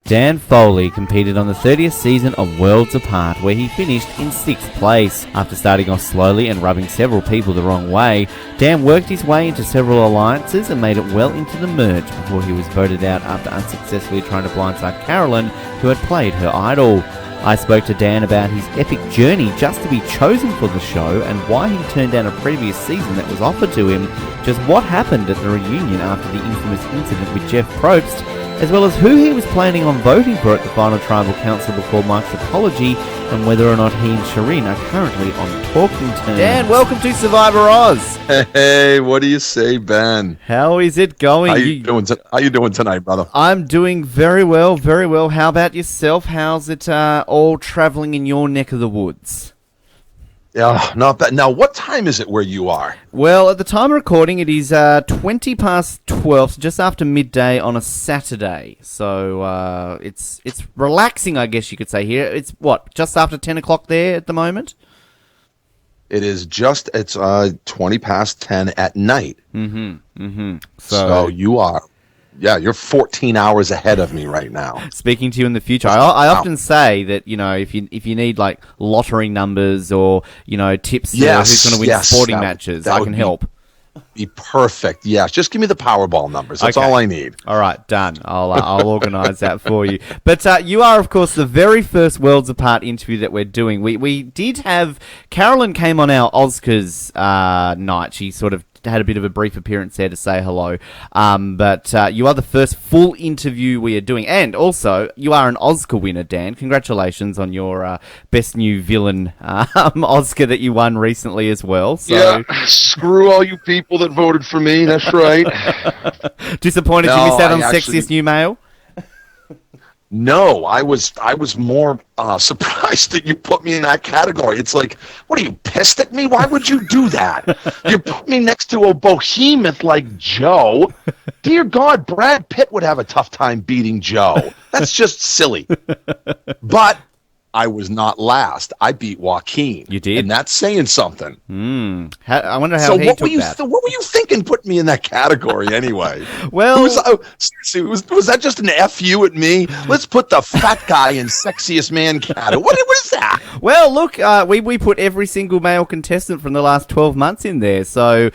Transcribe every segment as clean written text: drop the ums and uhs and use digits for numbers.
Dan Foley competed on the 30th season of Worlds Apart, where he finished in 6th place. After starting off slowly and rubbing several people the wrong way, Dan worked his way into several alliances and made it well into the merge before he was voted out after unsuccessfully trying to blindside Carolyn, who had played her idol. I spoke to Dan about his epic journey just to be chosen for the show and why he turned down a previous season that was offered to him, just what happened at the reunion after the infamous incident with Jeff Probst, as well as who he was planning on voting for at the final tribal council before Mike's apology, and whether or not he and Shireen are currently on talking terms. Dan, welcome to Survivor Oz. Hey, what do you say, Ben? How is it going? How you doing tonight, brother? I'm doing very well, very well. How about yourself? How's it all traveling in your neck of the woods? Yeah, not bad. Now, what time is it where you are? Well, at the time of recording, it is 20 past 12, so just after midday on a Saturday. So it's relaxing, I guess you could say here. It's, what, just after 10 o'clock there at the moment? It's 20 past 10 at night. So you are... Yeah, you're 14 hours ahead of me right now. Speaking to you in the future, I often say that, you know, if you need like lottery numbers or, you know, tips who's going to win sporting matches, I can help. Be perfect. Yes, just give me the Powerball numbers. That's all I need. All right, done. I'll organise that for you. But you are, of course, the very first Worlds Apart interview that we're doing. We did have Carolyn came on our Oscars night. She sort of had a bit of a brief appearance there to say hello. But you are the first full interview we are doing. And also, you are an Oscar winner, Dan. Congratulations on your Best New Villain Oscar that you won recently as well. So. Yeah, screw all you people that voted for me. That's right. Disappointed you missed out on Sexiest New Male? No, I was more surprised that you put me in that category. It's like, what are you, pissed at me? Why would you do that? You put me next to a behemoth like Joe. Dear God, Brad Pitt would have a tough time beating Joe. That's just silly. But I was not last. I beat Joaquin. You did? And that's saying something. I wonder how he took that. What were you thinking putting me in that category anyway? Well... seriously, was that just an FU at me? Let's put the fat guy in sexiest man category. What is that? Well, look, we put every single male contestant from the last 12 months in there. So,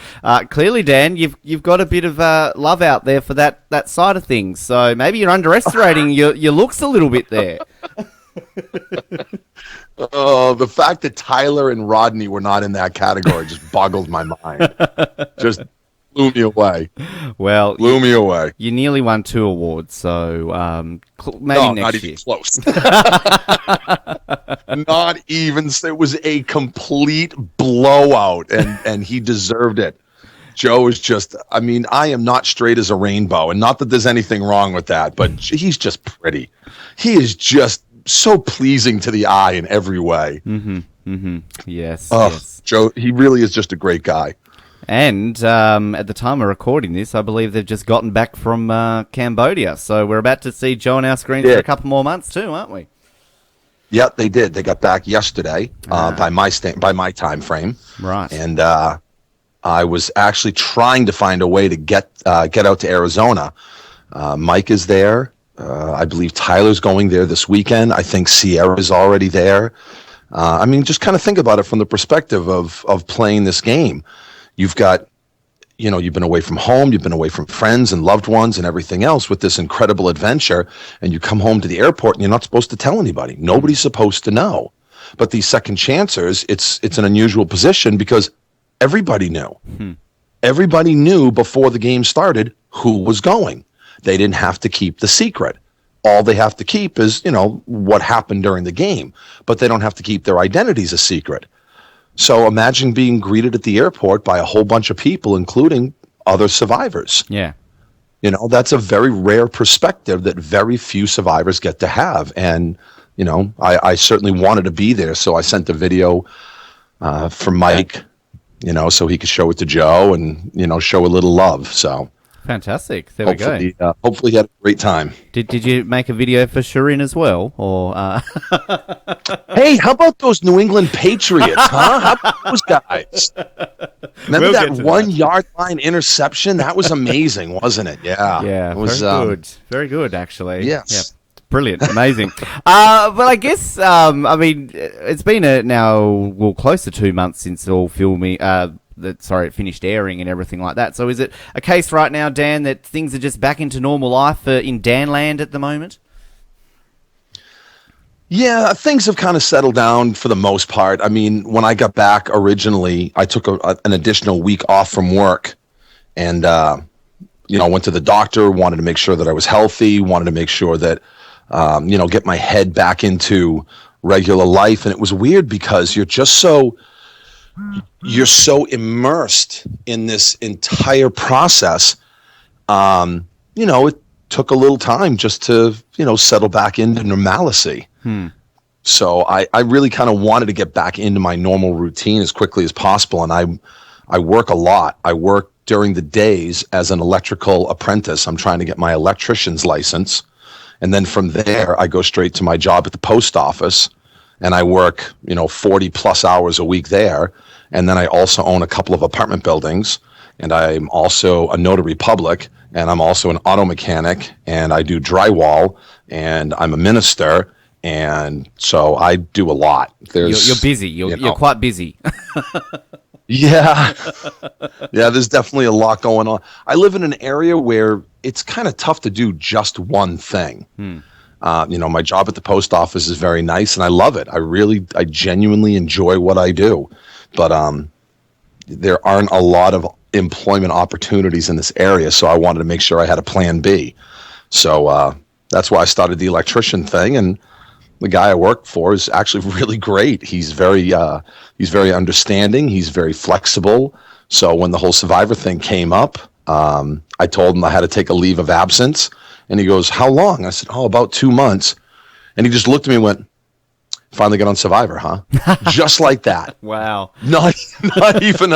clearly, Dan, you've got a bit of love out there for that side of things. So, maybe you're underestimating your looks a little bit there. Oh, the fact that Tyler and Rodney were not in that category just boggled my mind. Just blew me away. Well, blew me away. You nearly won 2 awards, so maybe next year. Not even close. Not even. It was a complete blowout, and he deserved it. Joe is just, I mean, I am not straight as a rainbow, and not that there's anything wrong with that, but he's just pretty. He is just so pleasing to the eye in every way. Yes, yes. Joe, he really is just a great guy. And at the time of recording this, I believe they've just gotten back from Cambodia, so we're about to see Joe on our screens for a couple more months too, aren't we? Yeah, they did. They got back yesterday by my time frame. Right. And I was actually trying to find a way to get out to Arizona. Mike is there. I believe Tyler's going there this weekend. I think Sierra's already there. I mean, just kind of think about it from the perspective of playing this game. You've got, you've been away from home, you've been away from friends and loved ones and everything else with this incredible adventure, and you come home to the airport and you're not supposed to tell anybody. Nobody's supposed to know. But these second chancers, it's an unusual position because everybody knew. Everybody knew before the game started who was going. They didn't have to keep the secret. All they have to keep is, what happened during the game. But they don't have to keep their identities a secret. So imagine being greeted at the airport by a whole bunch of people, including other survivors. Yeah. That's a very rare perspective that very few survivors get to have. And, I certainly wanted to be there. So I sent the video for Mike, so he could show it to Joe and, show a little love. So fantastic. There we go. Hopefully he had a great time. Did you make a video for Shireen as well? Or Hey, how about those New England Patriots, huh? How about those guys? Remember that 1 yard line interception? That was amazing, wasn't it? Yeah. Yeah, it was very good. Very good, actually. Yes. Brilliant, amazing. But I guess, I mean, it's been now close to 2 months since all filming, it finished airing and everything like that. So is it a case right now, Dan, that things are just back into normal life in Danland at the moment? Yeah, things have kind of settled down for the most part. I mean, when I got back originally, I took an additional week off from work and, went to the doctor, wanted to make sure that I was healthy, wanted to make sure that, get my head back into regular life. And it was weird because you're so immersed in this entire process. It took a little time just to, settle back into normalcy. So I really kind of wanted to get back into my normal routine as quickly as possible. And I work a lot. I work during the days as an electrical apprentice. I'm trying to get my electrician's license. And then from there, I go straight to my job at the post office. And I work, 40 plus hours a week there. And then I also own a couple of apartment buildings. And I'm also a notary public. And I'm also an auto mechanic. And I do drywall. And I'm a minister. And so I do a lot. You're busy. You're quite busy. Yeah. Yeah, there's definitely a lot going on. I live in an area where it's kind of tough to do just one thing. My job at the post office is very nice and I love it. I genuinely enjoy what I do. But there aren't a lot of employment opportunities in this area, so I wanted to make sure I had a plan B. So that's why I started the electrician thing, and the guy I work for is actually really great. He's very understanding. He's very flexible. So when the whole Survivor thing came up, I told him I had to take a leave of absence. And he goes, "How long?" I said, "About 2 months." And he just looked at me and went, "Finally got on Survivor, huh?" Just like that. Wow. Not even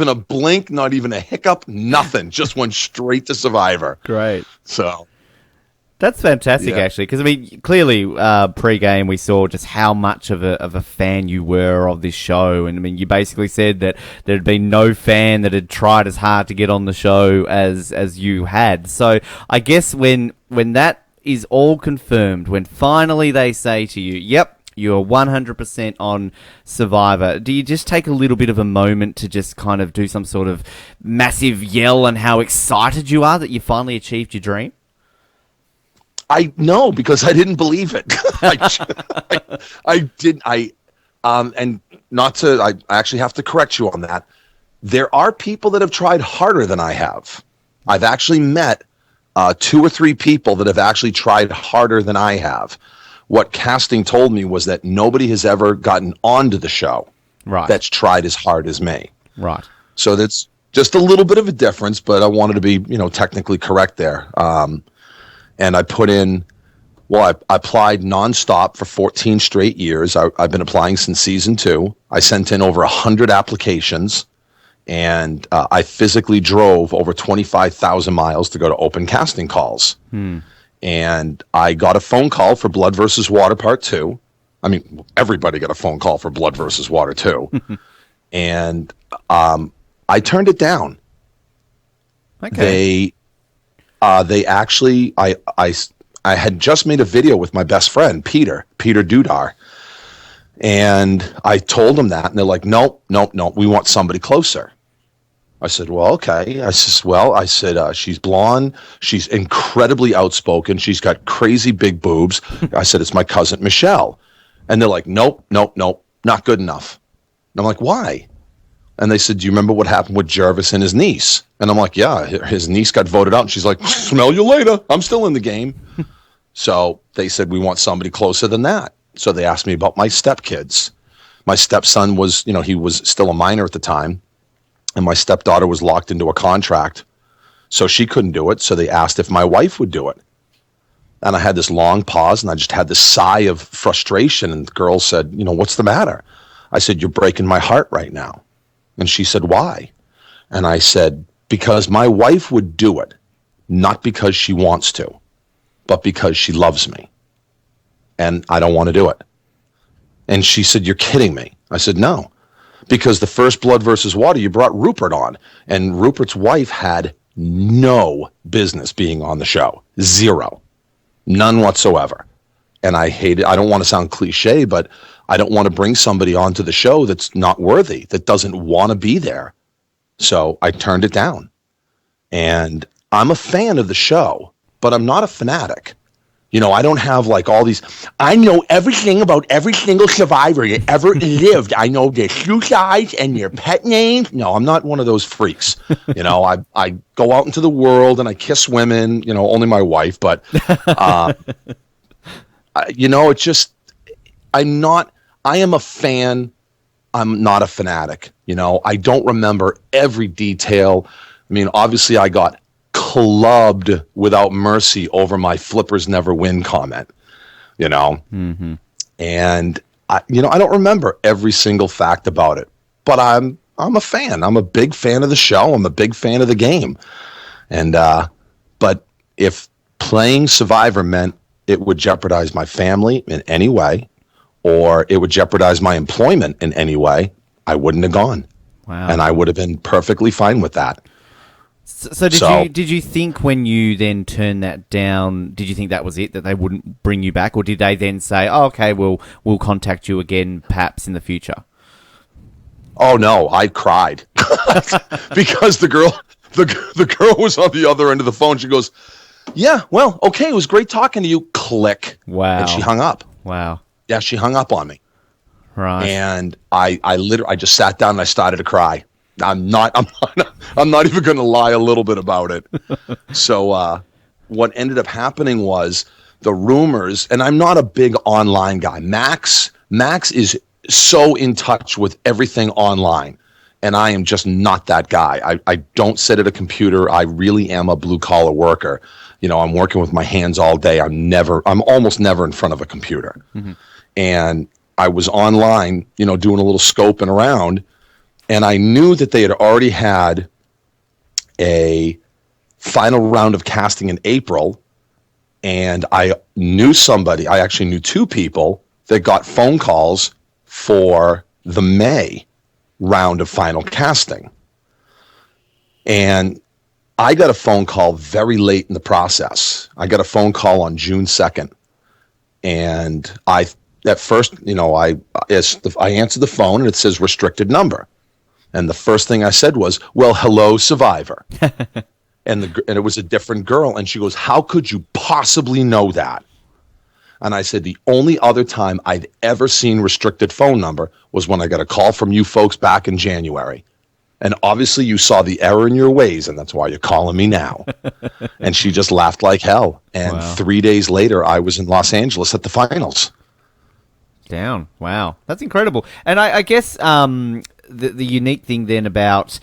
a blink, not even a hiccup, nothing. Just went straight to Survivor. Great. So that's fantastic, actually, because, I mean, clearly, pre-game, we saw just how much of a fan you were of this show, and, I mean, you basically said that there had been no fan that had tried as hard to get on the show as you had. So, I guess when that is all confirmed, when finally they say to you, yep, you're 100% on Survivor, do you just take a little bit of a moment to just kind of do some sort of massive yell and how excited you are that you finally achieved your dream? No, because I didn't believe it. I didn't. And not to. I actually have to correct you on that. There are people that have tried harder than I have. I've actually met 2 or 3 people that have actually tried harder than I have. What casting told me was that nobody has ever gotten onto the show that's tried as hard as me. Right. So that's just a little bit of a difference, but I wanted to be, technically correct there. And I put in, I applied nonstop for 14 straight years. I've been applying since season 2. I sent in over 100 applications, and I physically drove over 25,000 miles to go to open casting calls. And I got a phone call for Blood versus Water Part 2. I mean, everybody got a phone call for Blood versus Water 2. And I turned it down. Okay. They actually, I had just made a video with my best friend, Peter Dudar. And I told them that, and they're like, nope, we want somebody closer. I said, well, okay. I said, she's blonde. She's incredibly outspoken. She's got crazy big boobs. I said, it's my cousin, Michelle. And they're like, nope, not good enough. And I'm like, why? And they said, do you remember what happened with Jervis and his niece? And I'm like, yeah, his niece got voted out. And she's like, smell you later. I'm still in the game. So they said, we want somebody closer than that. So they asked me about my stepkids. My stepson was, he was still a minor at the time. And my stepdaughter was locked into a contract. So she couldn't do it. So they asked if my wife would do it. And I had this long pause, and I just had this sigh of frustration. And the girl said, what's the matter? I said, you're breaking my heart right now. And she said, why? And I said, because my wife would do it, not because she wants to, but because she loves me. And I don't want to do it. And she said, you're kidding me. I said, no. Because the first Blood versus Water, you brought Rupert on. And Rupert's wife had no business being on the show. 0. None whatsoever. And I hate it. I don't want to sound cliche, but I don't want to bring somebody onto the show that's not worthy, that doesn't want to be there. So I turned it down. And I'm a fan of the show, but I'm not a fanatic. You know, I don't have like all these. I know everything about every single survivor that ever lived. I know their shoe size and their pet names. No, I'm not one of those freaks. You know, I go out into the world and I kiss women. You know, only my wife. But, you know, it's just I am a fan. I'm not a fanatic. You know, I don't remember every detail. I mean, obviously, I got clubbed without mercy over my flippers never win comment, you know? Mm-hmm. And I don't remember every single fact about it, but I'm a fan. I'm a big fan of the show. I'm a big fan of the game. And, but if playing Survivor meant it would jeopardize my family in any way, or it would jeopardize my employment in any way, I wouldn't have gone. Wow. And I would have been perfectly fine with that. So did you think when you then turned that down, did you think that was it, that they wouldn't bring you back, or did they then say, "Oh, okay, we'll contact you again perhaps in the future"? Oh no, I cried because the girl was on the other end of the phone. She goes, "Yeah, well, okay, it was great talking to you." Click. Wow. And she hung up. Wow. Yeah, she hung up on me. Right. And I just sat down and I started to cry. I'm not even going to lie a little bit about it. So what ended up happening was the rumors, and I'm not a big online guy. Max is so in touch with everything online, and I am just not that guy. I don't sit at a computer. I really am a blue collar worker. You know, I'm working with my hands all day. I'm almost never in front of a computer. Mm-hmm. And I was online, you know, doing a little scoping around. And I knew that they had already had a final round of casting in April. And I actually knew two people that got phone calls for the May round of final casting. And I got a phone call very late in the process. I got a phone call on June 2nd. And at first, you know, I answered the phone and it says restricted number. And the first thing I said was, "Well, hello, Survivor." and it was a different girl. And she goes, "How could you possibly know that?" And I said, "The only other time I'd ever seen restricted phone number was when I got a call from you folks back in January. And obviously you saw the error in your ways, and that's why you're calling me now." And she just laughed like hell. And Wow. 3 days later, I was in Los Angeles at the finals. Down. Wow. That's incredible. And I guess the unique thing then about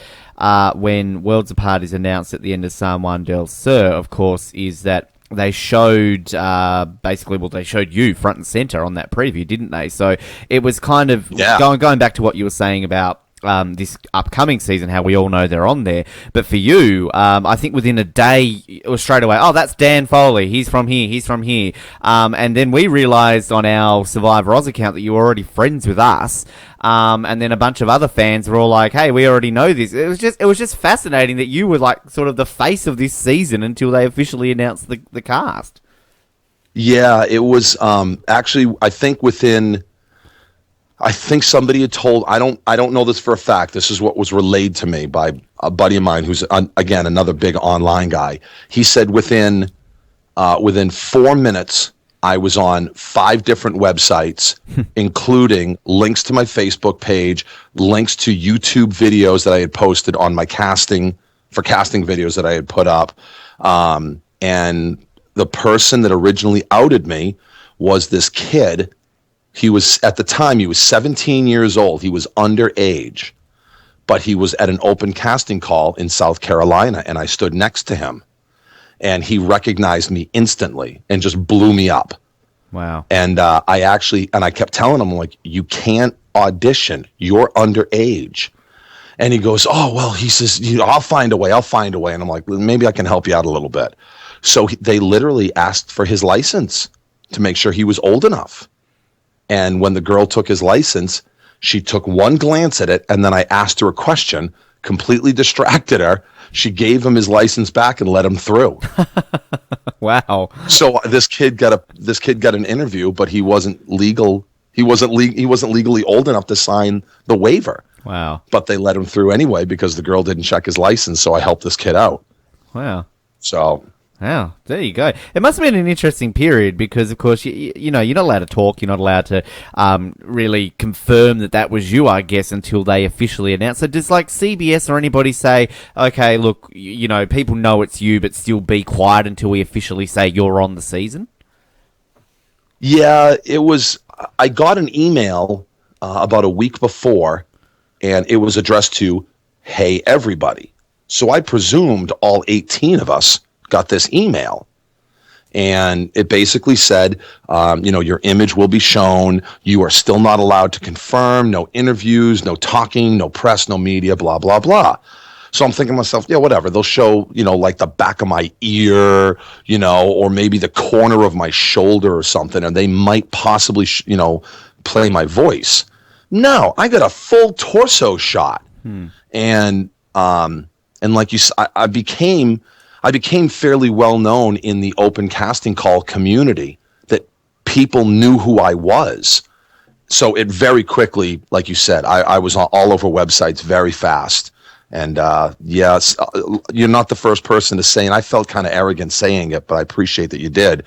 when Worlds Apart is announced at the end of San Juan del Sur, of course, is that they showed they showed you front and center on that preview, didn't they? So it was kind of going back to what you were saying about this upcoming season, how we all know they're on there. But for you, I think within a day, it was straight away, "Oh, that's Dan Foley. He's from here. And then we realized on our Survivor Oz account that you were already friends with us. And then a bunch of other fans were all like, "Hey, we already know this." It was just fascinating that you were like sort of the face of this season until they officially announced the cast. Yeah, it was actually, I think somebody had told, I don't know this for a fact. This is what was relayed to me by a buddy of mine who's, again, another big online guy. He said within 4 minutes, I was on 5 different websites, including links to my Facebook page, links to YouTube videos that I had posted on my casting videos that I had put up. And the person that originally outed me was this kid. At the time, he was 17 years old. He was underage, but he was at an open casting call in South Carolina, and I stood next to him. And he recognized me instantly and just blew me up. Wow. And I kept telling him, like, "You can't audition. You're underage." And he goes, "Oh, well," he says, I'll find a way. And I'm like, "Well, maybe I can help you out a little bit." So they literally asked for his license to make sure he was old enough. And when the girl took his license, she took one glance at it, and then I asked her a question, completely distracted her. She gave him his license back and let him through. Wow. So this kid got an interview, but he wasn't legal. He wasn't legally old enough to sign the waiver. Wow. But they let him through anyway because the girl didn't check his license. So I helped this kid out. Wow. So. Wow, there you go. It must have been an interesting period because, of course, you know, you're not allowed to talk. You're not allowed to really confirm that was you, I guess, until they officially announce. So does, like, CBS or anybody say, okay, look, you know, people know it's you, but still be quiet until we officially say you're on the season? Yeah, it was. I got an email about a week before, and it was addressed to, hey, everybody. So I presumed all 18 of us got this email, and it basically said, your image will be shown. You are still not allowed to confirm. No interviews, no talking, no press, no media, blah, blah, blah. So I'm thinking to myself, yeah, whatever. They'll show, like the back of my ear, or maybe the corner of my shoulder or something, and they might possibly, play my voice. No, I got a full torso shot. And like you said, I became fairly well known in the open casting call community, that people knew who I was. So it very quickly, like you said, I was all over websites very fast. And yes, you're not the first person to say, and I felt kind of arrogant saying it, but I appreciate that you did.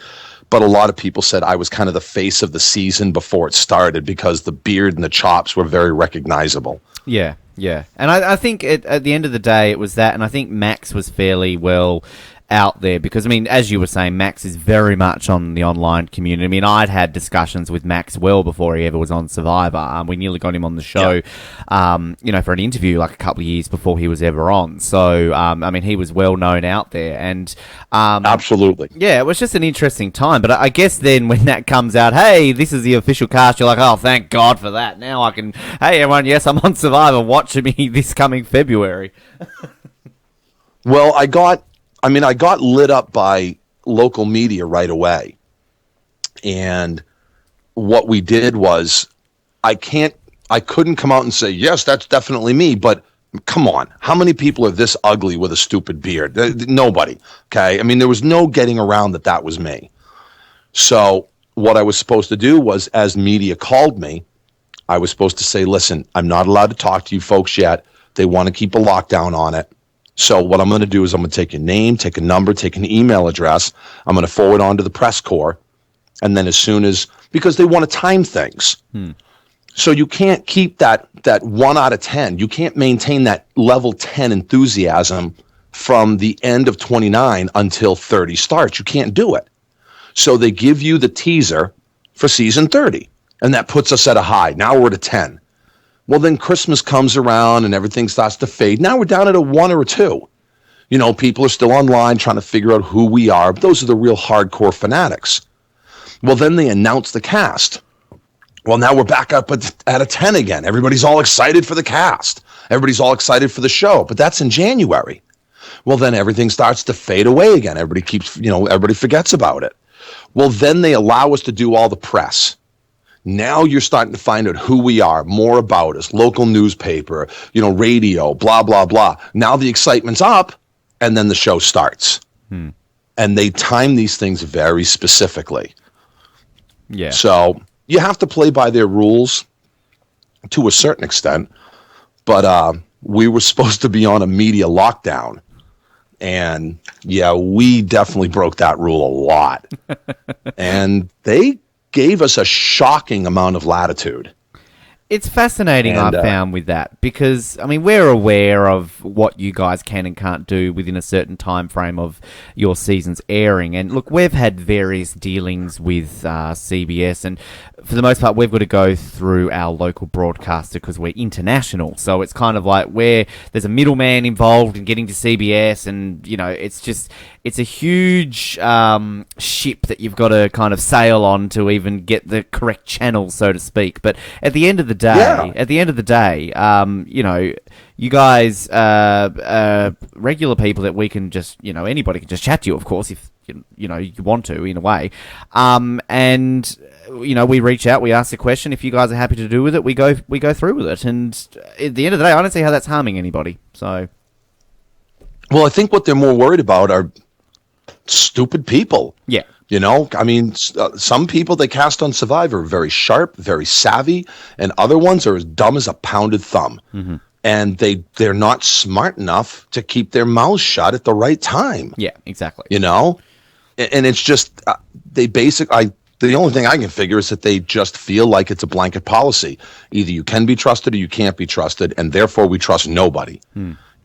But a lot of people said I was kind of the face of the season before it started because the beard and the chops were very recognizable. Yeah. Yeah, and I think at the end of the day it was that, and I think Max was fairly well out there because, I mean, as you were saying, Max is very much on the online community. I mean, I'd had discussions with Max well before he ever was on Survivor. We nearly got him on the show, for an interview like a couple of years before he was ever on. So, I mean, he was well known out there, and absolutely, yeah, it was just an interesting time. But I guess then when that comes out, hey, this is the official cast, you're like, oh, thank God for that. Now I can, hey, everyone, yes, I'm on Survivor. Watch me this coming February. Well, I got lit up by local media right away. And what we did was, I couldn't come out and say, yes, that's definitely me, but come on, how many people are this ugly with a stupid beard? Nobody, okay? I mean, there was no getting around that was me. So what I was supposed to do was, as media called me, I was supposed to say, listen, I'm not allowed to talk to you folks yet. They want to keep a lockdown on it. So what I'm going to do is I'm going to take your name, take a number, take an email address. I'm going to forward on to the press corps. And then because they want to time things. So you can't keep that 1 out of 10. You can't maintain that level 10 enthusiasm from the end of 29 until 30 starts. You can't do it. So they give you the teaser for season 30. And that puts us at a high. Now we're at a 10. Well, then Christmas comes around and everything starts to fade. Now we're down at a 1 or a 2. People are still online trying to figure out who we are. But those are the real hardcore fanatics. Well, then they announce the cast. Well, now we're back up at a 10 again. Everybody's all excited for the cast. Everybody's all excited for the show. But that's in January. Well, then everything starts to fade away again. Everybody forgets about it. Well, then they allow us to do all the press. Now you're starting to find out who we are, more about us, local newspaper, radio, blah, blah, blah. Now the excitement's up, and then the show starts. And they time these things very specifically. Yeah. So you have to play by their rules to a certain extent. But we were supposed to be on a media lockdown. And, yeah, we definitely broke that rule a lot. And they gave us a shocking amount of latitude. It's fascinating, I found, with that, because, I mean, we're aware of what you guys can and can't do within a certain time frame of your season's airing. And, look, we've had various dealings with CBS, and for the most part, we've got to go through our local broadcaster because we're international. So it's kind of like there's a middleman involved in getting to CBS, and, it's a huge ship that you've got to kind of sail on to even get the correct channel, so to speak. But at the end of the day, you guys, regular people that we can just, anybody can just chat to you, of course, if you want to, in a way. And we reach out, we ask the question. If you guys are happy to do with it, we go through with it. And at the end of the day, I don't see how that's harming anybody. So, well, I think what they're more worried about are stupid people. Yeah. Some people they cast on Survivor are very sharp, very savvy, and other ones are as dumb as a pounded thumb. Mm-hmm. And they're not smart enough to keep their mouths shut at the right time. Yeah, exactly. And it's just the only thing I can figure is that they just feel like it's a blanket policy. Either you can be trusted or you can't be trusted, and therefore we trust nobody.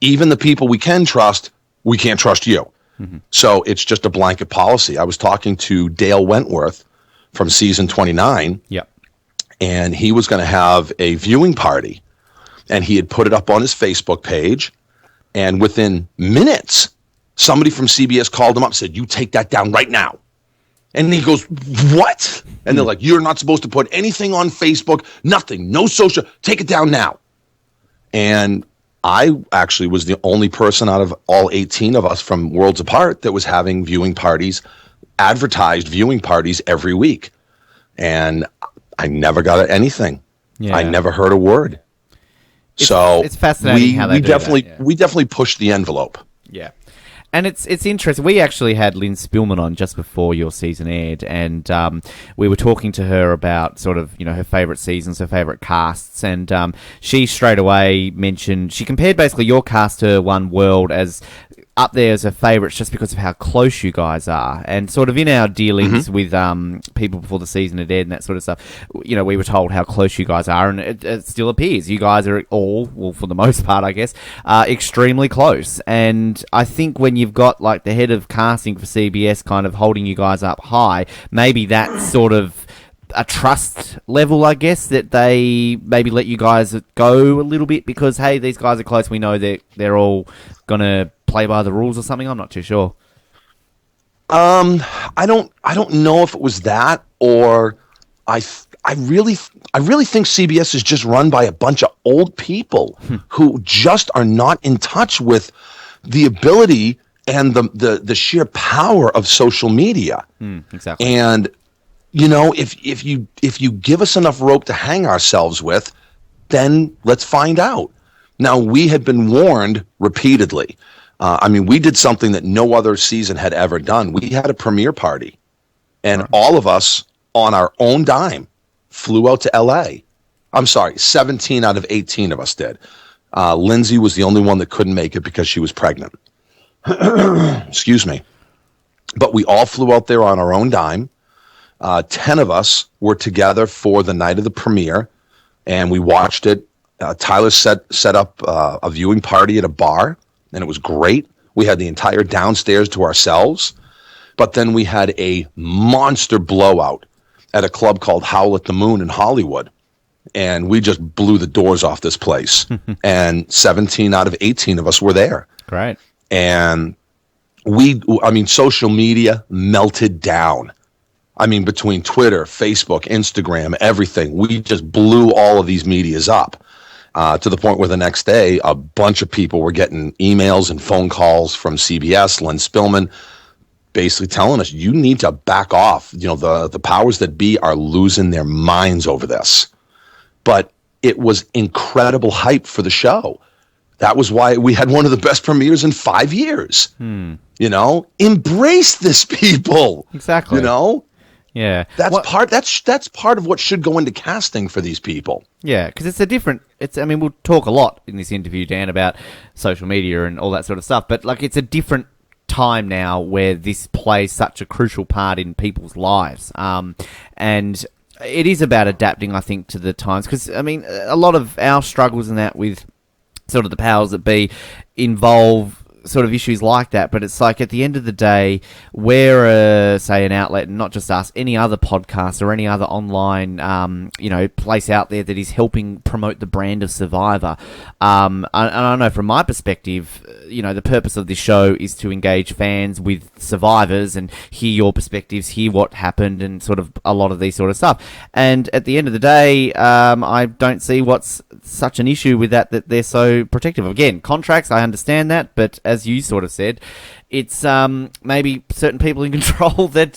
Even the people we can trust, we can't trust you. Mm-hmm. So it's just a blanket policy. I was talking to Dale Wentworth from season 29. Yep. And he was going to have a viewing party. And he had put it up on his Facebook page. And within minutes, somebody from CBS called him up and said, "You take that down right now." And he goes, "What?" And they're like, "You're not supposed to put anything on Facebook, nothing, no social, take it down now." And I actually was the only person out of all 18 of us from Worlds Apart that was having viewing parties, advertised viewing parties every week. And I never got anything. Yeah. I never heard a word. It's fascinating how they do that. We definitely pushed the envelope. Yeah. And it's interesting. We actually had Lynn Spillman on just before your season aired, and we were talking to her about sort of, her favourite seasons, her favourite casts, and she straight away mentioned, she compared basically your cast to One World as up there as her favourites just because of how close you guys are. And sort of in our dealings with people before the season had aired and that sort of stuff, we were told how close you guys are, and it still appears. You guys are all, well, for the most part, I guess, extremely close. And I think when you've got, like, the head of casting for CBS kind of holding you guys up high, maybe that's sort of a trust level, I guess, that they maybe let you guys go a little bit because, hey, these guys are close. We know that they're all going to play by the rules or something. I'm not too sure. I don't know if it was that, or I really think CBS is just run by a bunch of old people who just are not in touch with the ability and the sheer power of social media. Exactly. And if you give us enough rope to hang ourselves with, then let's find out. Now, we had been warned repeatedly. We did something that no other season had ever done. We had a premiere party, and all of us on our own dime flew out to L.A. I'm sorry, 17 out of 18 of us did. Lindsay was the only one that couldn't make it because she was pregnant. Excuse me. But we all flew out there on our own dime. 10 of us were together for the night of the premiere, and we watched it. Tyler set up a viewing party at a bar, and it was great. We had the entire downstairs to ourselves, but then we had a monster blowout at a club called Howl at the Moon in Hollywood, and we just blew the doors off this place. And 17 out of 18 of us were there. Great. And social media melted down. Between Twitter, Facebook, Instagram, everything, we just blew all of these medias up. To the point where the next day, a bunch of people were getting emails and phone calls from CBS, Lynn Spillman, basically telling us, you need to back off. The powers that be are losing their minds over this. But it was incredible hype for the show. That was why we had one of the best premieres in 5 years. Embrace this, people. Exactly. Yeah, that's part of what should go into casting for these people. Yeah, because we'll talk a lot in this interview, Dan, about social media and all that sort of stuff. But it's a different time now where this plays such a crucial part in people's lives, and it is about adapting, I think, to the times. Because a lot of our struggles and that with sort of the powers that be involve sort of issues like that, but it's like at the end of the day, we're say an outlet, and not just us, any other podcast or any other online place out there that is helping promote the brand of Survivor. And I know from my perspective, the purpose of this show is to engage fans with survivors and hear your perspectives, hear what happened, and sort of a lot of these sort of stuff. And at the end of the day, I don't see what's such an issue with that they're so protective. Again, contracts, I understand that, but as as you sort of said, it's maybe certain people in control that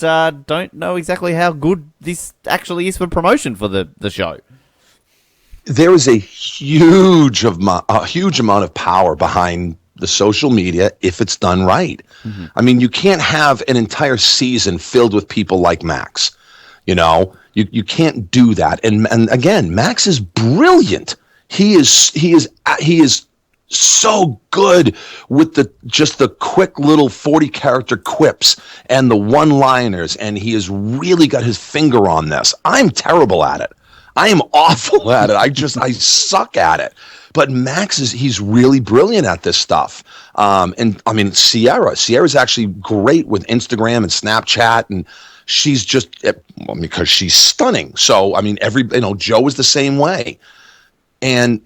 don't know exactly how good this actually is for promotion for the show. There is a huge amount of power behind the social media if it's done right. Mm-hmm. I mean, you can't have an entire season filled with people like Max. You know, you can't do that. And again, Max is brilliant. He is so good with the quick little 40-character quips and the one-liners, and he has really got his finger on this. I'm terrible at it. I am awful at it. I suck at it. But Max he's really brilliant at this stuff. And I mean, Sierra's actually great with Instagram and Snapchat, and she's just, because she's stunning. So, I mean, Joe is the same way. And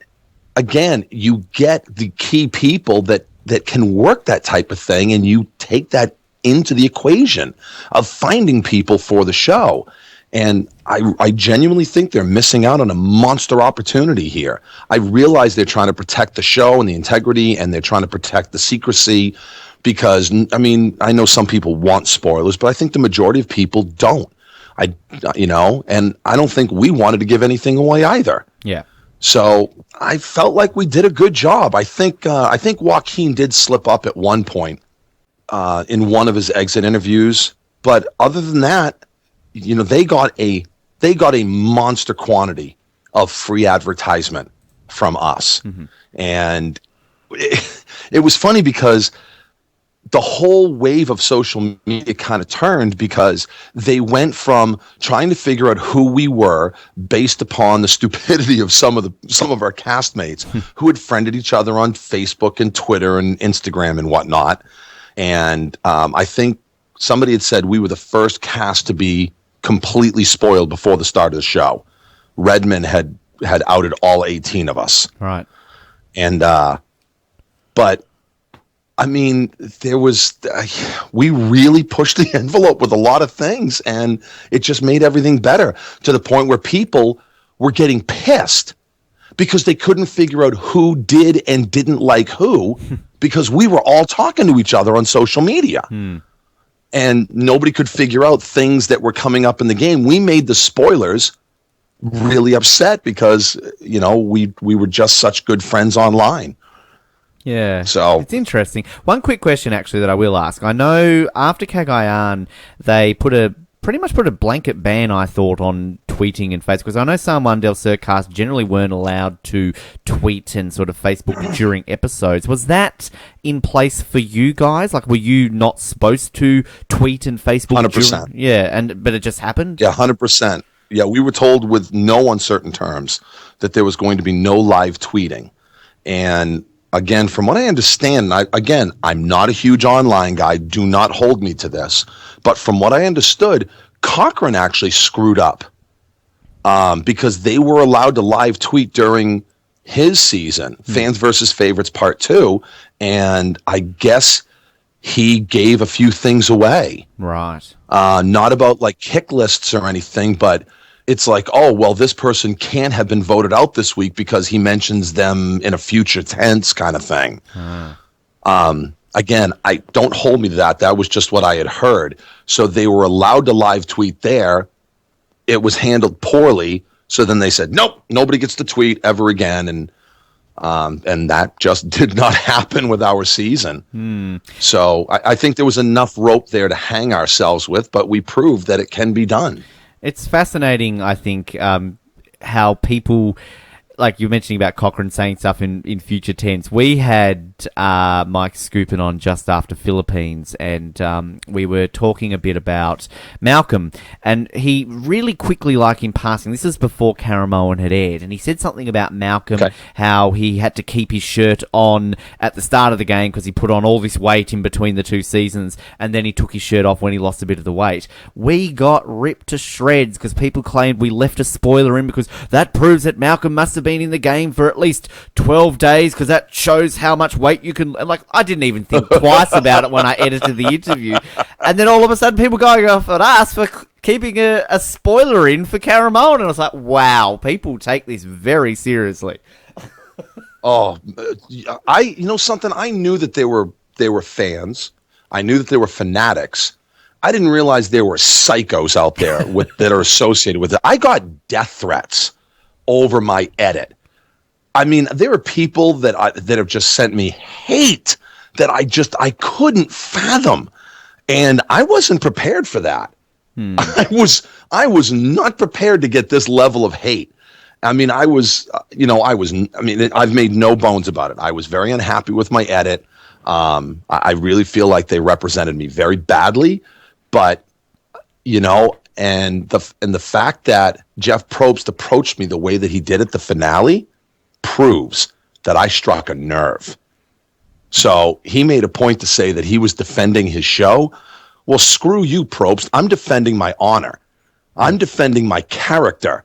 again, you get the key people that can work that type of thing, and you take that into the equation of finding people for the show. And I genuinely think they're missing out on a monster opportunity here. I realize they're trying to protect the show and the integrity, and they're trying to protect the secrecy because, I mean, I know some people want spoilers, but I think the majority of people don't. And I don't think we wanted to give anything away either. Yeah. So I felt like we did a good job. I think Joaquin did slip up at one point in one of his exit interviews, but other than that, they got a monster quantity of free advertisement from us. Mm-hmm. And it was funny because the whole wave of social media kind of turned because they went from trying to figure out who we were based upon the stupidity of some of our castmates who had friended each other on Facebook and Twitter and Instagram and whatnot. And I think somebody had said we were the first cast to be completely spoiled before the start of the show. Redmond had outed all 18 of us. Right. And but I mean, we really pushed the envelope with a lot of things, and it just made everything better to the point where people were getting pissed because they couldn't figure out who did and didn't like who because we were all talking to each other on social media. And nobody could figure out things that were coming up in the game. We made the spoilers really upset because, we were just such good friends online. Yeah, so it's interesting. One quick question, actually, that I will ask. I know after Cagayan, they pretty much put a blanket ban, I thought, on tweeting and Facebook. Because I know Salman Del Surcast generally weren't allowed to tweet and sort of Facebook during episodes. Was that in place for you guys? Like, were you not supposed to tweet and Facebook? 100%. But it just happened? Yeah, 100%. Yeah, we were told with no uncertain terms that there was going to be no live tweeting. And again, from what I understand, I'm not a huge online guy. Do not hold me to this. But from what I understood, Cochran actually screwed up because they were allowed to live tweet during his season, Fans versus Favorites Part 2, and I guess he gave a few things away. Right. Not about like kick lists or anything, but it's like, oh, well, this person can't have been voted out this week because he mentions them in a future tense kind of thing. Again, I don't hold me to that. That was just what I had heard. So they were allowed to live tweet there. It was handled poorly. So then they said, nope, nobody gets to tweet ever again. And that just did not happen with our season. So I think there was enough rope there to hang ourselves with, but we proved that it can be done. It's fascinating, I think, how people, like you're mentioning about Cochran saying stuff in future tense. We had Mike Scoopin on just after Philippines, and we were talking a bit about Malcolm, and he really quickly, like in passing, this is before Caramoan had aired, and he said something about Malcolm, how he had to keep his shirt on at the start of the game because he put on all this weight in between the two seasons, and then he took his shirt off when he lost a bit of the weight. We got ripped to shreds because people claimed we left a spoiler in because that proves that Malcolm must have been in the game for at least 12 days because that shows how much weight you can... Like, I didn't even think twice about it when I edited the interview. And then all of a sudden people going off at us for keeping a spoiler in for Caramoan. And I was like, wow, people take this very seriously. Something, I knew that there were they were fans. I knew that they were fanatics. I didn't realize there were psychos out there that are associated with it. I got death threats over my edit. I mean, there are people that have just sent me hate that I couldn't fathom, and I wasn't prepared for that. I was not prepared to get this level of hate. I mean, I've made no bones about it. I was very unhappy with my edit. I really feel like they represented me very badly, but and the fact that Jeff Probst approached me the way that he did at the finale proves that I struck a nerve. So he made a point to say that he was defending his show. Well, screw you, Probst. I'm defending my honor. I'm defending my character.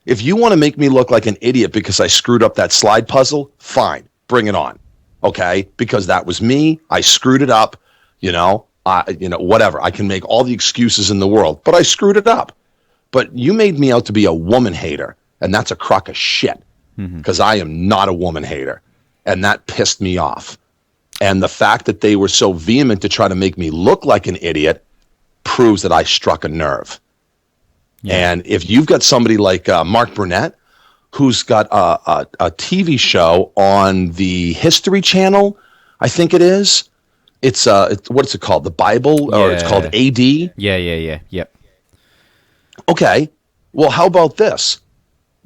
If you want to make me look like an idiot because I screwed up that slide puzzle, fine, bring it on. Okay? Because that was me. I screwed it up. Whatever. I can make all the excuses in the world, but I screwed it up. But you made me out to be a woman hater, and that's a crock of shit because I am not a woman hater, and that pissed me off. And the fact that they were so vehement to try to make me look like an idiot proves that I struck a nerve. Yeah. And if you've got somebody like Mark Burnett, who's got a TV show on the History Channel, I think it is. It's what's it called? The Bible, or it's called AD. Yep. Okay. Well, how about this?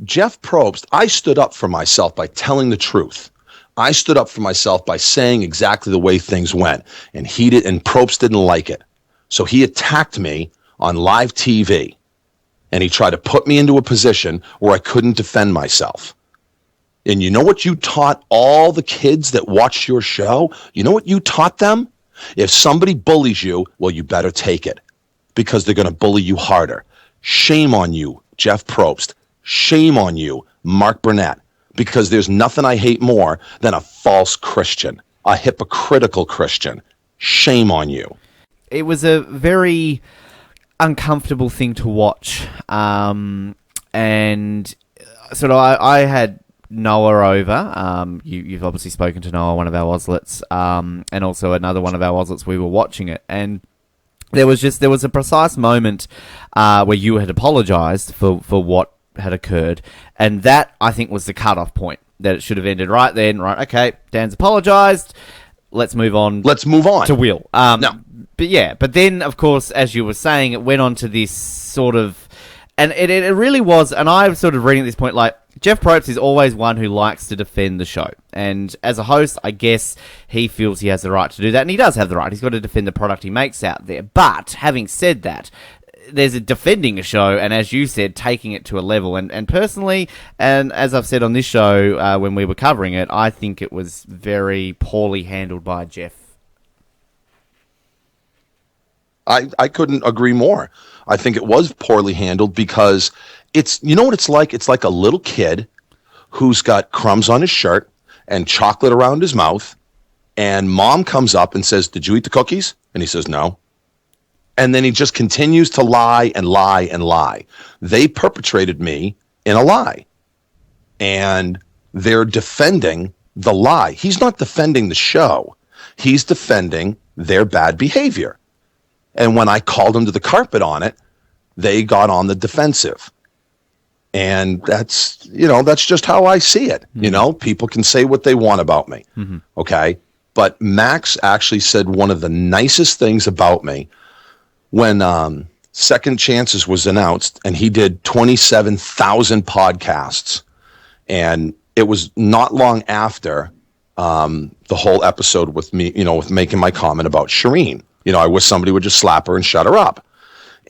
Jeff Probst, I stood up for myself by telling the truth. I stood up for myself by saying exactly the way things went, and Probst didn't like it. So he attacked me on live TV, and he tried to put me into a position where I couldn't defend myself. And you know what you taught all the kids that watched your show? You know what you taught them? If somebody bullies you, well, you better take it, because they're going to bully you harder. Shame on you, Jeff Probst. Shame on you, Mark Burnett. Because there's nothing I hate more than a false Christian, a hypocritical Christian. Shame on you. It was a very uncomfortable thing to watch. And sort of I had Noah over. You've obviously spoken to Noah, one of our Oslets, and also another one of our Oslets. We were watching it, and there was a precise moment where you had apologised for what had occurred, and that, I think, was the cut-off point, that it should have ended right then. Right, okay, Dan's apologised, let's move on to Will. No. But then, of course, as you were saying, it went on to this sort of, and it really was, and I was sort of reading at this point, like, Jeff Probst is always one who likes to defend the show, and as a host, I guess he feels he has the right to do that, and he does have the right. He's got to defend the product he makes out there. But having said that, there's a defending a show, and as you said, taking it to a level. And personally, and as I've said on this show when we were covering it, I think it was very poorly handled by Jeff. I couldn't agree more. I think it was poorly handled because you know what it's like? It's like a little kid who's got crumbs on his shirt and chocolate around his mouth, and mom comes up and says, "Did you eat the cookies?" And he says, "No." And then he just continues to lie and lie and lie. They perpetrated me in a lie. And they're defending the lie. He's not defending the show. He's defending their bad behavior. And when I called them to the carpet on it, they got on the defensive. And that's just how I see it. Mm-hmm. People can say what they want about me. Mm-hmm. Okay. But Max actually said one of the nicest things about me when Second Chances was announced, and he did 27,000 podcasts. And it was not long after the whole episode with me, with making my comment about Shireen. I wish somebody would just slap her and shut her up.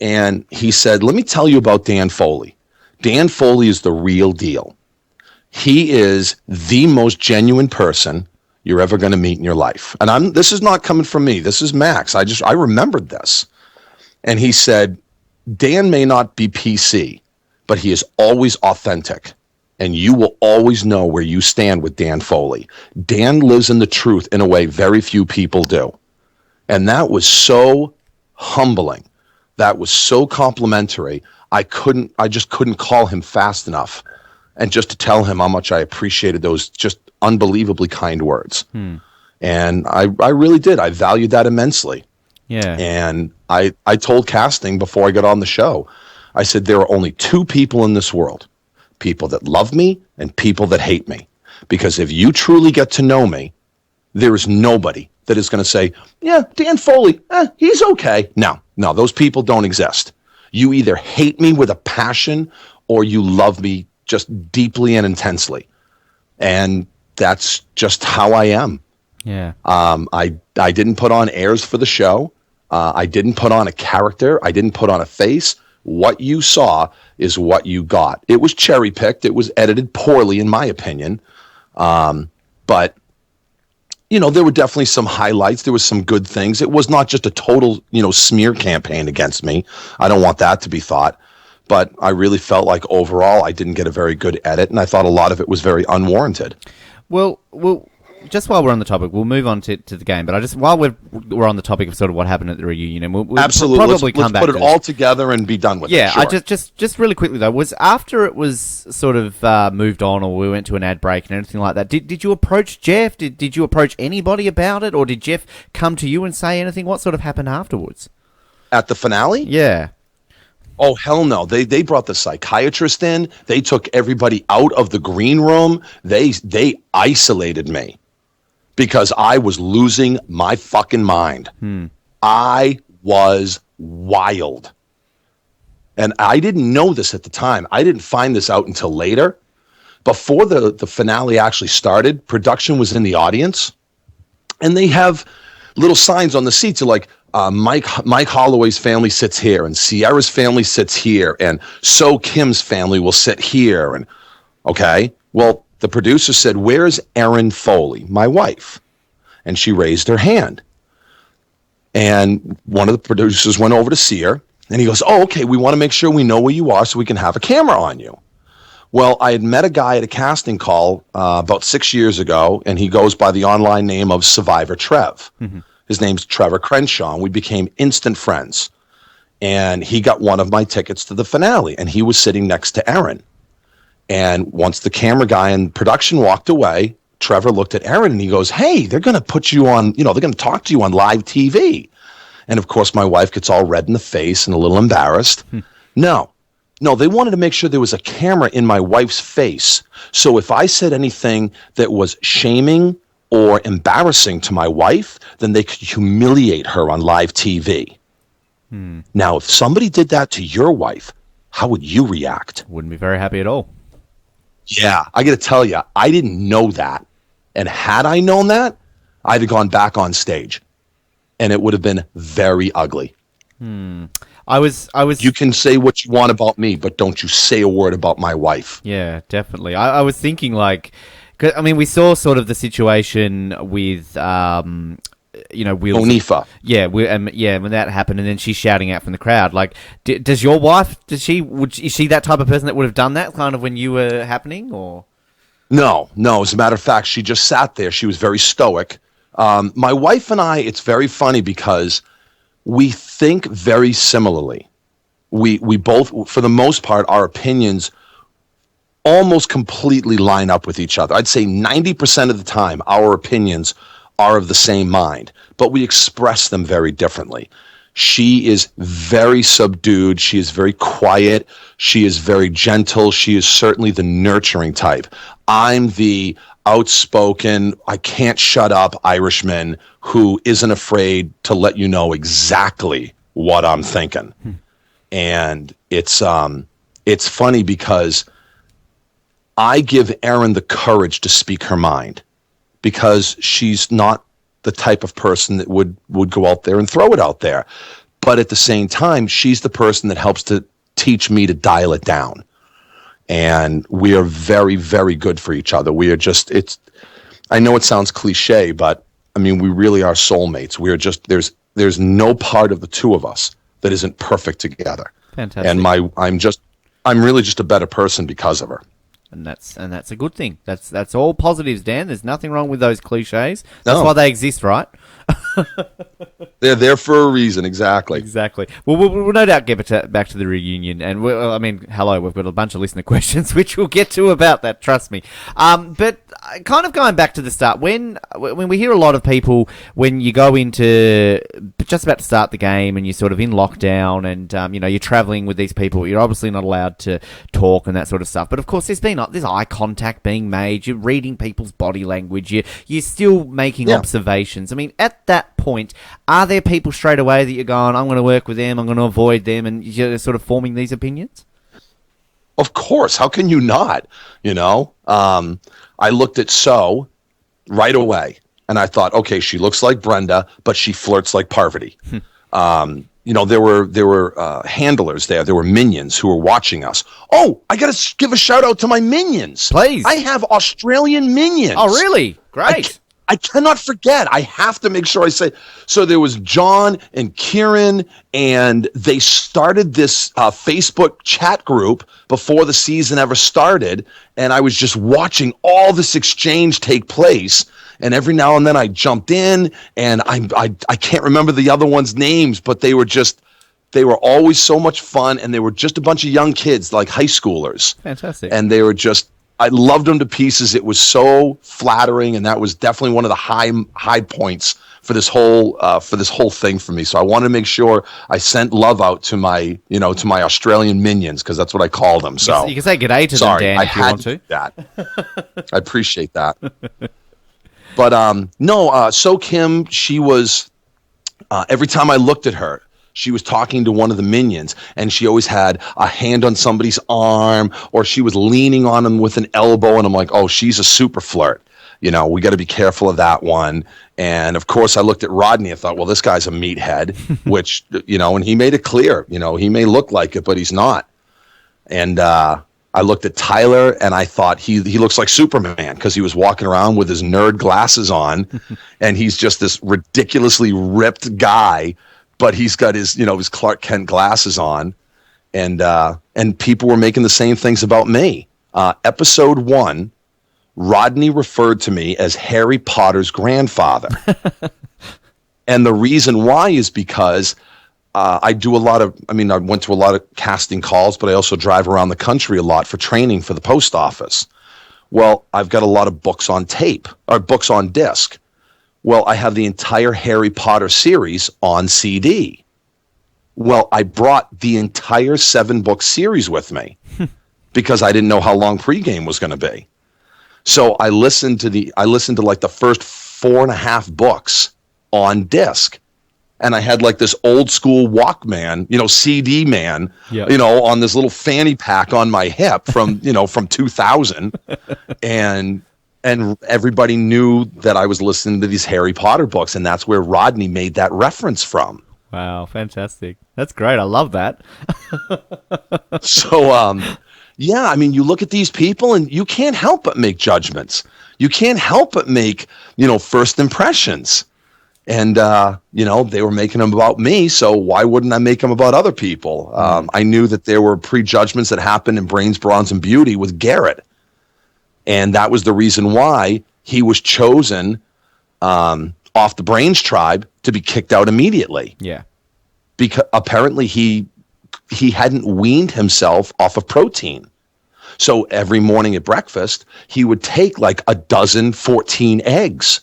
And he said, let me tell you about Dan Foley. Dan Foley is the real deal. He is the most genuine person you're ever going to meet in your life. And this is not coming from me. This is Max. I remembered this. And he said, Dan may not be PC, but he is always authentic. And you will always know where you stand with Dan Foley. Dan lives in the truth in a way very few people do. And that was so humbling. That was so complimentary. I just couldn't call him fast enough. And just to tell him how much I appreciated those just unbelievably kind words. And I really did. I valued that immensely. Yeah. And I told casting before I got on the show, I said, there are only two people in this world, people that love me and people that hate me. Because if you truly get to know me, there is nobody that is going to say, yeah, Dan Foley, he's okay. No, those people don't exist. You either hate me with a passion or you love me just deeply and intensely. And that's just how I am. Yeah. I didn't put on airs for the show. I didn't put on a character. I didn't put on a face. What you saw is what you got. It was cherry picked. It was edited poorly, in my opinion. But, you know, there were definitely some highlights. There was some good things. It was not just a total, smear campaign against me. I don't want that to be thought. But I really felt like overall I didn't get a very good edit, and I thought a lot of it was very unwarranted. Well, just while we're on the topic, we'll move on to the game. But while we're on the topic of sort of what happened at the reunion, we'll absolutely probably come back. Let's put it all together and be done with it. Yeah, Sure. I just really quickly though, was after it was sort of moved on, or we went to an ad break and anything like that. Did you approach Jeff? Did you approach anybody about it, or did Jeff come to you and say anything? What sort of happened afterwards? At the finale? Yeah. Oh, hell no. They brought the psychiatrist in. They took everybody out of the green room. They isolated me because I was losing my fucking mind. I was wild. And I didn't know this at the time. I didn't find this out until later. Before the finale actually started, production was in the audience. And they have little signs on the seats like, Mike Holloway's family sits here, and Sierra's family sits here, and So Kim's family will sit here. And okay, well, the producer said, "Where's Erin Foley, my wife?" And she raised her hand. And one of the producers went over to see her, and he goes, "Oh, okay, we want to make sure we know where you are so we can have a camera on you." Well, I had met a guy at a casting call about 6 years ago, and he goes by the online name of Survivor Trev. Mm-hmm. His name's Trevor Crenshaw, and we became instant friends. And he got one of my tickets to the finale, and he was sitting next to Erin. And once the camera guy and production walked away, Trevor looked at Erin, and he goes, "Hey, they're going to put you on, they're going to talk to you on live TV." And, of course, my wife gets all red in the face and a little embarrassed. No, they wanted to make sure there was a camera in my wife's face. So if I said anything that was shaming or embarrassing to my wife, then they could humiliate her on live TV. Now, if somebody did that to your wife, how would you react? Wouldn't be very happy at all. Yeah, I got to tell you, I didn't know that. And had I known that, I'd have gone back on stage. And it would have been very ugly. I was. You can say what you want about me, but don't you say a word about my wife. Yeah, definitely. I was thinking like, we saw sort of the situation with, Wills. Onifa. Yeah, when that happened, and then she's shouting out from the crowd. Like, does your wife? Is she that type of person that would have done that kind of when you were happening, or? No. As a matter of fact, she just sat there. She was very stoic. My wife and I, it's very funny because we think very similarly. We both, for the most part, our opinions almost completely line up with each other. I'd say 90% of the time, our opinions are of the same mind, but we express them very differently. She is very subdued. She is very quiet. She is very gentle. She is certainly the nurturing type. I'm the outspoken, I can't shut up Irishman who isn't afraid to let you know exactly what I'm thinking. And it's funny because I give Erin the courage to speak her mind because she's not the type of person that would go out there and throw it out there. But at the same time, she's the person that helps to teach me to dial it down. And we are very, very good for each other. We are just, I know it sounds cliche, but we really are soulmates. We are just, there's no part of the two of us that isn't perfect together. Fantastic. And I'm really just a better person because of her. And that's a good thing. That's all positives, Dan. There's nothing wrong with those cliches. That's No. why they exist, right? They're there for a reason, exactly. Exactly. Well, we'll no doubt get back to the reunion, and I mean, hello, we've got a bunch of listener questions, which we'll get to about that. Trust me. But kind of going back to the start, when we hear a lot of people when you go into just about to start the game and you're sort of in lockdown, and you're traveling with these people, you're obviously not allowed to talk and that sort of stuff. But of course, there's eye contact being made. You're reading people's body language. You're still making observations. I mean, at that point, are there people straight away that you're going, I'm going to work with them, I'm going to avoid them, and you're sort of forming these opinions? Of course. How can you not? I looked at So right away, and I thought, okay, she looks like Brenda, but she flirts like Parvati. There were handlers there. There were minions who were watching us. Oh, I got to give a shout out to my minions. Please. I have Australian minions. Oh, really? Great. I cannot forget. I have to make sure I say. So there was John and Kieran, and they started this Facebook chat group before the season ever started, and I was just watching all this exchange take place. And every now and then I jumped in, and I can't remember the other ones' names, but they were always so much fun, and they were just a bunch of young kids, like high schoolers. Fantastic. And they were just, I loved them to pieces. It was so flattering, and that was definitely one of the high points for this whole thing for me. So I wanted to make sure I sent love out to my Australian minions, because that's what I call them. So you can say g'day to them, Dan, if you want to. That. I appreciate that. But So Kim, she was every time I looked at her, she was talking to one of the minions, and she always had a hand on somebody's arm, or she was leaning on him with an elbow, and I'm like, oh, she's a super flirt. We got to be careful of that one. And of course, I looked at Rodney and thought, well, this guy's a meathead, which, and he made it clear, he may look like it, but he's not. And I looked at Tyler, and I thought he looks like Superman, because he was walking around with his nerd glasses on, and he's just this ridiculously ripped guy, but he's got his Clark Kent glasses on, and people were making the same things about me. Episode 1, Rodney referred to me as Harry Potter's grandfather. And the reason why is because I went to a lot of casting calls, but I also drive around the country a lot for training for the post office. Well, I've got a lot of books on tape, or books on disc. Well, I have the entire Harry Potter series on CD. Well, I brought the entire 7-book series with me because I didn't know how long Pregame was going to be. So I listened to like the first 4.5 books on disc. And I had like this old school Walkman, CD man, on this little fanny pack on my hip from 2000. And everybody knew that I was listening to these Harry Potter books, and that's where Rodney made that reference from. Wow, fantastic. That's great. I love that. So, you look at these people, and you can't help but make judgments. You can't help but make, first impressions. And, they were making them about me, so why wouldn't I make them about other people? I knew that there were prejudgments that happened in Brains, Bronze, and Beauty with Garrett. And that was the reason why he was chosen off the Brains tribe to be kicked out immediately. Yeah. Because apparently he hadn't weaned himself off of protein. So every morning at breakfast, he would take like 14 eggs.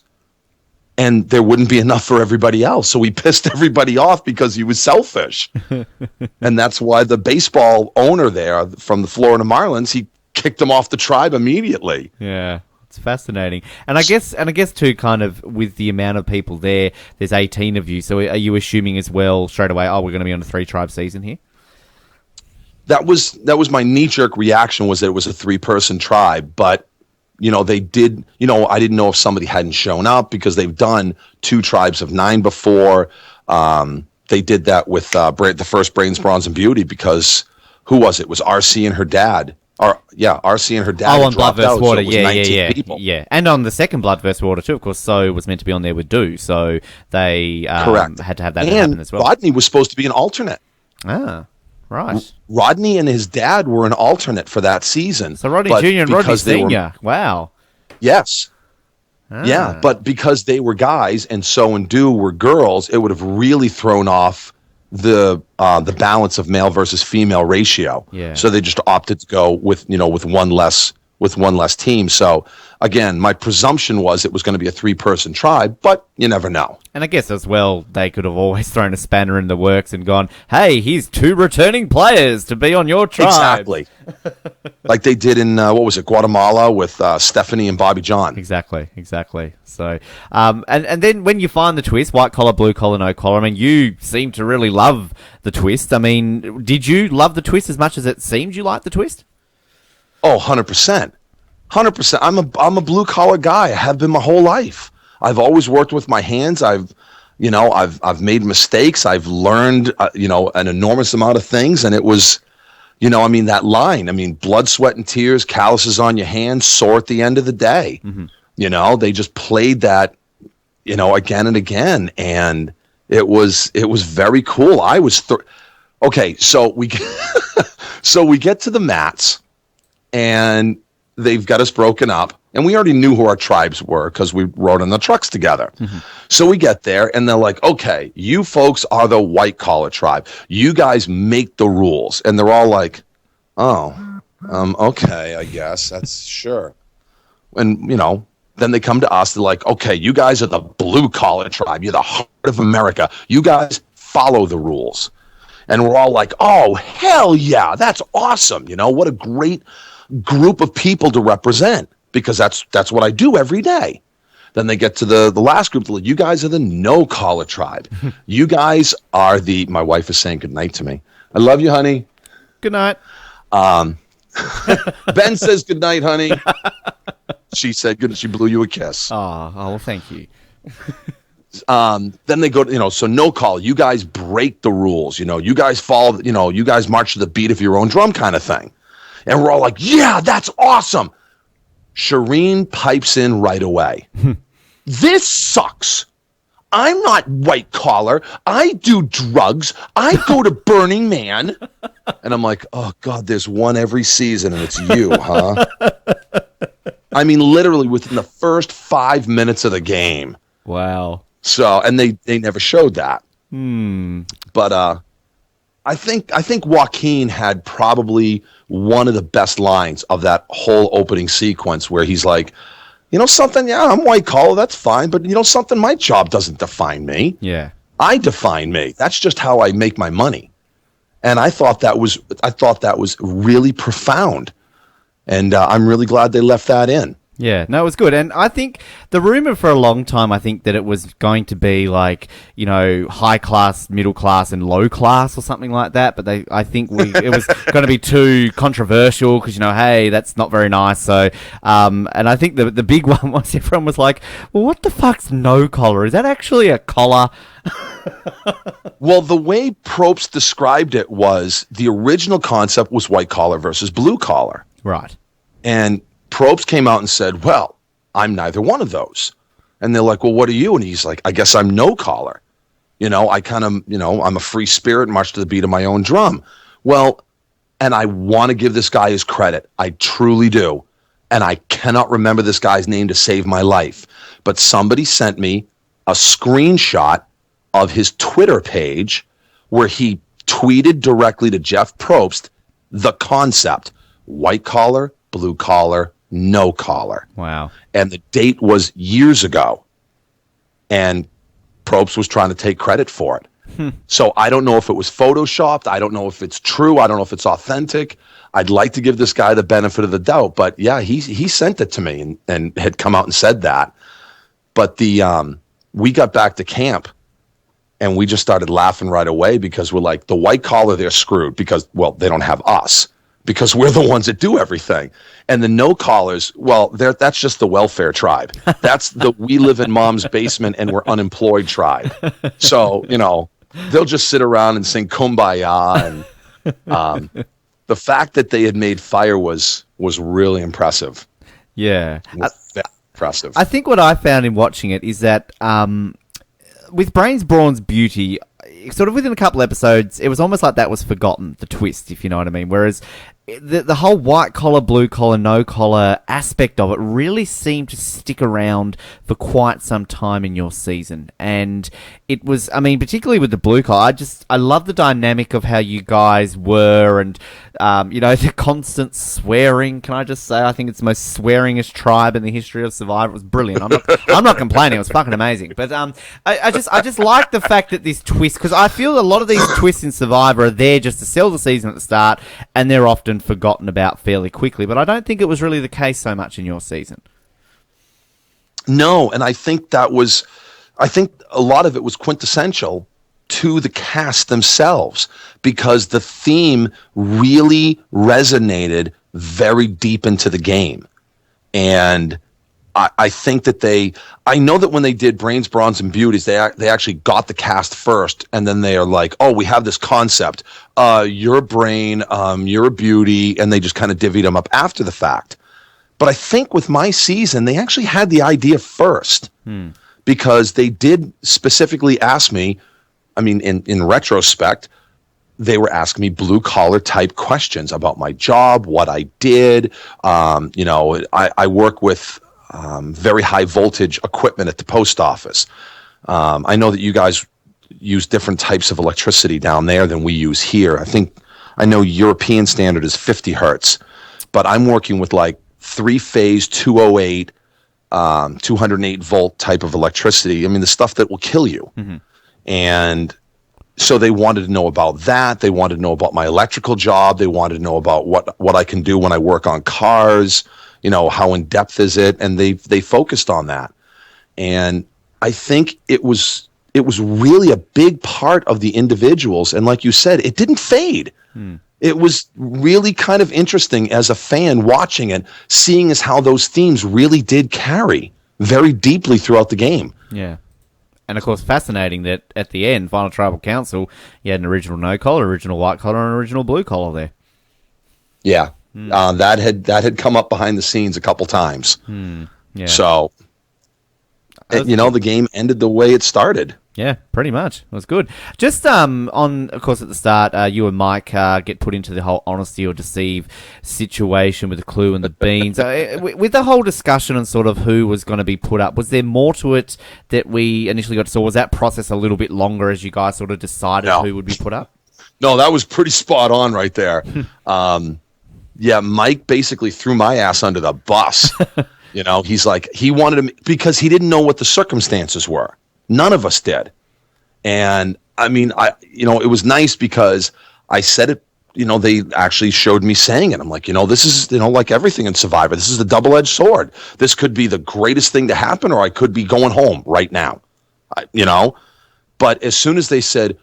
And there wouldn't be enough for everybody else. So he pissed everybody off because he was selfish. And that's why the baseball owner there from the Florida Marlins, he kicked him off the tribe immediately. Yeah, it's fascinating. And I guess too, kind of with the amount of people there's 18 of you. So are you assuming as well straight away, we're going to be on a 3-tribe season here? That was my knee-jerk reaction, was that it was a 3-person tribe, but they did, I didn't know if somebody hadn't shown up, because they've done 2 tribes of 9 before. They did that with the first Brains, Bronze, and Beauty, because who was it? It was RC and her dad. RC and her dad. On Blood vs. Water, so yeah. And on the second Blood vs. Water too, of course. So was meant to be on there with Do, so they Correct. had to have that happen as well. Rodney was supposed to be an alternate. Ah, right. Rodney and his dad were an alternate for that season. So Rodney Jr. and Rodney Sr. Wow. Yes. Yeah, but because they were guys and So and Do were girls, it would have really thrown off the balance of male versus female ratio. Yeah. So they just opted to go with one less team. So again, my presumption was it was going to be a 3-person tribe, but you never know. And I guess as well, they could have always thrown a spanner in the works and gone, hey, here's 2 returning players to be on your tribe. Exactly. Like they did in, Guatemala with Stephanie and Bobby John. Exactly. So, and then when you find the twist, white collar, blue collar, no collar, I mean, you seem to really love the twist. I mean, did you love the twist as much as it seemed you liked the twist? Oh, 100%. 100%. I'm a blue collar guy. I have been my whole life. I've always worked with my hands. I've made mistakes. I've learned, an enormous amount of things. And it was, that line, blood, sweat, and tears, calluses on your hands, sore at the end of the day. Mm-hmm. They just played that, again and again. And it was very cool. I was, okay. So we get to the mats and they've got us broken up. And we already knew who our tribes were because we rode in the trucks together. Mm-hmm. So we get there and they're like, okay, you folks are the white collar tribe. You guys make the rules. And they're all like, oh, okay, I guess that's sure. And, then they come to us. They're like, okay, you guys are the blue collar tribe. You're the heart of America. You guys follow the rules. And we're all like, oh, hell yeah, that's awesome. What a great group of people to represent. Because that's what I do every day. Then they get to the last group. Like, you guys are the no-collar tribe. You guys are my wife is saying goodnight to me. I love you, honey. Good night. Ben says goodnight, honey. She said good. She blew you a kiss. Oh, well, thank you. Then they go, so no call. You guys break the rules. You guys follow, you guys march to the beat of your own drum kind of thing. And we're all like, yeah, that's awesome. Shireen pipes in right away. This sucks. I'm not white collar. I do drugs. I go to Burning Man. And I'm like, oh, God, there's one every season, and it's you, huh? Literally within the first 5 minutes of the game. Wow. So, and they never showed that. But I think Joaquin had probably one of the best lines of that whole opening sequence where he's like, something, yeah, I'm white collar, that's fine, but something, my job doesn't define me. Yeah. I define me. That's just how I make my money. And I thought that was really profound. And I'm really glad they left that in. Yeah, no, it was good. And I think the rumor for a long time, I think that it was going to be like, high class, middle class, and low class or something like that. But I think it was going to be too controversial because, hey, that's not very nice. So, and I think the big one was everyone was like, well, what the fuck's no collar? Is that actually a collar? Well, the way Probst described it was the original concept was white collar versus blue collar. Right. And Probst came out and said, well, I'm neither one of those. And they're like, well, what are you? And he's like, I guess I'm no collar. I kind of, I'm a free spirit, march to the beat of my own drum. Well, and I want to give this guy his credit. I truly do. And I cannot remember this guy's name to save my life. But somebody sent me a screenshot of his Twitter page where he tweeted directly to Jeff Probst the concept, white collar, blue collar, no collar. Wow. And the date was years ago. And Probst was trying to take credit for it. So I don't know if it was photoshopped. I don't know if it's true. I don't know if it's authentic. I'd like to give this guy the benefit of the doubt. But yeah, he sent it to me and had come out and said that. But we got back to camp and we just started laughing right away because we're like, the white collar, they're screwed because, well, they don't have us. Because we're the ones that do everything. And the no collars, well, that's just the welfare tribe. That's the we live in mom's basement and we're unemployed tribe. So, they'll just sit around and sing Kumbaya. And the fact that they had made fire was really impressive. Yeah. Impressive. I think what I found in watching it is that with Brains, Brawn's Beauty, sort of within a couple episodes, it was almost like that was forgotten, the twist, if you know what I mean. Whereas the whole white collar, blue collar, no collar aspect of it really seemed to stick around for quite some time in your season. And it was, I mean, particularly with the blue collar, I love the dynamic of how you guys were and, the constant swearing. Can I just say, I think it's the most swearingest tribe in the history of Survivor. It was brilliant. I'm not complaining. It was fucking amazing. But I just like the fact that this twist, because I feel a lot of these twists in Survivor are there just to sell the season at the start, and they're often forgotten about fairly quickly. But I don't think it was really the case so much in your season. No, and I think a lot of it was quintessential to the cast themselves because the theme really resonated very deep into the game. And I think that I know that when they did Brains, Bronze, and Beauties, they actually got the cast first, and then they are like, oh, we have this concept. You're a brain, you're a beauty, and they just kind of divvied them up after the fact. But I think with my season, they actually had the idea first because they did specifically ask me, I mean, in retrospect, they were asking me blue collar type questions about my job, what I did. I work with very high voltage equipment at the post office. I know that you guys use different types of electricity down there than we use here. I know European standard is 50 hertz, but I'm working with like 3-phase 208, 208 volt type of electricity. I mean, the stuff that will kill you. Mm-hmm. And so they wanted to know about that. They wanted to know about my electrical job. They wanted to know about what I can do when I work on cars. How in depth is it? And they focused on that. And I think it was really a big part of the individuals. And like you said, it didn't fade. It was really kind of interesting as a fan watching it, seeing as how those themes really did carry very deeply throughout the game. Yeah. And, of course, fascinating that at the end, Final Tribal Council, you had an original no-collar, original white collar, and an original blue collar there. Yeah. That had come up behind the scenes a couple times. Yeah. So, the game ended the way it started. Yeah, pretty much. It was good. Just of course, at the start, you and Mike get put into the whole honesty or deceive situation with the clue and the beans. With the whole discussion and sort of who was going to be put up, was there more to it that we initially got to? So was that process a little bit longer as you guys sort of decided who would be put up? No, that was pretty spot on right there. Yeah, Mike basically threw my ass under the bus. He's like, he wanted to, because he didn't know what the circumstances were. None of us did. And I mean, it was nice because I said it, they actually showed me saying it. I'm like, this is, like everything in Survivor, this is the double-edged sword. This could be the greatest thing to happen, or I could be going home right now, But as soon as they said,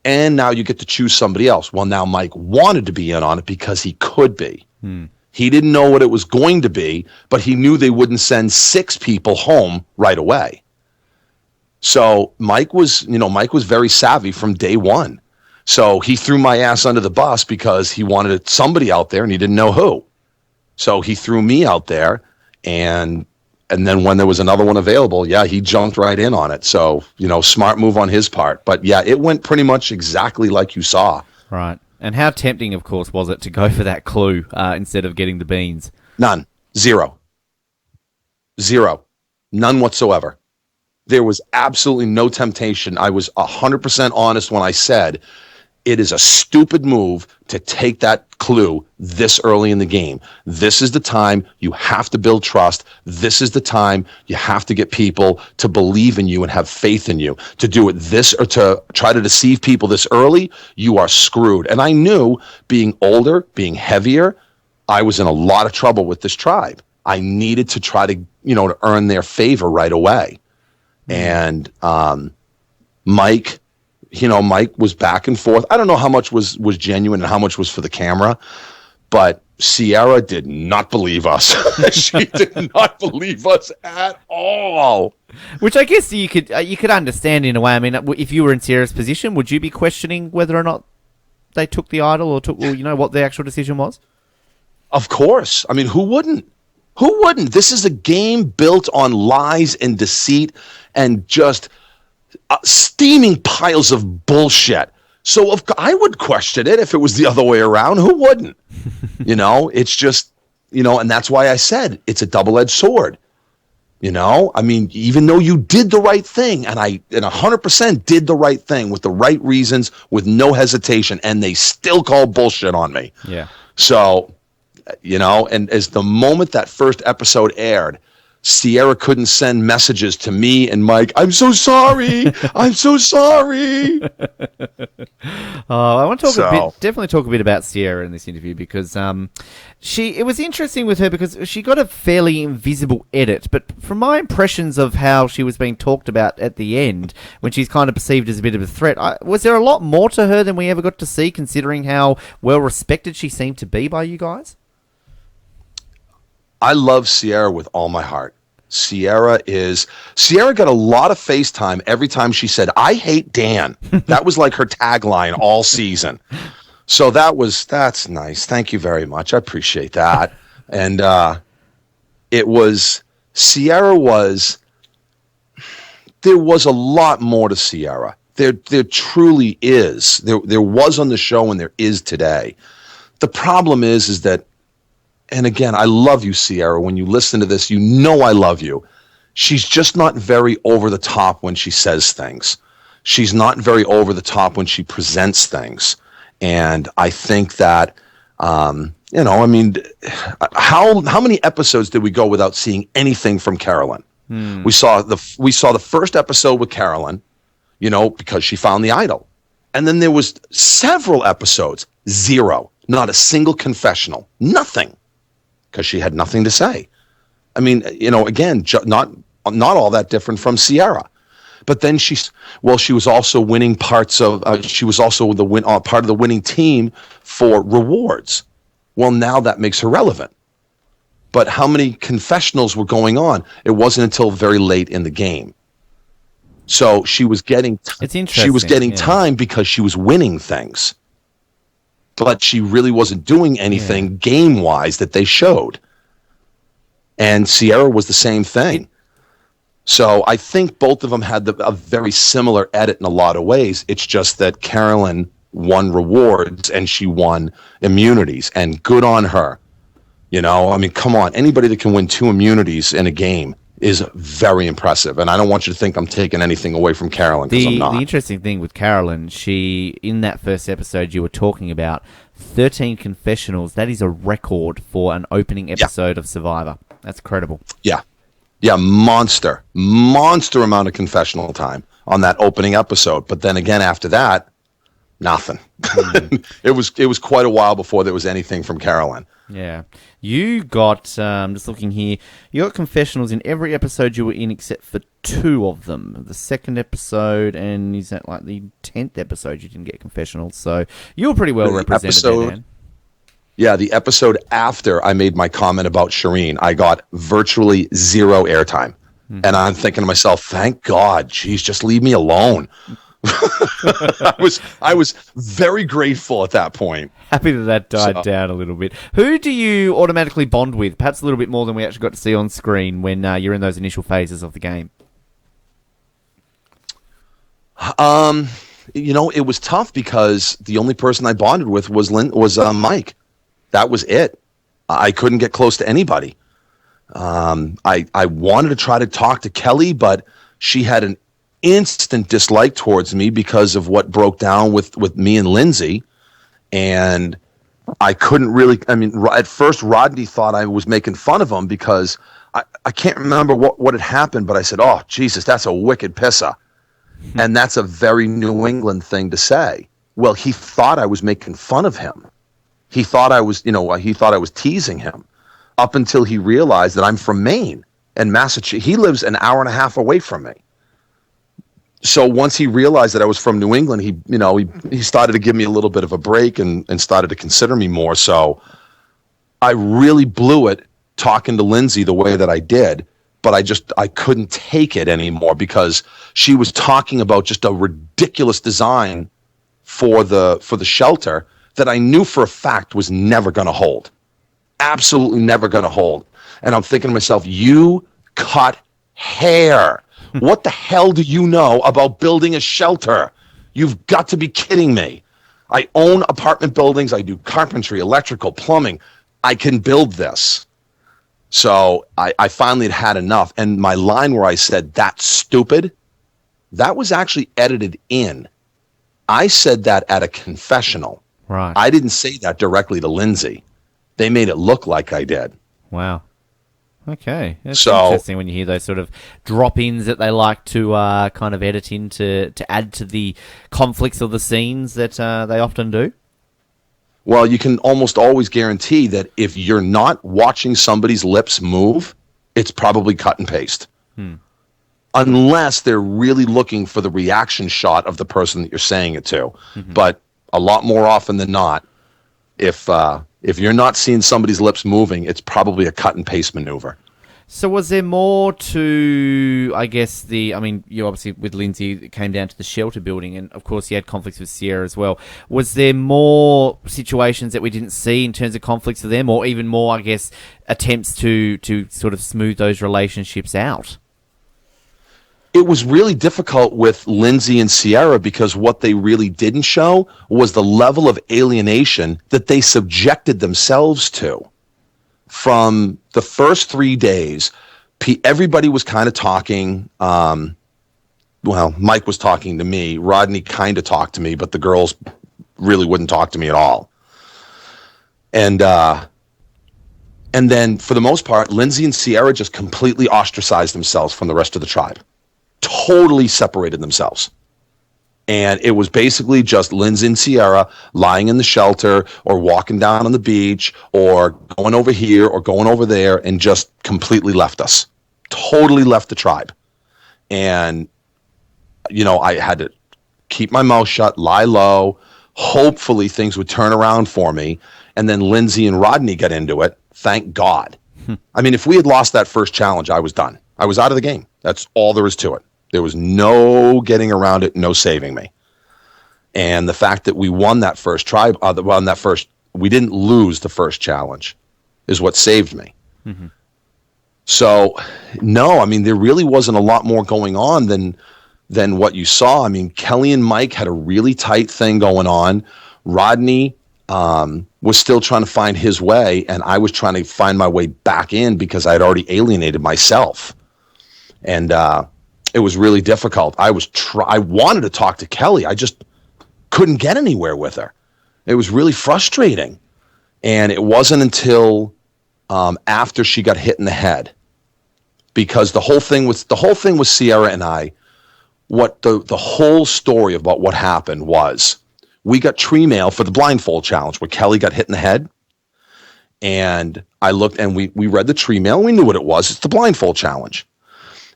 and now you get to choose somebody else. Well, now Mike wanted to be in on it because he could be. He didn't know what it was going to be, but he knew they wouldn't send 6 people home right away. So Mike was very savvy from day one. So he threw my ass under the bus because he wanted somebody out there and he didn't know who. So he threw me out there, and then when there was another one available, he jumped right in on it. So, smart move on his part. But it went pretty much exactly like you saw. Right. And how tempting, of course, was it to go for that clue instead of getting the beans? None. Zero. None whatsoever. There was absolutely no temptation. I was 100% honest when I said it is a stupid move to take that clue this early in the game. This is the time you have to build trust. This is the time you have to get people to believe in you and have faith in you. To do it this, or to try to deceive people this early, you are screwed. And I knew, being older, being heavier, I was in a lot of trouble with this tribe. I needed to try to, to earn their favor right away. And Mike was back and forth. I don't know how much was genuine and how much was for the camera, but Sierra did not believe us. She did not believe us at all. Which I guess you could understand in a way. I mean, if you were in Sierra's position, would you be questioning whether or not they took the idol or what the actual decision was? Of course. I mean, who wouldn't? Who wouldn't? This is a game built on lies and deceit and just steaming piles of bullshit. So I would question it if it was the other way around. Who wouldn't? It's just, and that's why I said it's a double-edged sword. I mean, even though you did the right thing, and 100% did the right thing with the right reasons, with no hesitation, and they still call bullshit on me. Yeah. So, and as the moment that first episode aired, Sierra couldn't send messages to me and Mike. I'm so sorry. I'm so sorry. I want to definitely talk a bit about Sierra in this interview because it was interesting with her because she got a fairly invisible edit, but from my impressions of how she was being talked about at the end, when she's kind of perceived as a bit of a threat, was there a lot more to her than we ever got to see, considering how well respected she seemed to be by you guys? I love Sierra with all my heart. Sierra got a lot of FaceTime every time she said, "I hate Dan." That was like her tagline all season. So that's nice. Thank you very much. I appreciate that. And there was a lot more to Sierra. There truly is. There was on the show and there is today. The problem is that, and again, I love you, Sierra. When you listen to this, I love you. She's just not very over the top when she says things. She's not very over the top when she presents things. And I think that, how many episodes did we go without seeing anything from Carolyn? We saw the first episode with Carolyn, because she found the idol. And then there was several episodes, zero, not a single confessional, nothing. Because she had nothing to say. I mean, again, not all that different from Sierra. But then she was also winning parts of. She was also part of the winning team for rewards. Well, now that makes her relevant. But how many confessionals were going on? It wasn't until very late in the game. So she was getting. It's interesting. She was getting time because she was winning things. But she really wasn't doing anything game-wise that they showed. And Sierra was the same thing. So I think both of them had a very similar edit in a lot of ways. It's just that Carolyn won rewards and she won immunities. And good on her. I mean, come on. Anybody that can win 2 immunities in a game is very impressive. And I don't want you to think I'm taking anything away from Carolyn, because I'm not. The interesting thing with Carolyn, in that first episode you were talking about 13 confessionals. That is a record for an opening episode of Survivor. That's credible. Yeah. Yeah, monster amount of confessional time on that opening episode. But then again, after that, nothing. It was quite a while before there was anything from Carolyn. Yeah. You got, just looking here, you got confessionals in every episode you were in except for 2 of them. The second episode, and is that like the 10th episode you didn't get confessionals? So you were pretty well represented there, Dan. Yeah, the episode after I made my comment about Shireen, I got virtually 0 airtime. And I'm thinking to myself, thank God, geez, just leave me alone. I was very grateful at that point. Happy that died down a little bit. Who do you automatically bond with? Perhaps a little bit more than we actually got to see on screen when you're in those initial phases of the game. It was tough because the only person I bonded with was Mike. That was it. I couldn't get close to anybody. I wanted to try to talk to Kelly, but she had an instant dislike towards me because of what broke down with me and Lindsay. And I couldn't really, at first Rodney thought I was making fun of him because I can't remember what had happened, but I said, "Oh, Jesus, that's a wicked pisser." And that's a very New England thing to say. Well, he thought I was making fun of him. He thought I was teasing him up until he realized that I'm from Maine and Massachusetts. He lives an hour and a half away from me. So once he realized that I was from New England, he started to give me a little bit of a break and started to consider me more. So I really blew it talking to Lindsay the way that I did, but I couldn't take it anymore because she was talking about just a ridiculous design for the shelter that I knew for a fact was never going to hold. Absolutely never going to hold. And I'm thinking to myself, you cut hair. What the hell do you know about building a shelter? You've got to be kidding me. I own apartment buildings. I do carpentry, electrical, plumbing. I can build this. So I finally had enough. And my line where I said, that's stupid, that was actually edited in. I said that at a confessional. Right. I didn't say that directly to Lindsay. They made it look like I did. Wow. Okay. That's interesting when you hear those sort of drop-ins that they like to kind of edit in to add to the conflicts of the scenes that they often do. Well, you can almost always guarantee that if you're not watching somebody's lips move, it's probably cut and paste. Unless they're really looking for the reaction shot of the person that you're saying it to. But a lot more often than not, if you're not seeing somebody's lips moving, it's probably a cut and paste maneuver. So was there more to, I guess, you obviously, with Lindsay, it came down to the shelter building, and of course you had conflicts with Sierra as well. Was there more situations that we didn't see in terms of conflicts with them, or even more, I guess, attempts to sort of smooth those relationships out? It was really difficult with Lindsay and Sierra because what they really didn't show was the level of alienation that they subjected themselves to. From the first 3 days, everybody was kind of talking. Mike was talking to me. Rodney kind of talked to me, but the girls really wouldn't talk to me at all. And then, for the most part, Lindsay and Sierra just completely ostracized themselves from the rest of the tribe. Totally separated themselves. And it was basically just Lindsay and Sierra lying in the shelter or walking down on the beach or going over here or going over there, and just completely left us. Totally left the tribe. And, I had to keep my mouth shut, lie low. Hopefully things would turn around for me. And then Lindsay and Rodney got into it. Thank God. I mean, if we had lost that first challenge, I was done. I was out of the game. That's all there is to it. There was no getting around it, no saving me. And the fact that we won that first we didn't lose the first challenge is what saved me. So, no, I mean, there really wasn't a lot more going on than what you saw. I mean, Kelly and Mike had a really tight thing going on. Rodney was still trying to find his way, and I was trying to find my way back in because I had already alienated myself. And it was really difficult. I wanted to talk to Kelly. I just couldn't get anywhere with her. It was really frustrating. And it wasn't until after she got hit in the head, because the whole thing with Sierra and I, what the whole story about what happened was, we got tree mail for the blindfold challenge where Kelly got hit in the head. And I looked and we read the tree mail. We knew what it was. It's the blindfold challenge.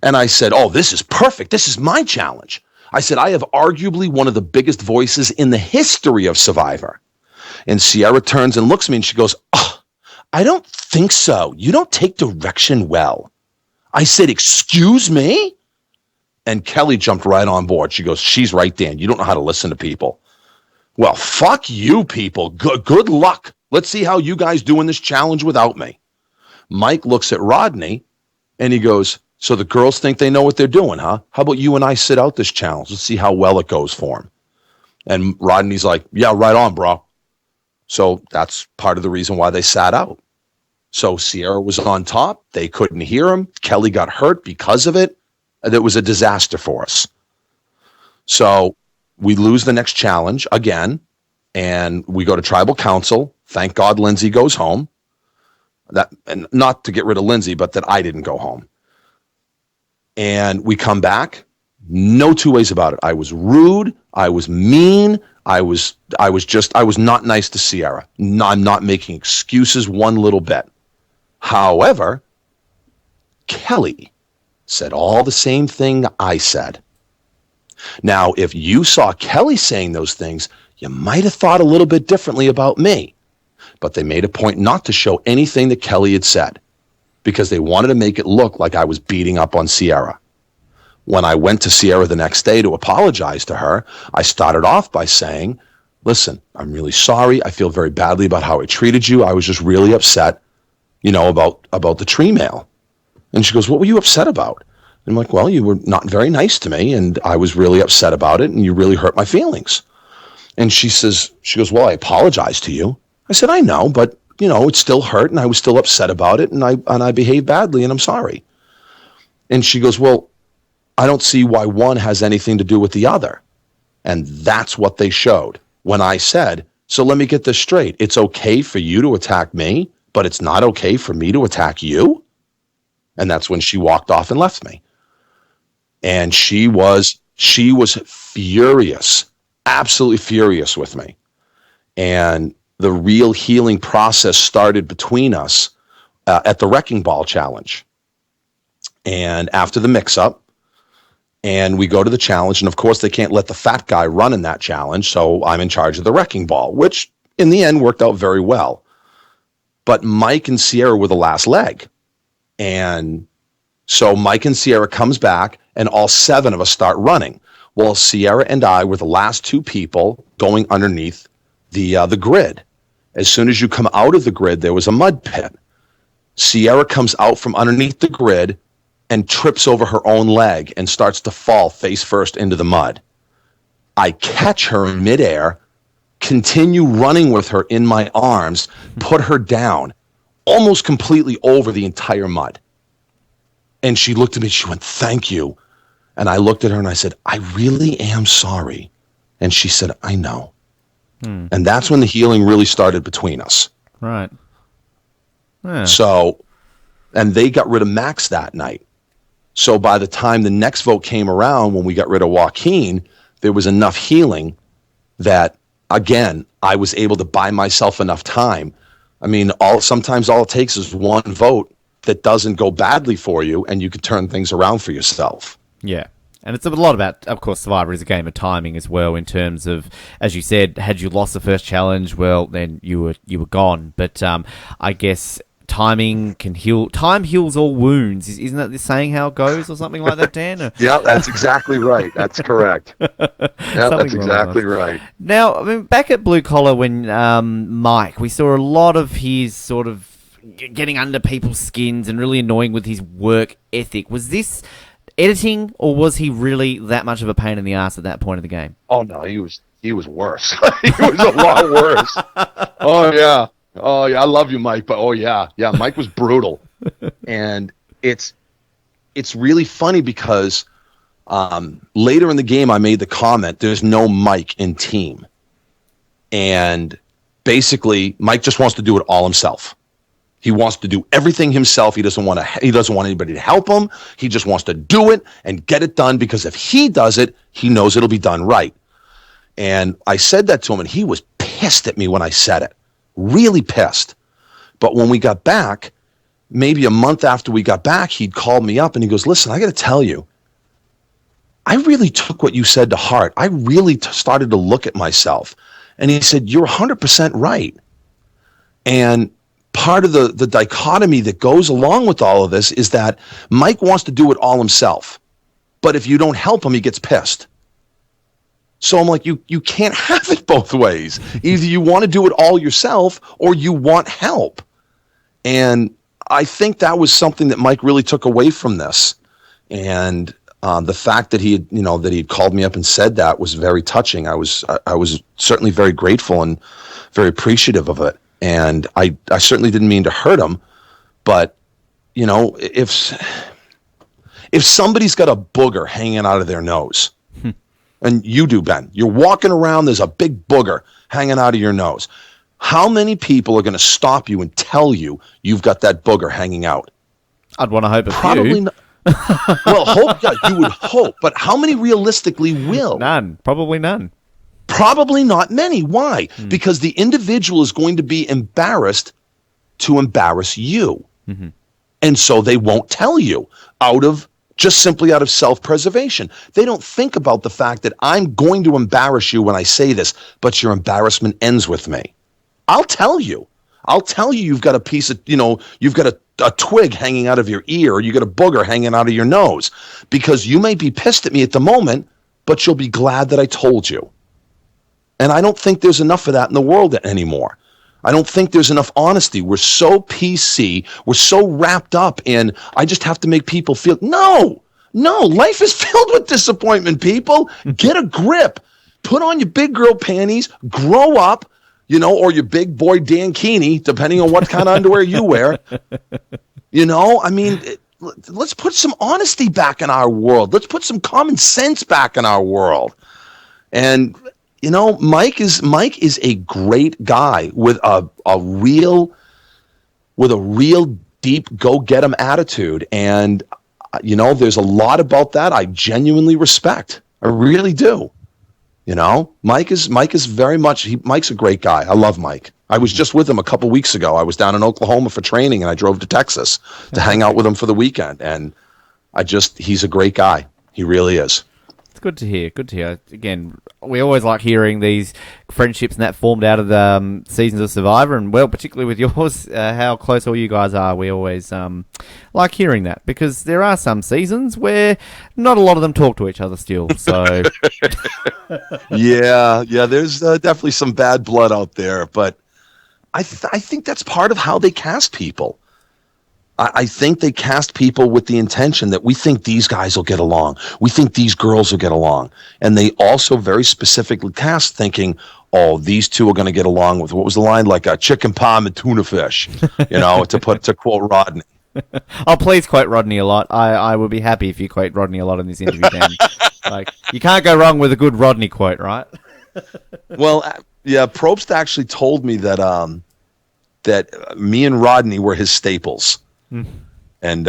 And I said, oh, this is perfect. This is my challenge. I said, I have arguably one of the biggest voices in the history of Survivor. And Sierra turns and looks at me and she goes, oh, I don't think so. You don't take direction well. I said, excuse me? And Kelly jumped right on board. She goes, she's right, Dan. You don't know how to listen to people. Well, fuck you people. Good luck. Let's see how you guys do in this challenge without me. Mike looks at Rodney and he goes, so the girls think they know what they're doing, huh? How about you and I sit out this challenge? Let's see how well it goes for them. And Rodney's like, yeah, right on, bro. So that's part of the reason why they sat out. So Sierra was on top. They couldn't hear him. Kelly got hurt because of it. It was a disaster for us. So we lose the next challenge again, and we go to tribal council. Thank God Lindsay goes home. And not to get rid of Lindsay, but that I didn't go home. And we come back, no two ways about it. I was rude. I was mean. I was not nice to Sierra. I'm not making excuses one little bit. However, Kelly said all the same thing I said. Now, if you saw Kelly saying those things, you might have thought a little bit differently about me. But they made a point not to show anything that Kelly had said, because they wanted to make it look like I was beating up on Sierra. When I went to Sierra the next day to apologize to her, I started off by saying, listen, I'm really sorry. I feel very badly about how I treated you. I was just really upset, about the tree mail. And she goes, what were you upset about? And I'm like, well, you were not very nice to me, and I was really upset about it, and you really hurt my feelings. And she goes, well, I apologize to you. I said, I know, but, it still hurt, and I was still upset about it, and I behaved badly, and I'm sorry. And she goes, well, I don't see why one has anything to do with the other. And that's what they showed when I said, so let me get this straight. It's okay for you to attack me, but it's not okay for me to attack you? And that's when she walked off and left me. And she was furious, absolutely furious with me. And the real healing process started between us at the Wrecking Ball Challenge. And after the mix-up, and we go to the challenge, and of course they can't let the fat guy run in that challenge, so I'm in charge of the Wrecking Ball, which in the end worked out very well. But Mike and Sierra were the last leg. And so Mike and Sierra comes back, and all 7 of us start running. Well, Sierra and I were the last 2 people going underneath the grid. As soon as you come out of the grid, there was a mud pit. Sierra comes out from underneath the grid and trips over her own leg and starts to fall face first into the mud. I catch her in midair, continue running with her in my arms, put her down, almost completely over the entire mud. And she looked at me, she went, thank you. And I looked at her and I said, I really am sorry. And she said, I know. And that's when the healing really started between us. Right. Yeah. So, and they got rid of Max that night. So by the time the next vote came around, when we got rid of Joaquin, there was enough healing that, again, I was able to buy myself enough time. I mean, sometimes all it takes is one vote that doesn't go badly for you, and you can turn things around for yourself. Yeah. And it's a lot about, of course, Survivor is a game of timing as well, in terms of, as you said, had you lost the first challenge, well, then you were gone. But I guess timing can heal. Time heals all wounds. Isn't that the saying how it goes, or something like that, Dan? Yeah, that's exactly right. That's correct. Yeah, that's exactly right. Now, I mean, back at Blue Collar, when Mike, we saw a lot of his sort of getting under people's skins and really annoying with his work ethic. Was this editing, or was he really that much of a pain in the ass at that point of the game? Oh no, he was worse. He was a lot worse. Oh yeah, I love you, Mike, but yeah, Mike was brutal. And it's really funny because later in the game I made the comment, there's no Mike in team, and basically Mike just wants to do it all himself. He wants to do everything himself. He doesn't want anybody to help him. He just wants to do it and get it done, because if he does it, he knows it'll be done right. And I said that to him, and he was pissed at me when I said it. Really pissed. But when we got back, maybe a month after we got back, he'd called me up and he goes, listen, I got to tell you, I really took what you said to heart. I really started to look at myself. And he said, you're 100% right. And part of the dichotomy that goes along with all of this is that Mike wants to do it all himself. But if you don't help him, he gets pissed. So I'm like, you can't have it both ways. Either you want to do it all yourself or you want help. And I think that was something that Mike really took away from this. And the fact that he had called me up and said that was very touching. I was certainly very grateful and very appreciative of it. And I certainly didn't mean to hurt him, but if somebody's got a booger hanging out of their nose, and you do, Ben, you're walking around, there's a big booger hanging out of your nose. How many people are going to stop you and tell you you've got that booger hanging out? I'd want to hope a Probably few. Not. Well, you would hope, but how many realistically will? None. Probably none. Probably not many. Why? Because the individual is going to be embarrassed to embarrass you. Mm-hmm. And so they won't tell you simply out of self-preservation. They don't think about the fact that I'm going to embarrass you when I say this, but your embarrassment ends with me. I'll tell you you've got a piece of, you've got a twig hanging out of your ear, or you got a booger hanging out of your nose, because you may be pissed at me at the moment, but you'll be glad that I told you. And I don't think there's enough of that in the world anymore. I don't think there's enough honesty. We're so PC. We're so wrapped up in, I just have to make people feel. No, No, life is filled with disappointment, people. Get a grip. Put on your big girl panties, grow up, or your big boy dankini, depending on what kind of underwear you wear. Let's put some honesty back in our world. Let's put some common sense back in our world. And, Mike is a great guy with a real deep go-get-'em attitude. And, there's a lot about that I genuinely respect. I really do. Mike is very much, Mike's a great guy. I love Mike. I was just with him a couple weeks ago. I was down in Oklahoma for training, and I drove to Texas to hang out with him for the weekend. And he's a great guy. He really is. It's good to hear. Good to hear. Again, we always like hearing these friendships and that formed out of the seasons of Survivor, and particularly with yours, how close all you guys are. We always like hearing that, because there are some seasons where not a lot of them talk to each other still. So, yeah, there's definitely some bad blood out there, but I think that's part of how they cast people. I think they cast people with the intention that we think these guys will get along. We think these girls will get along. And they also very specifically cast thinking, oh, these two are going to get along with, what was the line? Like a chicken palm and tuna fish, to quote Rodney. Oh, please quote Rodney a lot. I would be happy if you quote Rodney a lot in this interview, Dan. You can't go wrong with a good Rodney quote, right? Well, yeah, Probst actually told me that that me and Rodney were his staples. And,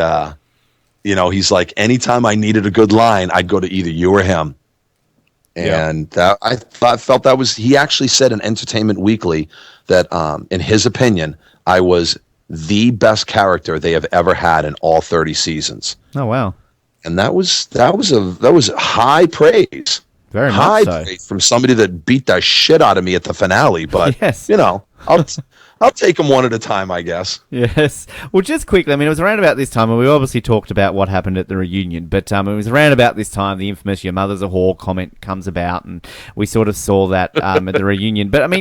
he's like, anytime I needed a good line, I'd go to either you or him. And I felt that was, he actually said in Entertainment Weekly that, in his opinion, I was the best character they have ever had in all 30 seasons. Oh, wow. And that was high praise. Very high much so. praise from somebody that beat the shit out of me at the finale. But, yes. I'll take them one at a time, I guess. Yes. Well, just quickly, it was around about this time, and we obviously talked about what happened at the reunion, but it was around about this time the infamous "your mother's a whore" comment comes about, and we sort of saw that at the reunion. But,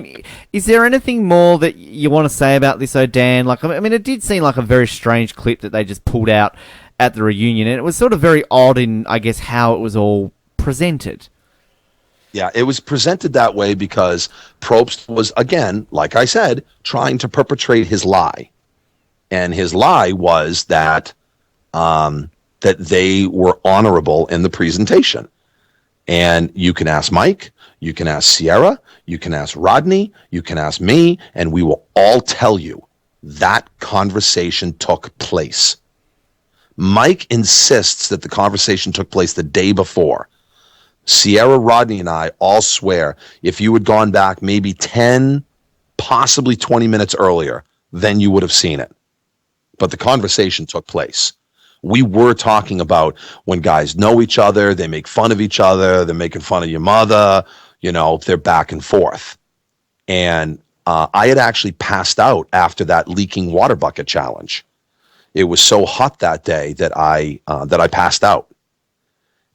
is there anything more that you want to say about this, Dan? It did seem like a very strange clip that they just pulled out at the reunion, and it was sort of very odd in, I guess, how it was all presented. Yeah, it was presented that way because Probst was, again, like I said, trying to perpetrate his lie. And his lie was that that they were honorable in the presentation. And you can ask Mike, you can ask Sierra, you can ask Rodney, you can ask me, and we will all tell you that conversation took place. Mike insists that the conversation took place the day before. Sierra, Rodney, and I all swear if you had gone back maybe 10, possibly 20 minutes earlier, then you would have seen it. But the conversation took place. We were talking about when guys know each other, they make fun of each other, they're making fun of your mother, they're back and forth. And I had actually passed out after that leaking water bucket challenge. It was so hot that day that I passed out.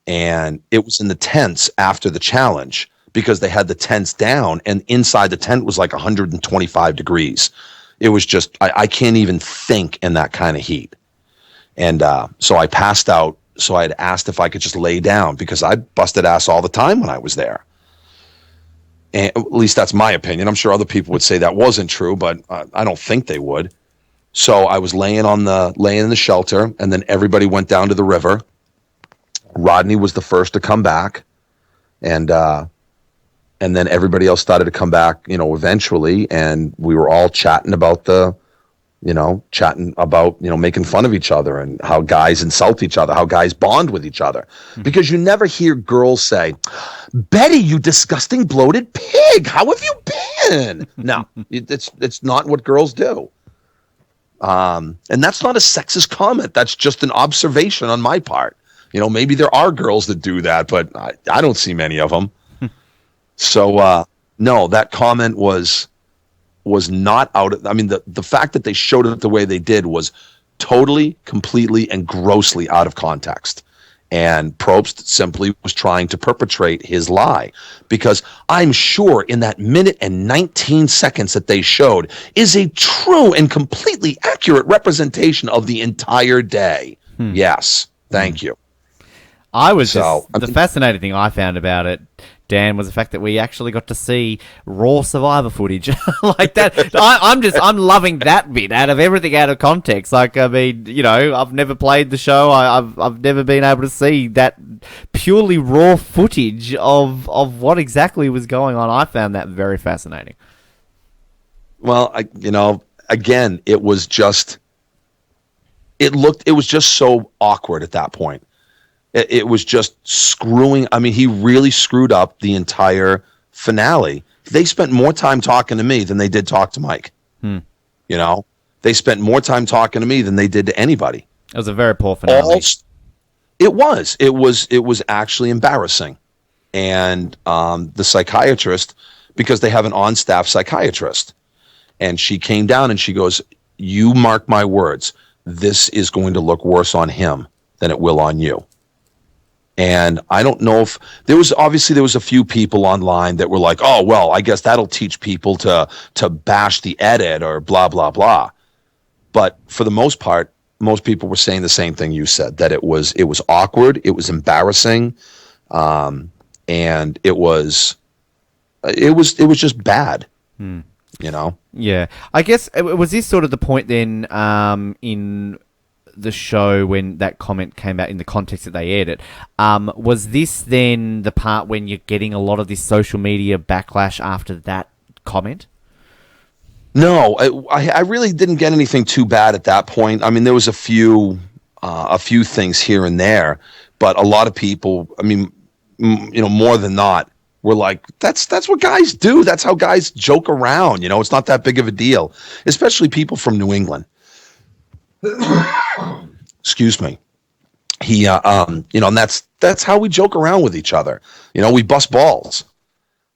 And it was in the tents after the challenge because they had the tents down, and inside the tent was like 125 degrees. It was just, I can't even think in that kind of heat. And so I passed out. So I had asked if I could just lay down because I busted ass all the time when I was there. And at least that's my opinion. I'm sure other people would say that wasn't true, but I don't think they would. So I was laying in the shelter, and then everybody went down to the river. Rodney was the first to come back, and then everybody else started to come back, eventually, and we were all chatting about making fun of each other and how guys insult each other, how guys bond with each other. Because you never hear girls say, "Betty, you disgusting bloated pig, how have you been?" No, it's not what girls do. And that's not a sexist comment. That's just an observation on my part. Maybe there are girls that do that, but I don't see many of them. So, no, that comment was not out of, the fact that they showed it the way they did was totally, completely, and grossly out of context. And Probst simply was trying to perpetrate his lie, because I'm sure in that minute and 19 seconds that they showed is a true and completely accurate representation of the entire day. Yes. Thank you. The fascinating thing I found about it, Dan, was the fact that we actually got to see raw Survivor footage like that. I'm loving that bit out of everything out of context. Like, I mean, I've never played the show. I've never been able to see that purely raw footage of what exactly was going on. I found that very fascinating. Well, again, it was just so awkward at that point. It was just screwing. I mean, he really screwed up the entire finale. They spent more time talking to me than they did talk to Mike. They spent more time talking to me than they did to anybody. It was a very poor finale. It was actually embarrassing. And the psychiatrist, because they have an on-staff psychiatrist, and she came down and she goes, "You mark my words, this is going to look worse on him than it will on you." And I don't know if there was a few people online that were like, "Oh, well, I guess that'll teach people to bash the edit or blah, blah, blah." But for the most part, most people were saying the same thing you said, that it was awkward, it was embarrassing, and it was just bad. Yeah. I guess, was this sort of the point then in the show when that comment came out in the context that they aired it? Was this then the part when you're getting a lot of this social media backlash after that comment? No, I really didn't get anything too bad at that point. I mean, there was a few things here and there, but a lot of people, I mean, more than not, were like, that's what guys do. That's how guys joke around. It's not that big of a deal, especially people from New England. Excuse me. He, and that's how we joke around with each other. We bust balls.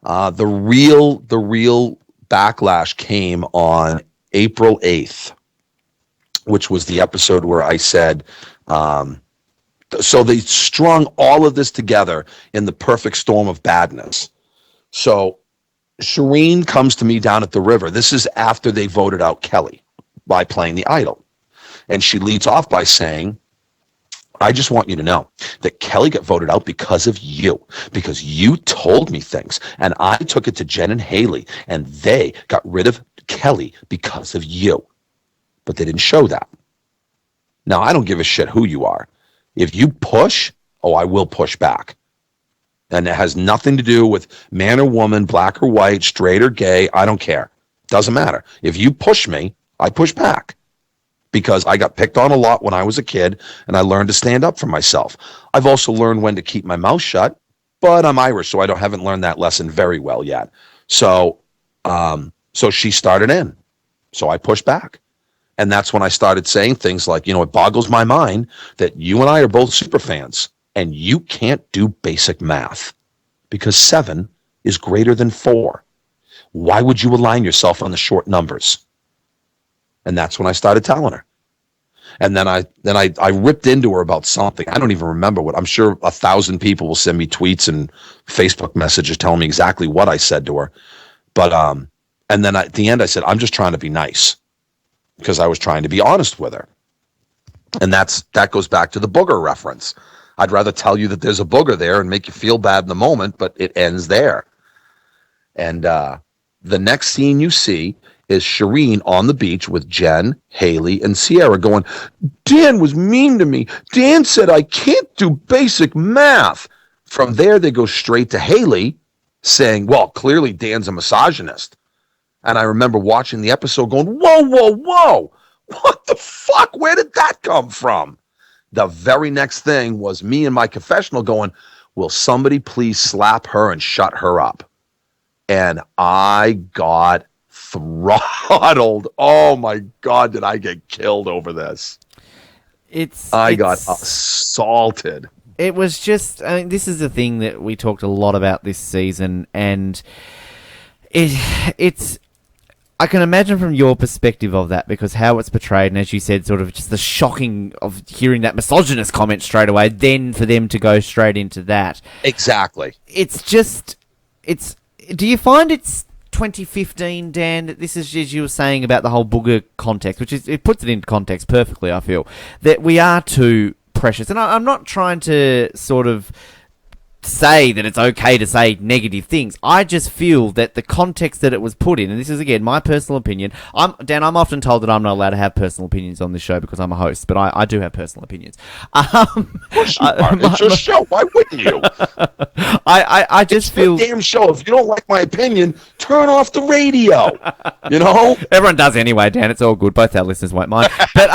The real backlash came on April 8th, which was the episode where I said, so they strung all of this together in the perfect storm of badness. So Shireen comes to me down at the river. This is after they voted out Kelly by playing the idol. And she leads off by saying, "I just want you to know that Kelly got voted out because of you, because you told me things, and I took it to Jen and Haley, and they got rid of Kelly because of you. But they didn't show that. Now, I don't give a shit who you are. If you push, I will push back. And it has nothing to do with man or woman, black or white, straight or gay. I don't care. Doesn't matter. If you push me, I push back. Because I got picked on a lot when I was a kid, and I learned to stand up for myself. I've also learned when to keep my mouth shut, but I'm Irish, so I haven't learned that lesson very well yet. So she started in. So I pushed back. And that's when I started saying things like, it boggles my mind that you and I are both super fans, and you can't do basic math because 7 is greater than 4. Why would you align yourself on the short numbers? And that's when I started telling her. And then I ripped into her about something. I don't even remember what. I'm sure 1,000 people will send me tweets and Facebook messages telling me exactly what I said to her. But and then at the end I said, I'm just trying to be nice, because I was trying to be honest with her. And that goes back to the booger reference. I'd rather tell you that there's a booger there and make you feel bad in the moment, but it ends there. And the next scene you see is Shireen on the beach with Jen, Haley, and Sierra going, "Dan was mean to me. Dan said I can't do basic math." From there, they go straight to Haley saying, "Well, clearly Dan's a misogynist." And I remember watching the episode going, whoa, whoa, whoa. What the fuck? Where did that come from? The very next thing was me in my confessional going, will somebody please slap her and shut her up? And I got throttled. Oh my God, did I get killed over this? I got assaulted. It was just, this is the thing that we talked a lot about this season, and it's I can imagine from your perspective of that, because how it's portrayed, and as you said, sort of just the shocking of hearing that misogynist comment straight away, then for them to go straight into that. Exactly. Do you find it's 2015, Dan, that this is, as you were saying about the whole booger context, which is, it puts it into context perfectly, I feel, that we are too precious. And I'm not trying to sort of say that it's okay to say negative things. I just feel that the context that it was put in, and this is again my personal opinion. I'm often told that I'm not allowed to have personal opinions on this show because I'm a host, but I do have personal opinions. Of course you are. It's your show. Why wouldn't you? I just feel it's your damn show. If you don't like my opinion, turn off the radio. You know, everyone does anyway, Dan. It's all good. Both our listeners won't mind. But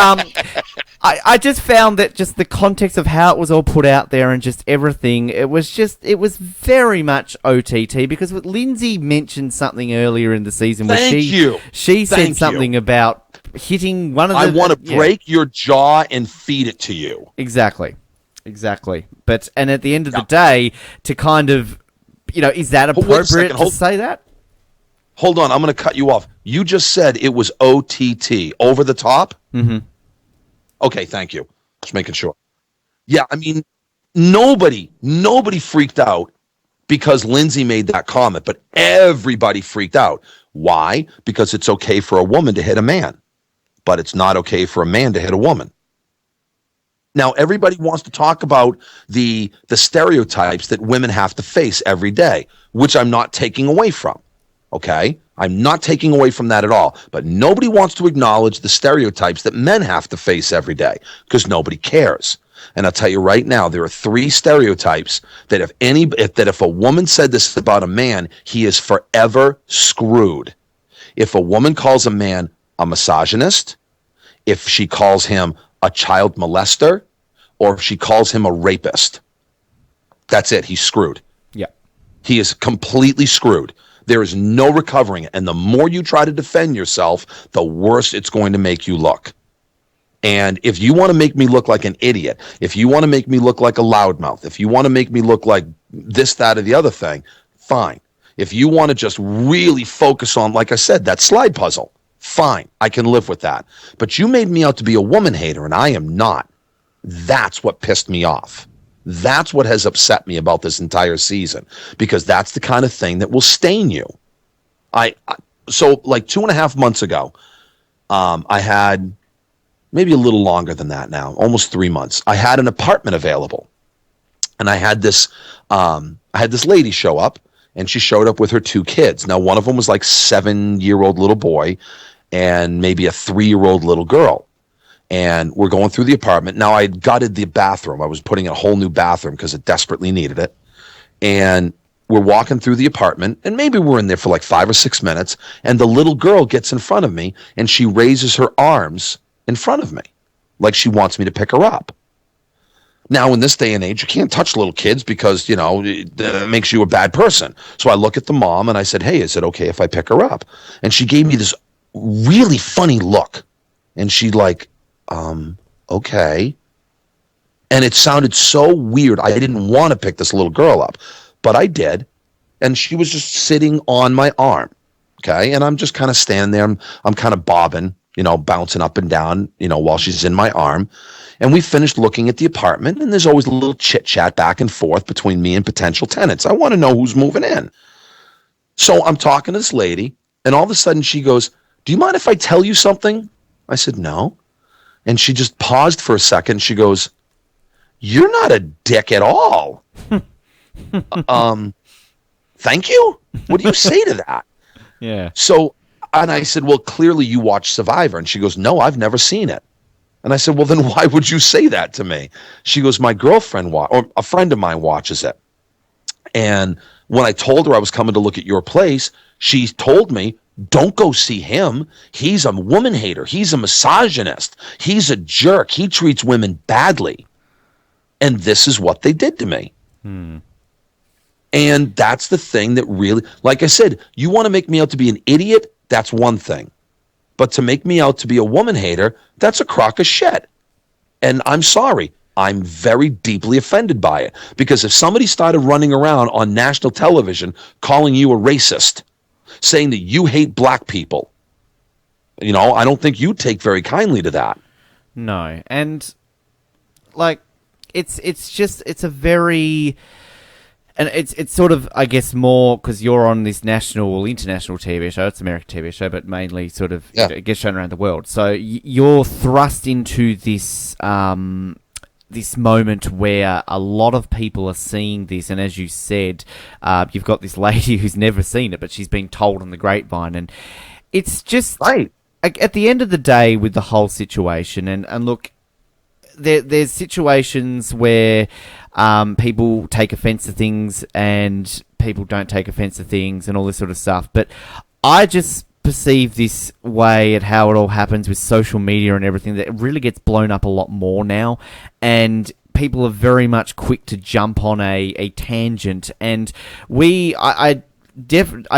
I just found that just the context of how it was all put out there and just everything, it was very much OTT, because Lindsay mentioned something earlier in the season where she said something about hitting one of the... I want to break your jaw and feed it to you. Exactly. But, and at the end of the day, to kind of, is that appropriate to say that? Hold on, I'm going to cut you off. You just said it was OTT, over the top? Mm-hmm. Okay, thank you. Just making sure. Yeah, I mean, nobody freaked out because Lindsay made that comment, but everybody freaked out. Why? Because it's okay for a woman to hit a man, but it's not okay for a man to hit a woman. Now, everybody wants to talk about the stereotypes that women have to face every day, which I'm not taking away from. Okay? I'm not taking away from that at all. But nobody wants to acknowledge the stereotypes that men have to face every day because nobody cares. And I'll tell you right now, there are 3 stereotypes that if a woman said this about a man, he is forever screwed. If a woman calls a man a misogynist, if she calls him a child molester, or if she calls him a rapist, that's it. He's screwed. Yeah. He is completely screwed. There is no recovering it. And the more you try to defend yourself, the worse it's going to make you look. And if you want to make me look like an idiot, if you want to make me look like a loudmouth, if you want to make me look like this, that, or the other thing, fine. If you want to just really focus on, like I said, that slide puzzle, fine. I can live with that. But you made me out to be a woman hater, and I am not. That's what pissed me off. That's what has upset me about this entire season, because that's the kind of thing that will stain you. So like 2.5 months ago, I had, maybe a little longer than that now, almost 3 months. I had an apartment available, and I had this lady show up, and she showed up with her 2 kids. Now, one of them was like 7-year-old little boy, and maybe a 3-year-old little girl. And we're going through the apartment. Now, I gutted the bathroom. I was putting in a whole new bathroom because it desperately needed it. And we're walking through the apartment, and maybe we're in there for like 5 or 6 minutes, and the little girl gets in front of me, and she raises her arms in front of me, like she wants me to pick her up. Now, in this day and age, you can't touch little kids because, it makes you a bad person. So I look at the mom, and I said, hey, is it okay if I pick her up? And she gave me this really funny look. And she okay. And it sounded so weird. I didn't want to pick this little girl up, but I did. And she was just sitting on my arm. Okay. And I'm just kind of standing there. I'm kind of bobbing, bouncing up and down, while she's in my arm. And we finished looking at the apartment, and there's always a little chit chat back and forth between me and potential tenants. I want to know who's moving in. So I'm talking to this lady, and all of a sudden she goes, do you mind if I tell you something? I said, no. And she just paused for a second. She goes, you're not a dick at all. Thank you? What do you say to that? Yeah. So, and I said, well, clearly you watch Survivor. And she goes, no, I've never seen it. And I said, well, then why would you say that to me? She goes, my girlfriend, or a friend of mine watches it. And when I told her I was coming to look at your place, she told me, don't go see him. He's a woman hater. He's a misogynist. He's a jerk. He treats women badly. And this is what they did to me. And that's the thing that really, like I said, you want to make me out to be an idiot? That's one thing. But to make me out to be a woman hater, that's a crock of shit. And I'm sorry. I'm very deeply offended by it. Because if somebody started running around on national television calling you a racist, saying that you hate black people, I don't think you'd take very kindly to that. No. And, it's a very... And it's sort of, I guess, more because you're on this national, international TV show. It's an American TV show, but mainly sort of it gets shown around the world. So you're thrust into this this moment where a lot of people are seeing this, and as you said, you've got this lady who's never seen it, but she's been told on the grapevine, and it's just Right. at the end of the day with the whole situation, and look, there's situations where people take offence to things and people don't take offence to things and all this sort of stuff, but I just perceive this way at how it all happens with social media and everything, that it really gets blown up a lot more now, and people are very much quick to jump on a tangent, and I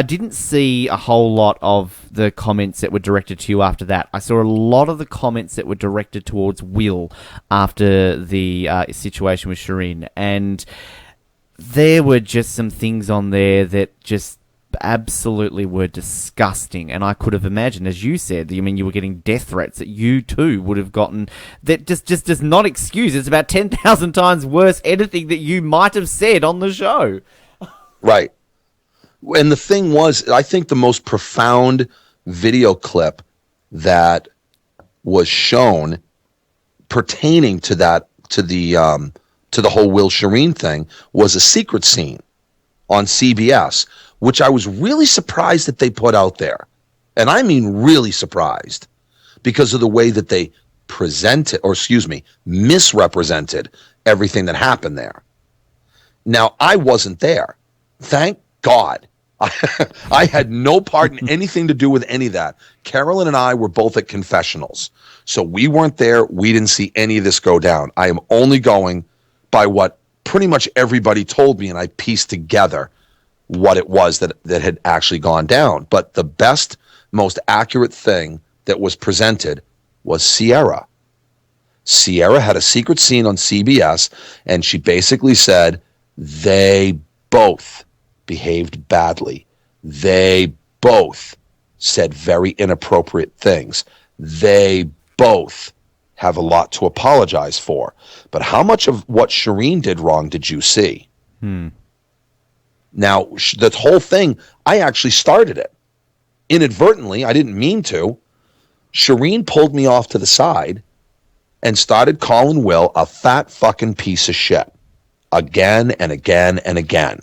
didn't see a whole lot of the comments that were directed to you after that. I saw a lot of the comments that were directed towards Will after the situation with Shireen, and there were just some things on there that just absolutely were disgusting, and I could have imagined, as you said, I mean, you were getting death threats that you too would have gotten. That just does not excuse. It's about 10,000 times worse anything that you might have said on the show. Right. And the thing was, I think the most profound video clip that was shown pertaining to that, to the whole Will Shireen thing, was a secret scene on CBS, which I was really surprised that they put out there. And I mean really surprised, because of the way that they misrepresented everything that happened there. Now, I wasn't there. Thank God. I had no part in anything to do with any of that. Carolyn and I were both at confessionals. So we weren't there. We didn't see any of this go down. I am only going by what pretty much everybody told me, and I pieced together what it was that had actually gone down. But the best, most accurate thing that was presented was Sierra. Sierra had a secret scene on CBS, and she basically said they both behaved badly. They both said very inappropriate things. They both have a lot to apologize for. But how much of what Shireen did wrong did you see? Now, the whole thing, I actually started it. Inadvertently, I didn't mean to. Shireen pulled me off to the side and started calling Will a fat fucking piece of shit. Again and again and again.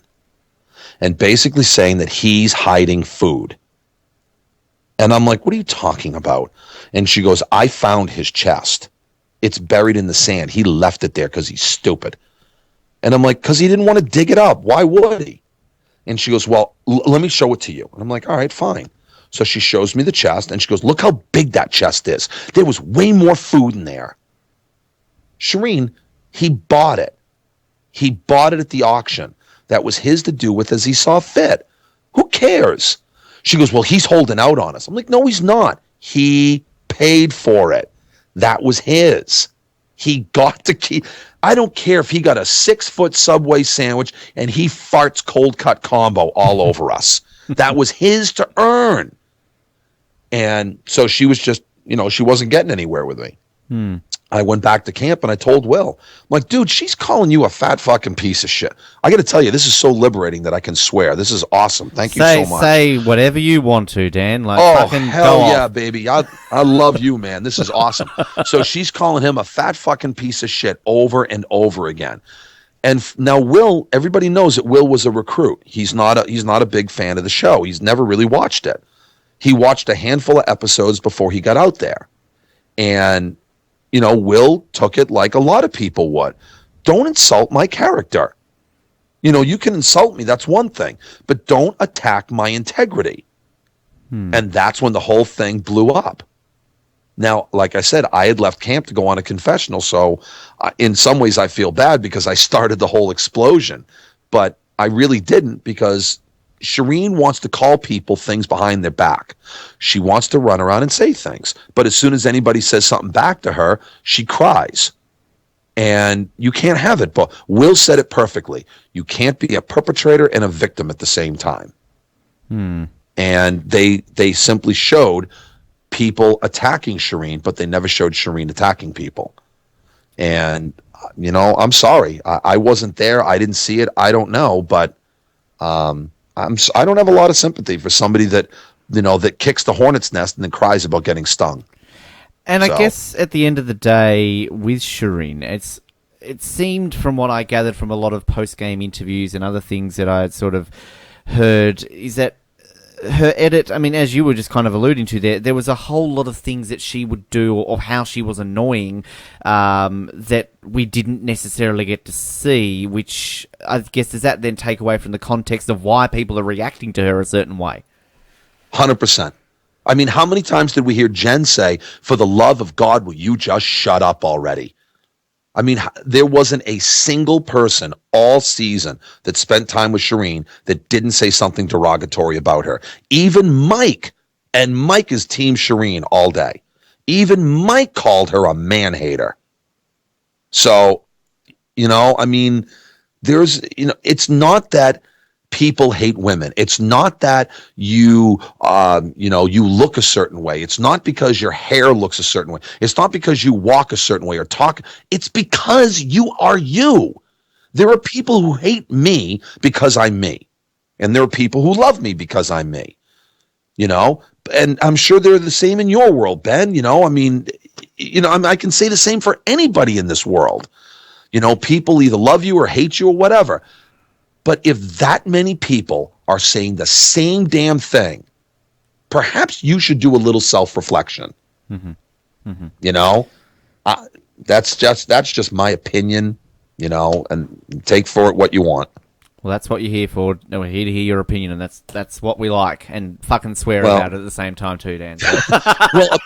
And basically saying that he's hiding food. And I'm like, what are you talking about? And she goes, I found his chest. It's buried in the sand. He left it there because he's stupid. And I'm like, because he didn't want to dig it up. Why would he? And she goes, well, let me show it to you. And I'm like, all right, fine. So she shows me the chest, and she goes, look how big that chest is. There was way more food in there. Shireen, he bought it. He bought it at the auction. That was his to do with as he saw fit. Who cares? She goes, well, he's holding out on us. I'm like, no, he's not. He paid for it. That was his. He got to keep. I don't care if he got a 6-foot Subway sandwich and he farts cold cut combo all over us. That was his to earn. And so she was just, she wasn't getting anywhere with me. I went back to camp and I told Will, I'm like, dude, she's calling you a fat fucking piece of shit. I got to tell you, this is so liberating that I can swear. This is awesome. Thank you so much. Say whatever you want to, Dan. Like, oh, fucking hell go yeah, off. baby. I love you, man. This is awesome. So she's calling him a fat fucking piece of shit over and over again. And now Will, everybody knows that Will was a recruit. He's not a big fan of the show. He's never really watched it. He watched a handful of episodes before he got out there. And Will took it like a lot of people would. Don't insult my character. You can insult me, that's one thing, but don't attack my integrity. And that's when the whole thing blew up. Now, like I said, I had left camp to go on a confessional, so in some ways I feel bad because I started the whole explosion, but I really didn't, because Shireen wants to call people things behind their back. She wants to run around and say things. But as soon as anybody says something back to her, she cries. And you can't have it. But Will said it perfectly. You can't be a perpetrator and a victim at the same time. And they simply showed people attacking Shireen, but they never showed Shireen attacking people. And, I'm sorry. I wasn't there. I didn't see it. I don't know. But I don't have a lot of sympathy for somebody that, that kicks the hornet's nest and then cries about getting stung. And I guess at the end of the day, with Shireen, it seemed from what I gathered from a lot of post-game interviews and other things that I had sort of heard, is that her edit, I mean, as you were just kind of alluding to there was a whole lot of things that she would do or how she was annoying that we didn't necessarily get to see, which I guess does that then take away from the context of why people are reacting to her a certain way? 100%. I mean, how many times did we hear Jen say, "For the love of God, will you just shut up already?" I mean, there wasn't a single person all season that spent time with Shireen that didn't say something derogatory about her. Even Mike, and Mike is Team Shireen all day. Even Mike called her a man-hater. So, I mean, it's not that people hate women. It's not that you look a certain way. It's not because your hair looks a certain way. It's not because you walk a certain way or talk. It's because you are you. There are people who hate me because I'm me. And there are people who love me because I'm me. And I'm sure they're the same in your world, Ben. I mean, I can say the same for anybody in this world. People either love you or hate you or whatever. But if that many people are saying the same damn thing, perhaps you should do a little self-reflection. Mm-hmm. Mm-hmm. That's just my opinion, and take for it what you want. Well, that's what you're here for. No, we're here to hear your opinion, and that's what we like. And fucking swear about it at the same time too, Dan. Well,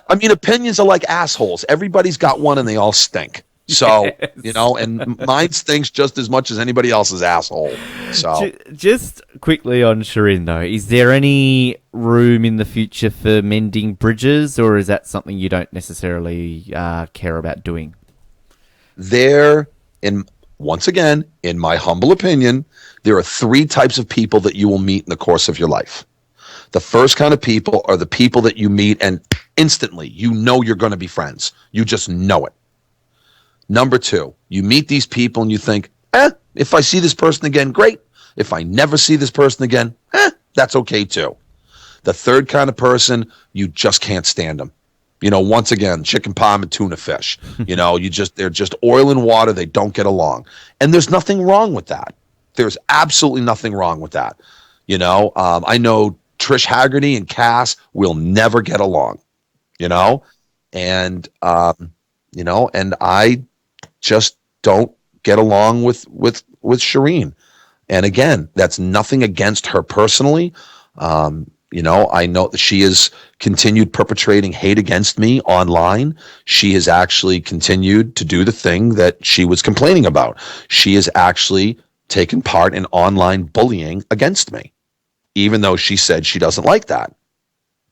opinions are like assholes. Everybody's got one, and they all stink. So, yes. And mine stinks just as much as anybody else's asshole. So, just quickly on Shireen, though, is there any room in the future for mending bridges, or is that something you don't necessarily care about doing? Once again, in my humble opinion, there are 3 types of people that you will meet in the course of your life. The first kind of people are the people that you meet and instantly you're going to be friends. You just know it. Number 2, you meet these people and you think, if I see this person again, great. If I never see this person again, that's okay too. The third kind of person, you just can't stand them. Once again, chicken parm and tuna fish. They're just oil and water. They don't get along. And there's nothing wrong with that. There's absolutely nothing wrong with that. I know Trish Haggerty and Cass will never get along, and I just don't get along with Shireen. And again, that's nothing against her personally. I know that she has continued perpetrating hate against me online. She has actually continued to do the thing that she was complaining about. She has actually taken part in online bullying against me, even though she said she doesn't like that.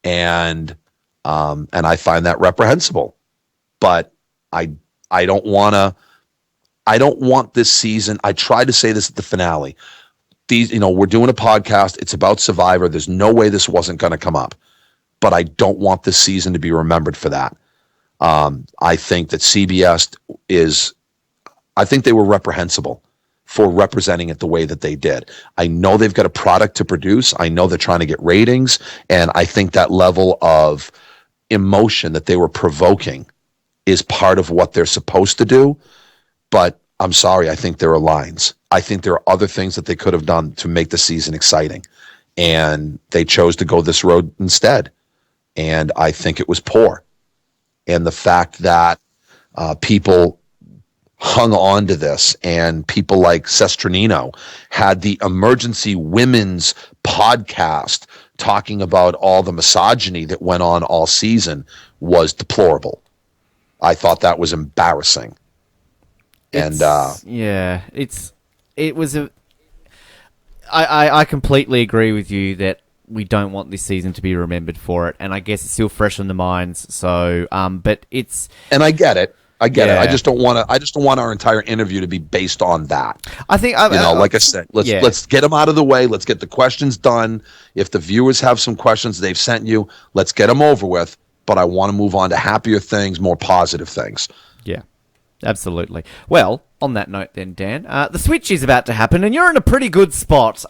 And I find that reprehensible. But I don't want this season. I tried to say this at the finale. We're doing a podcast. It's about Survivor. There's no way this wasn't going to come up. But I don't want this season to be remembered for that. I think that CBS I think they were reprehensible for representing it the way that they did. I know they've got a product to produce. I know they're trying to get ratings. And I think that level of emotion that they were provoking is part of what they're supposed to do. But I'm sorry, I think there are lines. I think there are other things that they could have done to make the season exciting. And they chose to go this road instead. And I think it was poor. And the fact that people hung on to this, and people like Sestranino had the emergency women's podcast talking about all the misogyny that went on all season, was deplorable. I thought that was embarrassing. I completely agree with you that we don't want this season to be remembered for it, and I guess it's still fresh in the minds. So, but it's, and I get it. I get it. I just don't want our entire interview to be based on that. I think, like I said, let's get them out of the way. Let's get the questions done. If the viewers have some questions they've sent you, let's get them over with. But I want to move on to happier things, more positive things. Yeah, absolutely. Well, On that note then, Dan, the switch is about to happen and you're in a pretty good spot.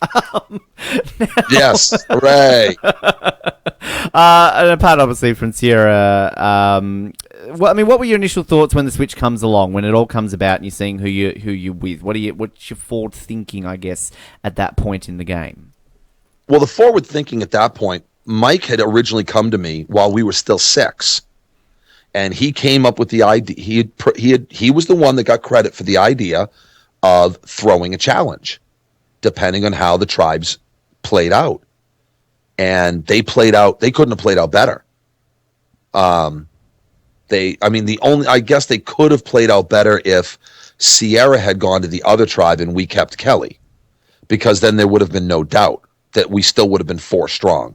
Yes, hooray. And apart, obviously, from Sierra, what were your initial thoughts when the switch comes along, when it all comes about and you're seeing who you're with? What's your forward thinking, I guess, at that point in the game? Well, the forward thinking at that point, Mike had originally come to me while we were still 6. And he came up with the idea. He was the one that got credit for the idea of throwing a challenge, depending on how the tribes played out. And they couldn't have played out better. I guess they could have played out better if Sierra had gone to the other tribe and we kept Kelly, because then there would have been no doubt that we still would have been 4 strong.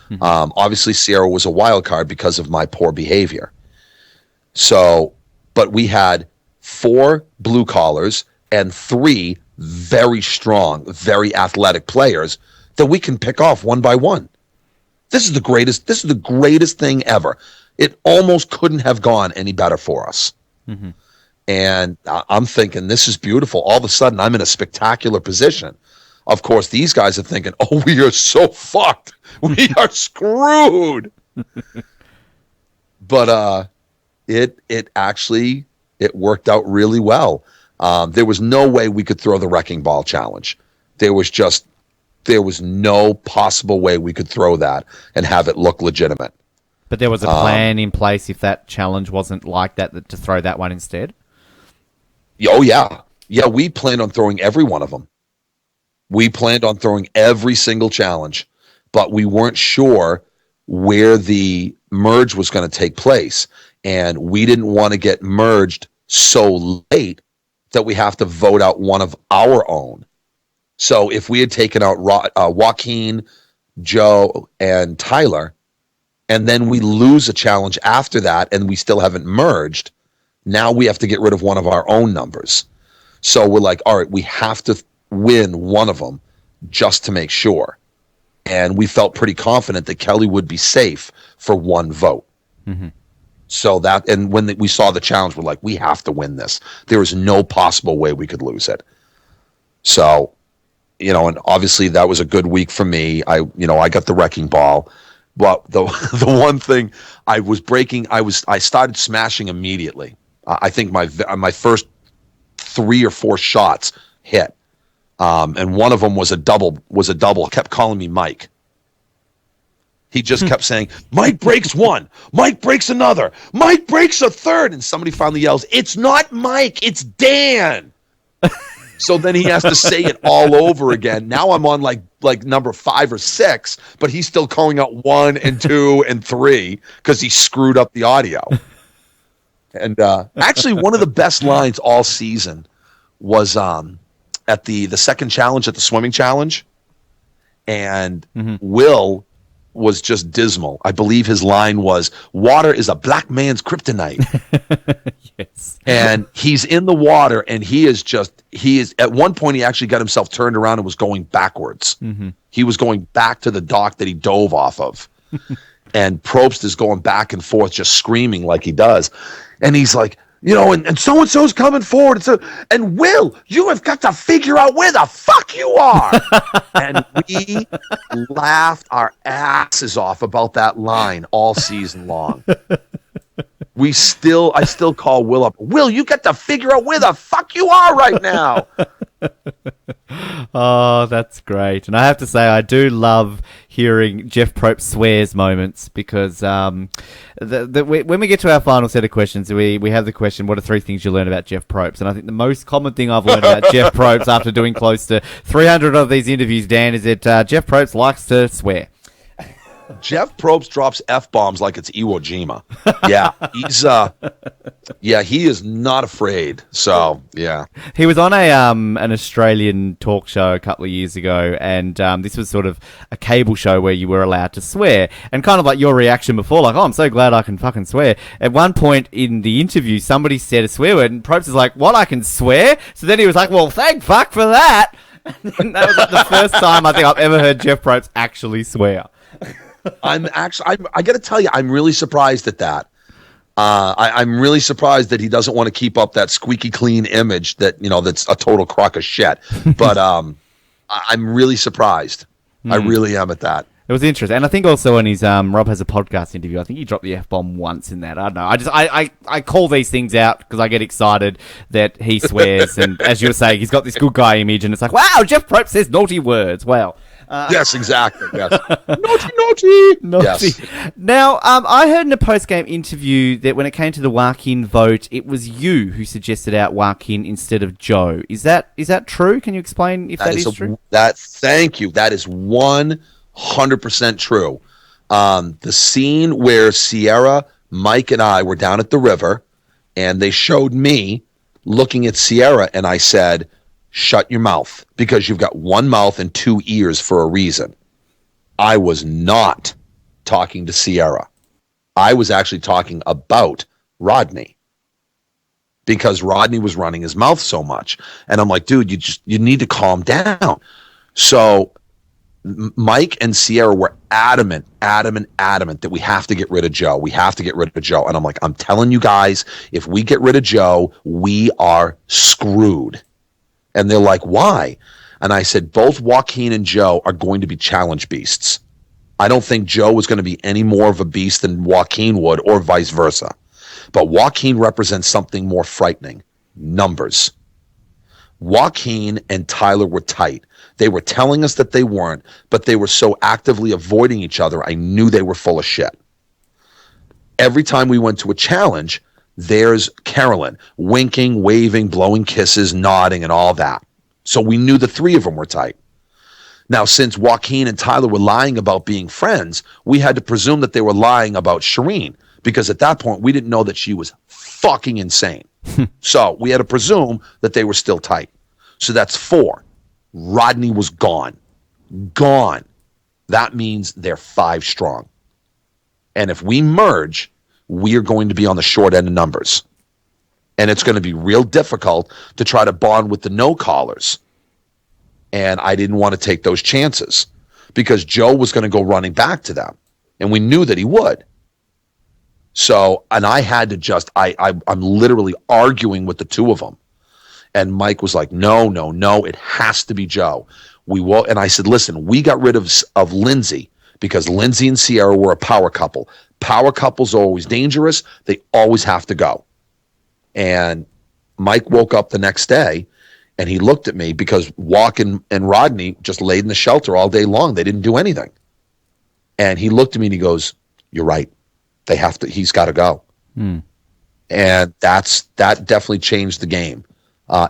Mm-hmm. Obviously, Sierra was a wild card because of my poor behavior. So, but we had 4 blue collars and 3 very strong, very athletic players that we can pick off one by one. This is the greatest thing ever. It almost couldn't have gone any better for us. Mm-hmm. And I'm thinking, this is beautiful. All of a sudden, I'm in a spectacular position. Of course, these guys are thinking, oh, we are so fucked. We are screwed. But it worked out really well. There was no way we could throw the wrecking ball challenge. There was no possible way we could throw that and have it look legitimate. But there was a plan in place if that challenge wasn't like that to throw that one instead? Oh, yeah. Yeah, we planned on throwing every one of them. We planned on throwing every single challenge, but we weren't sure where the merge was going to take place. And we didn't want to get merged so late that we have to vote out one of our own. So if we had taken out Joaquin, Joe, and Tyler, and then we lose a challenge after that and we still haven't merged, now we have to get rid of one of our own numbers. So we're like, all right, we have to win one of them just to make sure. And we felt pretty confident that Kelly would be safe for 1 vote. Mm-hmm. So that, and when we saw the challenge, we're like, we have to win this. There is no possible way we could lose it. So, and obviously that was a good week for me. I got the wrecking ball. But the one thing I started smashing immediately. I think my first 3 or 4 shots hit. And one of them was a double, kept calling me Mike. He just kept saying, Mike breaks 1, Mike breaks another, Mike breaks a third. And somebody finally yells, it's not Mike, it's Dan. So then he has to say it all over again. Now I'm on like number 5 or 6, but he's still calling out 1 and 2 and 3 because he screwed up the audio. And actually, one of the best lines all season was at the second challenge, at the swimming challenge. And Will was just dismal. I believe his line was, water is a black man's kryptonite. Yes. And he's in the water, and he is at one point, he actually got himself turned around and was going backwards. Mm-hmm. He was going back to the dock that he dove off of. And Probst is going back and forth, just screaming like he does. And he's like, and so-and-so's coming forward. And Will, you have got to figure out where the fuck you are. And we laughed our asses off about that line all season long. I still call Will up. Will, you got to figure out where the fuck you are right now. Oh, that's great. And I have to say, I do love hearing Jeff Probst swears moments because when we get to our final set of questions, we have the question, what are 3 things you learn about Jeff Probst? And I think the most common thing I've learned about Jeff Probst after doing close to 300 of these interviews, Dan, is that Jeff Probst likes to swear. Jeff Probst drops F-bombs like it's Iwo Jima. Yeah, he is not afraid. So, yeah. He was on an Australian talk show a couple of years ago, and this was sort of a cable show where you were allowed to swear. And kind of like your reaction before, like, oh, I'm so glad I can fucking swear. At one point in the interview, somebody said a swear word, and Probst was like, what, I can swear? So then he was like, well, thank fuck for that. And that was like the first time I think I've ever heard Jeff Probst actually swear. I got to tell you, I'm really surprised at that. I'm really surprised that he doesn't want to keep up that squeaky clean image that, that's a total crock of shit. But I'm really surprised. I really am at that. It was interesting. And I think also on his Rob Has a Podcast interview, I think he dropped the F-bomb once in that. I don't know. I call these things out because I get excited that he swears. And as you were saying, he's got this good guy image, and it's like, wow, Jeff Probst says naughty words. Wow. Yes, exactly. Yes. Naughty. Yes. Now, I heard in a post-game interview that when it came to the Joaquin vote, it was you who suggested out Joaquin instead of Joe. Is that true? Can you explain if that is true? Thank you. That is 100% true. The scene where Sierra, Mike, and I were down at the river, and they showed me looking at Sierra, and I said, shut your mouth, because you've got one mouth and two ears for a reason. I was not talking to Sierra. I was actually talking about Rodney, because Rodney was running his mouth so much. And I'm like, dude, you need to calm down. So Mike and Sierra were adamant that we have to get rid of Joe. We have to get rid of Joe. And I'm like, I'm telling you guys, if we get rid of Joe, we are screwed. And they're like, why? And I said, both Joaquin and Joe are going to be challenge beasts. I don't think Joe was going to be any more of a beast than Joaquin would, or vice versa. But Joaquin represents something more frightening: numbers. Joaquin and Tyler were tight. They were telling us that they weren't, but they were so actively avoiding each other, I knew they were full of shit. Every time we went to a challenge, there's Carolyn, winking, waving, blowing kisses, nodding, and all that. So we knew the three of them were tight. Now, since Joaquin and Tyler were lying about being friends, we had to presume that they were lying about Shireen, because at that point, we didn't know that she was fucking insane. So we had to presume that they were still tight. So that's 4. Rodney was gone. Gone. That means they're 5 strong. And if we merge, we are going to be on the short end of numbers. And it's going to be real difficult to try to bond with the no-callers. And I didn't want to take those chances, because Joe was going to go running back to them. And we knew that he would. So, and I had to just, I'm literally arguing with the two of them. And Mike was like, no, it has to be Joe. We will. And I said, listen, we got rid of Lindsay, because Lindsay and Sierra were a power couple. Power couples are always dangerous. They always have to go. And Mike woke up the next day, and he looked at me, because Walken and Rodney just laid in the shelter all day long. They didn't do anything. And he looked at me and he goes, you're right. He's got to go. And that definitely changed the game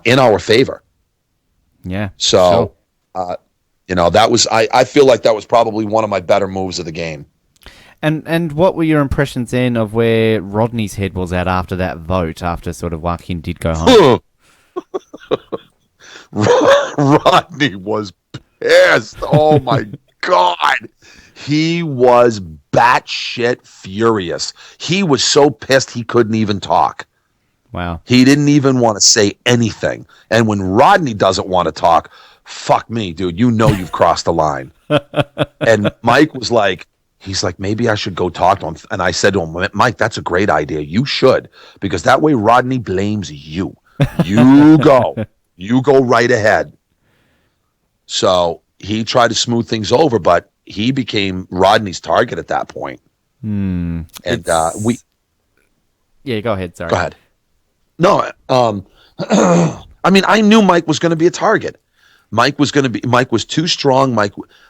in our favor. Yeah. So, that was, I feel like that was probably one of my better moves of the game. And what were your impressions then of where Rodney's head was at after that vote, after sort of Joaquin did go home? Rodney was pissed. Oh my God. He was batshit furious. He was so pissed he couldn't even talk. Wow. He didn't even want to say anything. And when Rodney doesn't want to talk, fuck me, dude, you've crossed the line. And Mike was like, he's like, maybe I should go talk to him. And I said to him, Mike, that's a great idea. You should, because that way Rodney blames you. You go. You go right ahead. So he tried to smooth things over, but he became Rodney's target at that point. And Yeah, go ahead. Sorry. Go ahead. No, I mean, I knew Mike was going to be a target. Mike was too strong.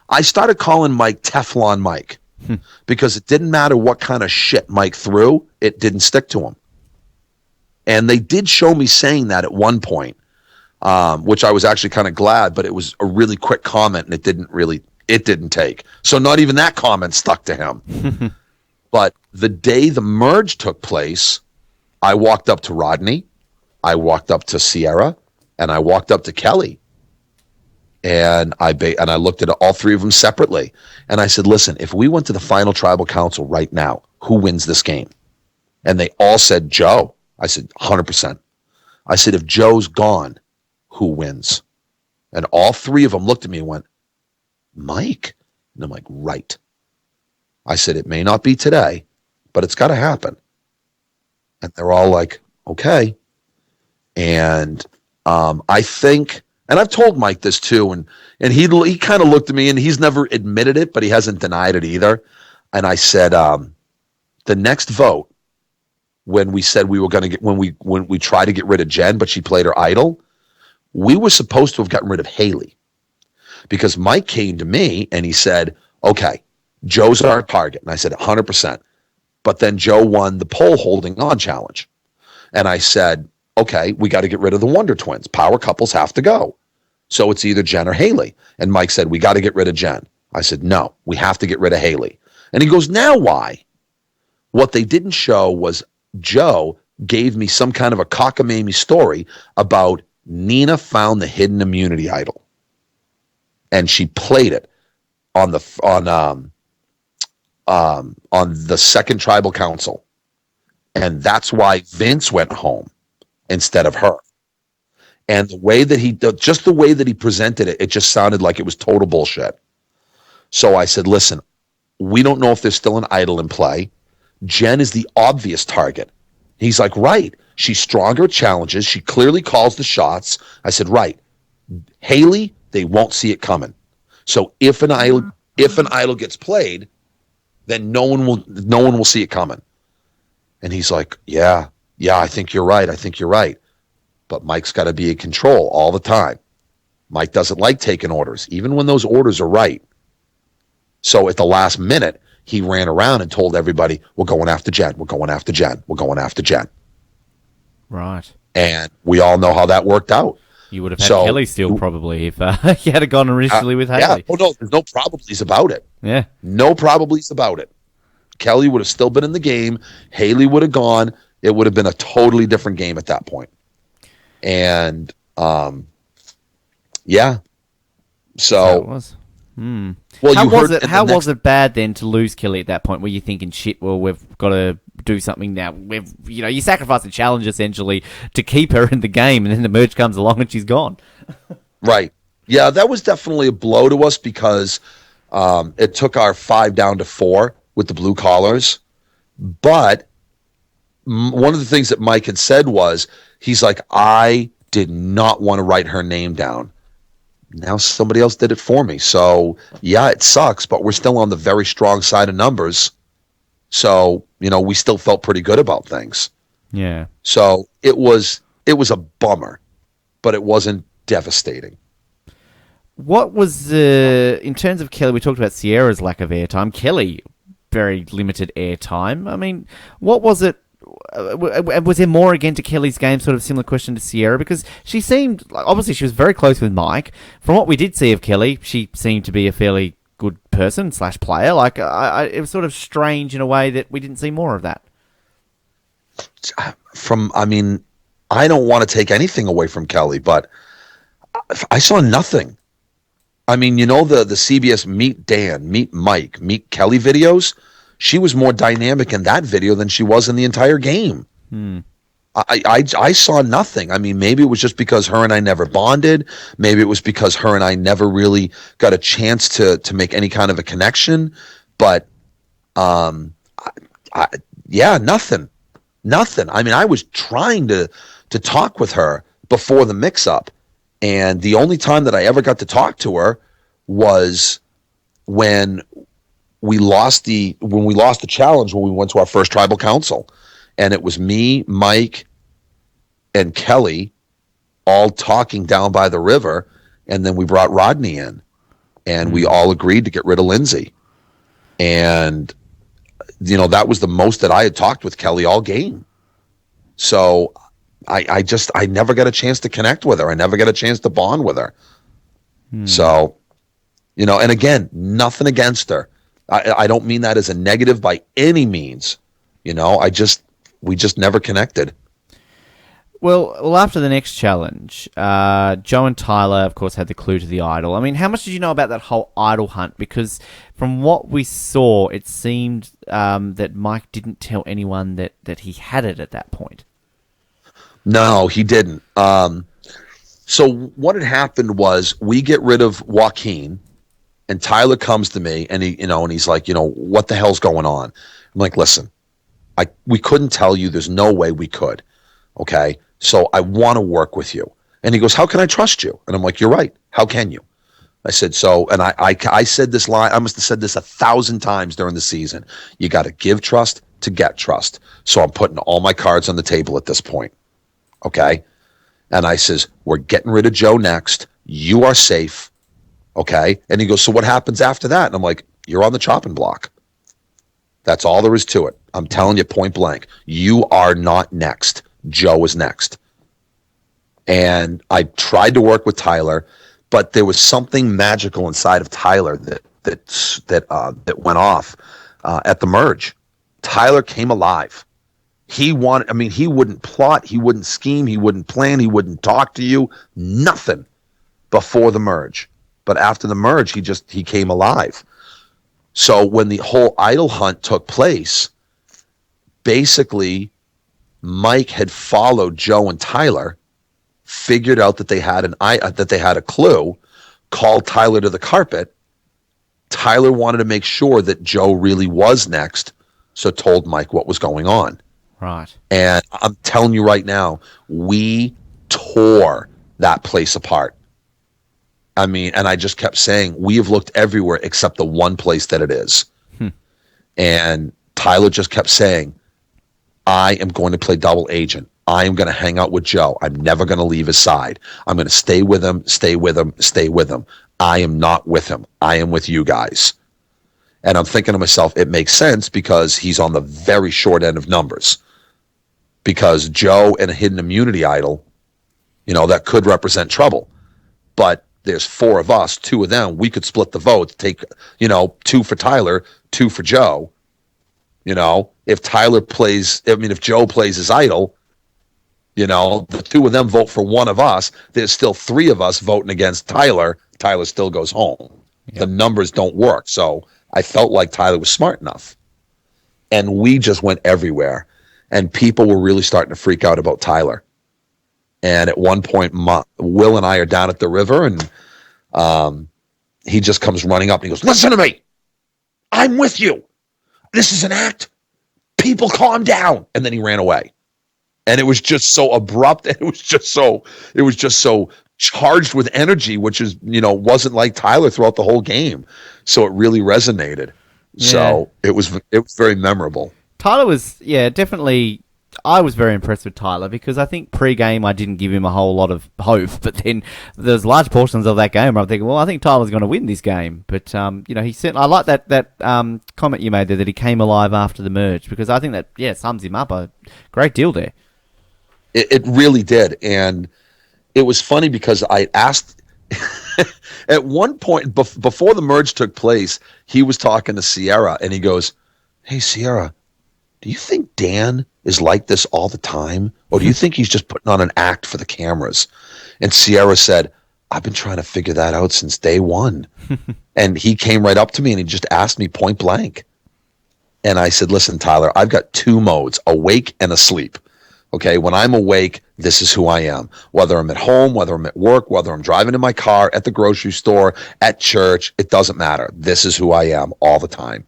I started calling Mike Teflon Mike, because it didn't matter what kind of shit Mike threw, it didn't stick to him. And they did show me saying that at one point, which I was actually kind of glad, but it was a really quick comment, and it didn't take. So not even that comment stuck to him. But the day the merge took place, I walked up to Rodney, I walked up to Sierra, and I walked up to Kelly. And I looked at all three of them separately. And I said, listen, if we went to the final tribal council right now, who wins this game? And they all said Joe. I said, 100%. I said, if Joe's gone, who wins? And all three of them looked at me and went, Mike? And I'm like, right. I said, it may not be today, but it's got to happen. And they're all like, okay. And I think, and I've told Mike this too, and he kind of looked at me, and he's never admitted it, but he hasn't denied it either. And I said, the next vote, when we said we were going to get, when we tried to get rid of Jen, but she played her idol, we were supposed to have gotten rid of Haley, because Mike came to me and he said, okay, Joe's our target. And I said, 100%. But then Joe won the pole holding on challenge. And I said, okay, we got to get rid of the Wonder Twins. Power couples have to go. So it's either Jen or Haley. And Mike said, we got to get rid of Jen. I said, no, we have to get rid of Haley. And he goes, now why? What they didn't show was Joe gave me some kind of a cockamamie story about Nina found the hidden immunity idol. And she played it on the second tribal council. And that's why Vince went home instead of her. And the way that the way that he presented it, it just sounded like it was total bullshit. So I said, listen, we don't know if there's still an idol in play. Jen is the obvious target. He's like, right. She's stronger at challenges. She clearly calls the shots. I said, right. Haley, they won't see it coming. So if an idol gets played, then no one will see it coming. And he's like, yeah, I think you're right. I think you're right. But Mike's got to be in control all the time. Mike doesn't like taking orders, even when those orders are right. So at the last minute, he ran around and told everybody, we're going after Jen. We're going after Jen. We're going after Jen. Right. And we all know how that worked out. You would have had Kelly still probably if you had gone originally with Haley. Yeah. Oh, no, there's no probablys about it. Yeah. No probablys about it. Kelly would have still been in the game. Haley would have gone. It would have been a totally different game at that point. And, yeah. So. That was. Well, how was it bad then to lose Kelly at that point? Were you thinking, shit, well, we've got to do something now? You sacrifice the challenge essentially to keep her in the game, and then the merge comes along and she's gone. Right. Yeah, that was definitely a blow to us because it took our 5 down to 4 with the blue collars. But one of the things that Mike had said was, he's like, I did not want to write her name down. Now somebody else did it for me. So, yeah, it sucks, but we're still on the very strong side of numbers. So, we still felt pretty good about things. Yeah. So it was a bummer, but it wasn't devastating. What was in terms of Kelly, we talked about Sierra's lack of airtime. Kelly, very limited airtime. I mean, what was it? Was there more again to Kelly's game? Sort of similar question to Sierra, because she seemed like, obviously she was very close with Mike. From what we did see of Kelly, she seemed to be a fairly good person / player. Like it was sort of strange in a way that we didn't see more of that. I don't want to take anything away from Kelly, but I saw nothing. I mean, the CBS Meet Dan, Meet Mike, Meet Kelly videos. She was more dynamic in that video than she was in the entire game. I saw nothing. I mean, maybe it was just because her and I never bonded. Maybe it was because her and I never really got a chance to make any kind of a connection. But, nothing. I mean, I was trying to talk with her before the mix-up. And the only time that I ever got to talk to her was when we lost the challenge, when we went to our first tribal council, and it was me, Mike, and Kelly all talking down by the river, and then we brought Rodney in, and we all agreed to get rid of Lindsay. And that was the most that I had talked with Kelly all game. So I never got a chance to connect with her. I never got a chance to bond with her. So, and again, nothing against her. I don't mean that as a negative by any means. We just never connected. Well, after the next challenge, Joe and Tyler, of course, had the clue to the idol. I mean, how much did you know about that whole idol hunt? Because from what we saw, it seemed that Mike didn't tell anyone that he had it at that point. No, he didn't. So what had happened was we get rid of Joaquin, and Tyler comes to me, and he's like, what the hell's going on? I'm like, listen, we couldn't tell you. There's no way we could. Okay. So I want to work with you. And he goes, how can I trust you? And I'm like, you're right. How can you? I said, so, and I said this line, I must have said this 1,000 times during the season. You got to give trust to get trust. So I'm putting all my cards on the table at this point. Okay. And I says, we're getting rid of Joe next. You are safe. Okay. And he goes, so what happens after that? And I'm like, you're on the chopping block. That's all there is to it. I'm telling you point blank. You are not next. Joe is next. And I tried to work with Tyler, but there was something magical inside of Tyler that went off at the merge. Tyler came alive. He wouldn't plot, he wouldn't scheme, he wouldn't plan, he wouldn't talk to you, nothing before the merge. But after the merge, he came alive. So when the whole idol hunt took place, basically Mike had followed Joe and Tyler, figured out that they had a clue, called Tyler to the carpet. Tyler wanted to make sure that Joe really was next, so told Mike what was going on. Right. And I'm telling you right now, we tore that place apart. I mean, and I just kept saying, we have looked everywhere except the one place that it is. And Tyler just kept saying, I am going to play double agent. I am going to hang out with Joe. I'm never going to leave his side. I'm going to stay with him, stay with him, stay with him. I am not with him. I am with you guys. And I'm thinking to myself, it makes sense because he's on the very short end of numbers. Because Joe and a hidden immunity idol, that could represent trouble. But there's 4 of us, 2 of them. We could split the vote, take, 2 for Tyler, 2 for Joe. If Joe plays his idol, the 2 of them vote for one of us. There's still 3 of us voting against Tyler. Tyler still goes home. Yep. The numbers don't work. So I felt like Tyler was smart enough. And we just went everywhere. And people were really starting to freak out about Tyler. And at one point, Will and I are down at the river, and he just comes running up and he goes, listen to me. I'm with you. This is an act. People calm down. And then he ran away. And it was just so abrupt. And it was just so charged with energy, which is, wasn't like Tyler throughout the whole game. So it really resonated. Yeah. So it was very memorable. Tyler was, definitely. I was very impressed with Tyler because I think pre-game I didn't give him a whole lot of hope, but then there's large portions of that game where I'm thinking, well, I think Tyler's going to win this game. But he said, I like that comment you made there that he came alive after the merge because I think that sums him up a great deal there. It really did, and it was funny because I asked at one point before the merge took place, he was talking to Sierra, and he goes, "Hey, Sierra, do you think Dan is like this all the time? Or do you think he's just putting on an act for the cameras?" And Sierra said, "I've been trying to figure that out since day one." And he came right up to me and he just asked me point blank. And I said, "Listen, Tyler, I've got 2 modes, awake and asleep. Okay, when I'm awake, this is who I am. Whether I'm at home, whether I'm at work, whether I'm driving in my car, at the grocery store, at church, it doesn't matter. This is who I am all the time."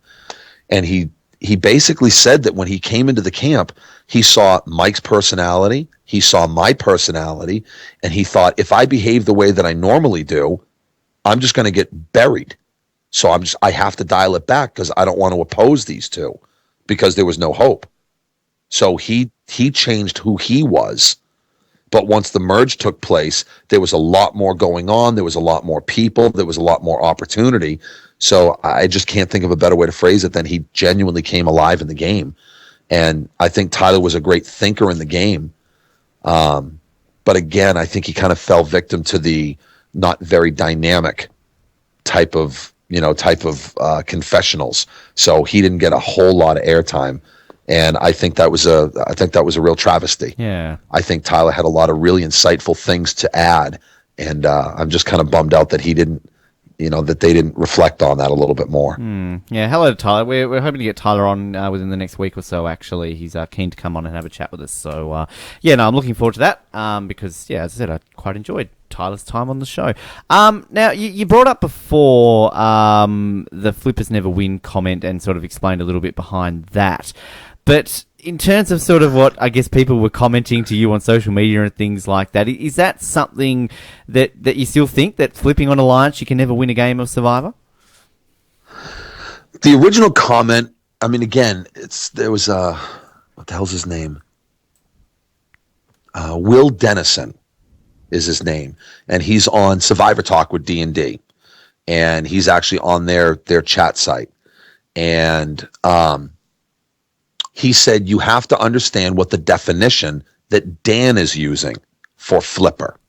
And he basically said that when he came into the camp, he saw Mike's personality, he saw my personality, and he thought, if I behave the way that I normally do, I'm just going to get buried. So I have to dial it back because I don't want to oppose these 2 because there was no hope. So he changed who he was. But once the merge took place, there was a lot more going on. There was a lot more people. There was a lot more opportunity. So I just can't think of a better way to phrase it than he genuinely came alive in the game. And I think Tyler was a great thinker in the game. But again, I think he kind of fell victim to the not very dynamic type of confessionals. So he didn't get a whole lot of airtime. And I think that was a real travesty. Yeah. I think Tyler had a lot of really insightful things to add. And I'm just kind of bummed out that he didn't, that they didn't reflect on that a little bit more. Yeah, hello to Tyler. We're hoping to get Tyler on within the next week or so, actually. He's keen to come on and have a chat with us. So, I'm looking forward to that because, as I said, I quite enjoyed Tyler's time on the show. Now, you brought up before the Flippers never win comment and sort of explained a little bit behind that. But in terms of sort of what I guess people were commenting to you on social media and things like that, is that something that you still think, that flipping on alliance, you can never win a game of Survivor? The original comment, I mean, again, there was what the hell's his name? Will Dennison is his name, and he's on Survivor Talk with D&D, and he's actually on their chat site, and he said you have to understand what the definition that Dan is using for flipper.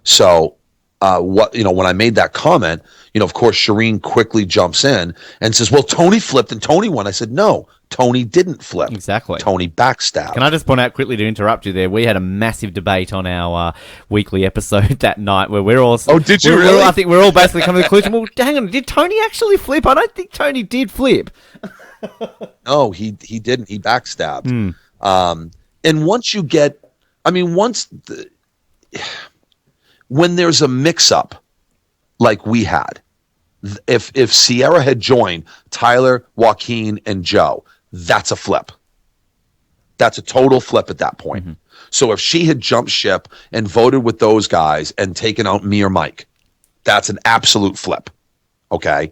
So when I made that comment, of course, Shireen quickly jumps in and says, well, Tony flipped and Tony won. I said, no, Tony didn't flip. Exactly. Tony backstabbed. Can I just point out quickly, to interrupt you there, we had a massive debate on our weekly episode that night where we're all... Oh, did you really? I think we're all basically coming to the conclusion, well, hang on, did Tony actually flip? I don't think Tony did flip. No, he didn't. He backstabbed. And once you get... when there's a mix-up like we had, if Sierra had joined Tyler, Joaquin, and Joe, that's a flip. That's a total flip at that point. Mm-hmm. So if she had jumped ship and voted with those guys and taken out me or Mike, that's an absolute flip. Okay?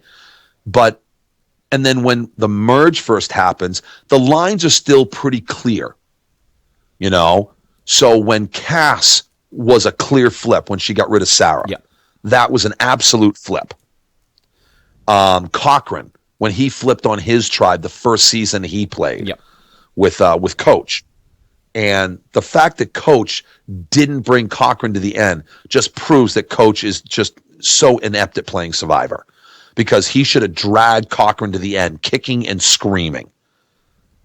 And then when the merge first happens, the lines are still pretty clear. So when Cass was a clear flip when she got rid of Sarah, that was an absolute flip. Cochran, when he flipped on his tribe the first season he played with Coach. And the fact that Coach didn't bring Cochran to the end just proves that Coach is just so inept at playing Survivor, because he should have dragged Cochran to the end, kicking and screaming,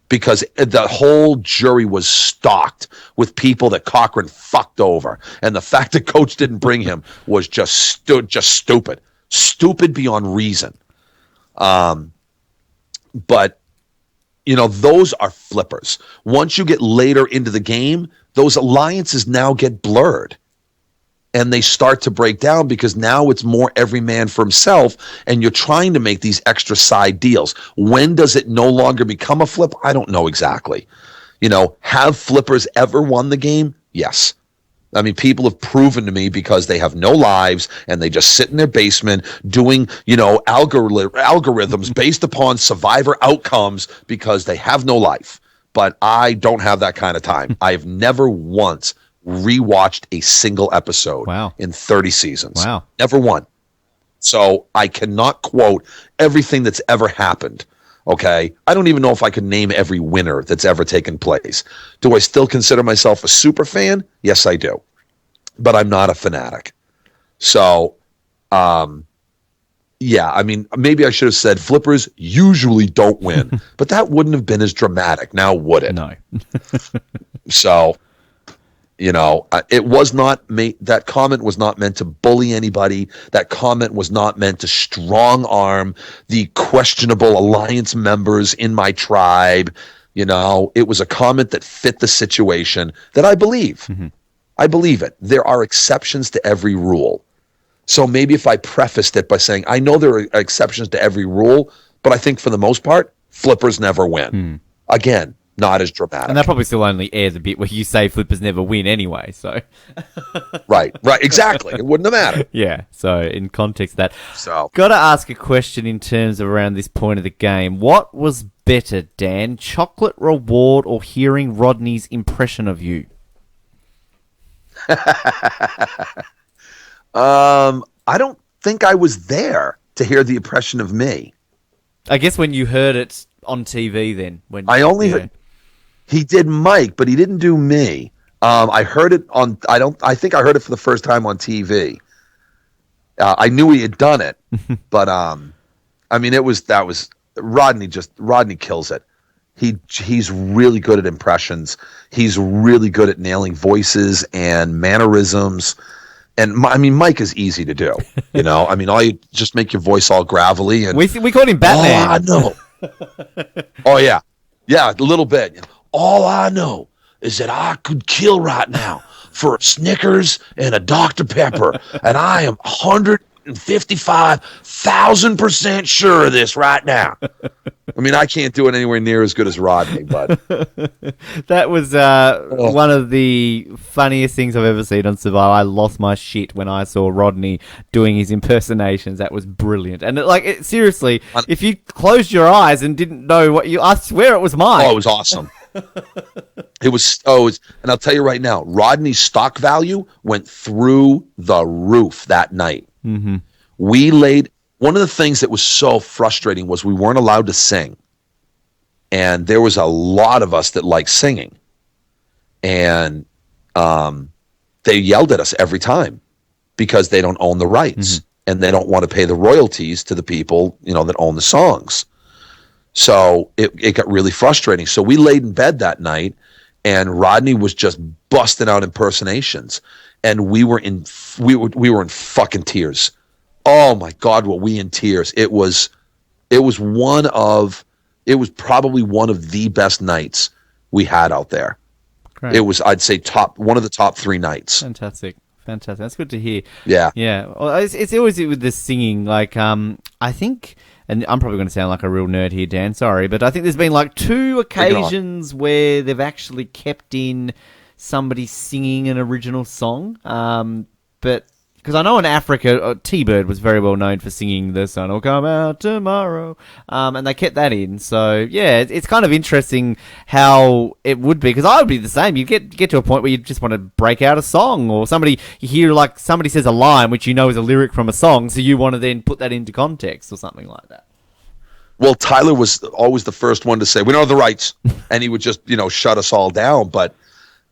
because the whole jury was stocked with people that Cochran fucked over. And the fact that Coach didn't bring him was just stupid. Stupid beyond reason. But, those are flippers. Once you get later into the game, those alliances now get blurred. And they start to break down because now it's more every man for himself, and you're trying to make these extra side deals. When does it no longer become a flip? I don't know exactly. Have flippers ever won the game? Yes. I mean, people have proven to me, because they have no lives and they just sit in their basement doing, algorithms based upon Survivor outcomes because they have no life. But I don't have that kind of time. I've never once rewatched a single episode in 30 seasons. Wow. Never one. So I cannot quote everything that's ever happened. Okay. I don't even know if I could name every winner that's ever taken place. Do I still consider myself a super fan? Yes, I do. But I'm not a fanatic. So, maybe I should have said flippers usually don't win, but that wouldn't have been as dramatic. Now, would it? No. So, it was not that comment was not meant to bully anybody. That comment was not meant to strong arm the questionable alliance members in my tribe. It was a comment that fit the situation that I believe. Mm-hmm. I believe it. There are exceptions to every rule. So maybe if I prefaced it by saying, I know there are exceptions to every rule, but I think for the most part, flippers never win. Again, not as dramatic. And that probably still only airs a bit where you say flippers never win anyway, so... Right, exactly. It wouldn't have mattered. Yeah, so in context of that... So, got to ask a question in terms of around this point of the game. What was better, Dan? Chocolate reward or hearing Rodney's impression of you? I don't think I was there to hear the impression of me. I guess when you heard it on TV then. He did Mike, but he didn't do me. I heard it on, I think I heard it for the first time on TV. I knew he had done it, but, that was Rodney kills it. He's really good at impressions. He's really good at nailing voices and mannerisms. And Mike is easy to do. All you just make your voice all gravelly, and we called him Batman. All I know. Oh yeah, a little bit. All I know is that I could kill right now for a Snickers and a Dr. Pepper, and I am 100 155,000% sure of this right now. I mean, I can't do it anywhere near as good as Rodney, but that was one of the funniest things I've ever seen on Survivor. I lost my shit when I saw Rodney doing his impersonations. That was brilliant. And seriously, if you closed your eyes and didn't know I swear it was mine. Oh, it was awesome. It was, and I'll tell you right now, Rodney's stock value went through the roof that night. Mm-hmm. One of the things that was so frustrating was we weren't allowed to sing. And there was a lot of us that liked singing. And they yelled at us every time because they don't own the rights. Mm-hmm. And they don't want to pay the royalties to the people, that own the songs. So it got really frustrating. So we laid in bed that night, and Rodney was just busting out impersonations. And we were in fucking tears. Oh my God, were we in tears? It was probably one of the best nights we had out there. Great. It was, I'd say, one of the top 3 nights. Fantastic. That's good to hear. Yeah. Well, it's always with the singing. Like, I think, and I'm probably going to sound like a real nerd here, Dan. Sorry, but I think there's been like 2 occasions where they've actually kept in somebody singing an original song. But because I know in Africa, T-Bird was very well known for singing "The Sun Will Come Out Tomorrow," and they kept that in. So yeah, it's kind of interesting how it would be, because I would be the same. You get to a point where you just want to break out a song, or you hear like somebody says a line which you know is a lyric from a song, so you want to then put that into context or something like that. Well, Tyler was always the first one to say, "We don't have the rights," and he would just shut us all down. But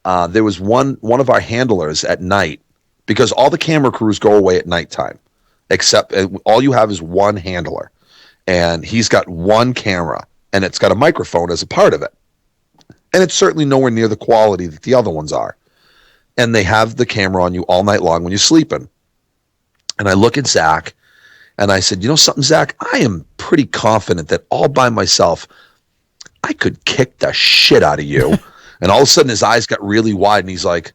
there was one of our handlers at night. Because all the camera crews go away at nighttime, except all you have is one handler. And he's got one camera, and it's got a microphone as a part of it. And it's certainly nowhere near the quality that the other ones are. And they have the camera on you all night long when you're sleeping. And I look at Zach, and I said, something, Zach? I am pretty confident that all by myself, I could kick the shit out of you. And all of a sudden, his eyes got really wide, and he's like,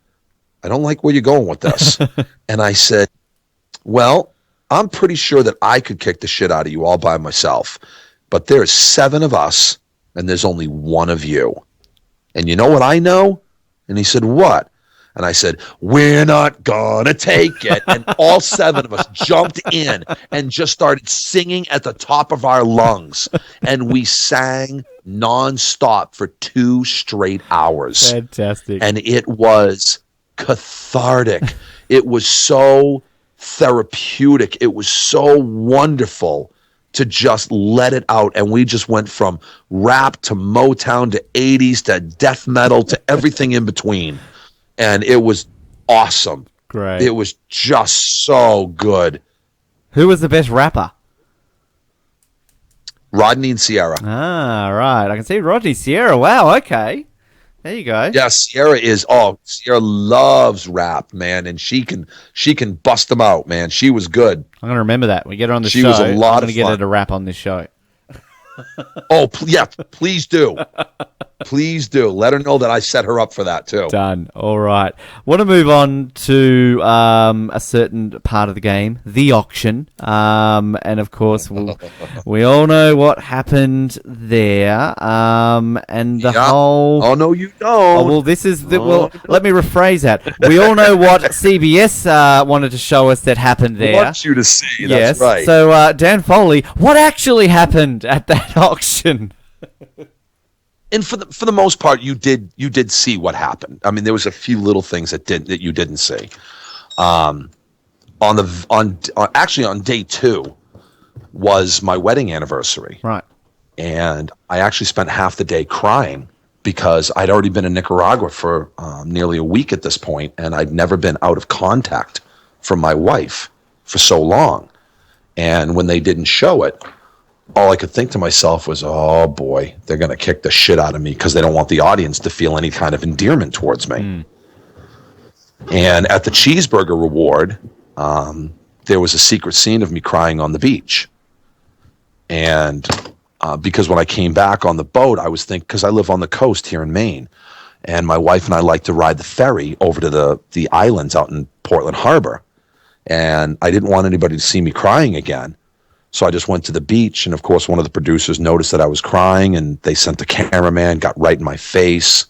I don't like where you're going with this. And I said, well, I'm pretty sure that I could kick the shit out of you all by myself. But there's 7 of us, and there's only 1 of you. And you know what I know? And he said, what? And I said, we're not gonna take it. And all 7 of us jumped in and just started singing at the top of our lungs. And we sang nonstop for 2 straight hours. Fantastic. And it was cathartic. It was so therapeutic. It was so wonderful to just let it out. And we just went from rap to Motown to 80s to death metal to everything in between. And it was awesome. Great. It was just so good. Who was the best rapper? Rodney and Sierra. Ah, right. I can see Rodney. Sierra. Wow, okay. There you go. Yeah, Sierra loves rap, man, and she can bust them out, man. She was good. I'm gonna remember that. We get her on the show. She was a lot I'm gonna of get fun. her to rap on this show. Oh, yeah, please do. Please do. Let her know that I set her up for that, too. Done. All right. Want to move on to a certain part of the game, the auction. And, of course, we all know what happened there. And the whole... Oh, no, you don't. Oh, well, this is... let me rephrase that. We all know what CBS wanted to show us that happened there. I want you to see. That's right. So, Dan Foley, what actually happened at that auction? And for the most part, you did see what happened. I mean, there was a few little things that you didn't see. Actually on day 2 was my wedding anniversary. Right. And I actually spent half the day crying because I'd already been in Nicaragua for nearly a week at this point, and I'd never been out of contact from my wife for so long. And when they didn't show it, all I could think to myself was, oh boy, they're going to kick the shit out of me because they don't want the audience to feel any kind of endearment towards me. And at the cheeseburger reward, there was a secret scene of me crying on the beach. And because when I came back on the boat, I was thinking, because I live on the coast here in Maine, and my wife and I like to ride the ferry over to the islands out in Portland Harbor. and I didn't want anybody to see me crying again. So I just went to the beach, and of course one of the producers noticed that I was crying, and they sent the cameraman, got right in my face.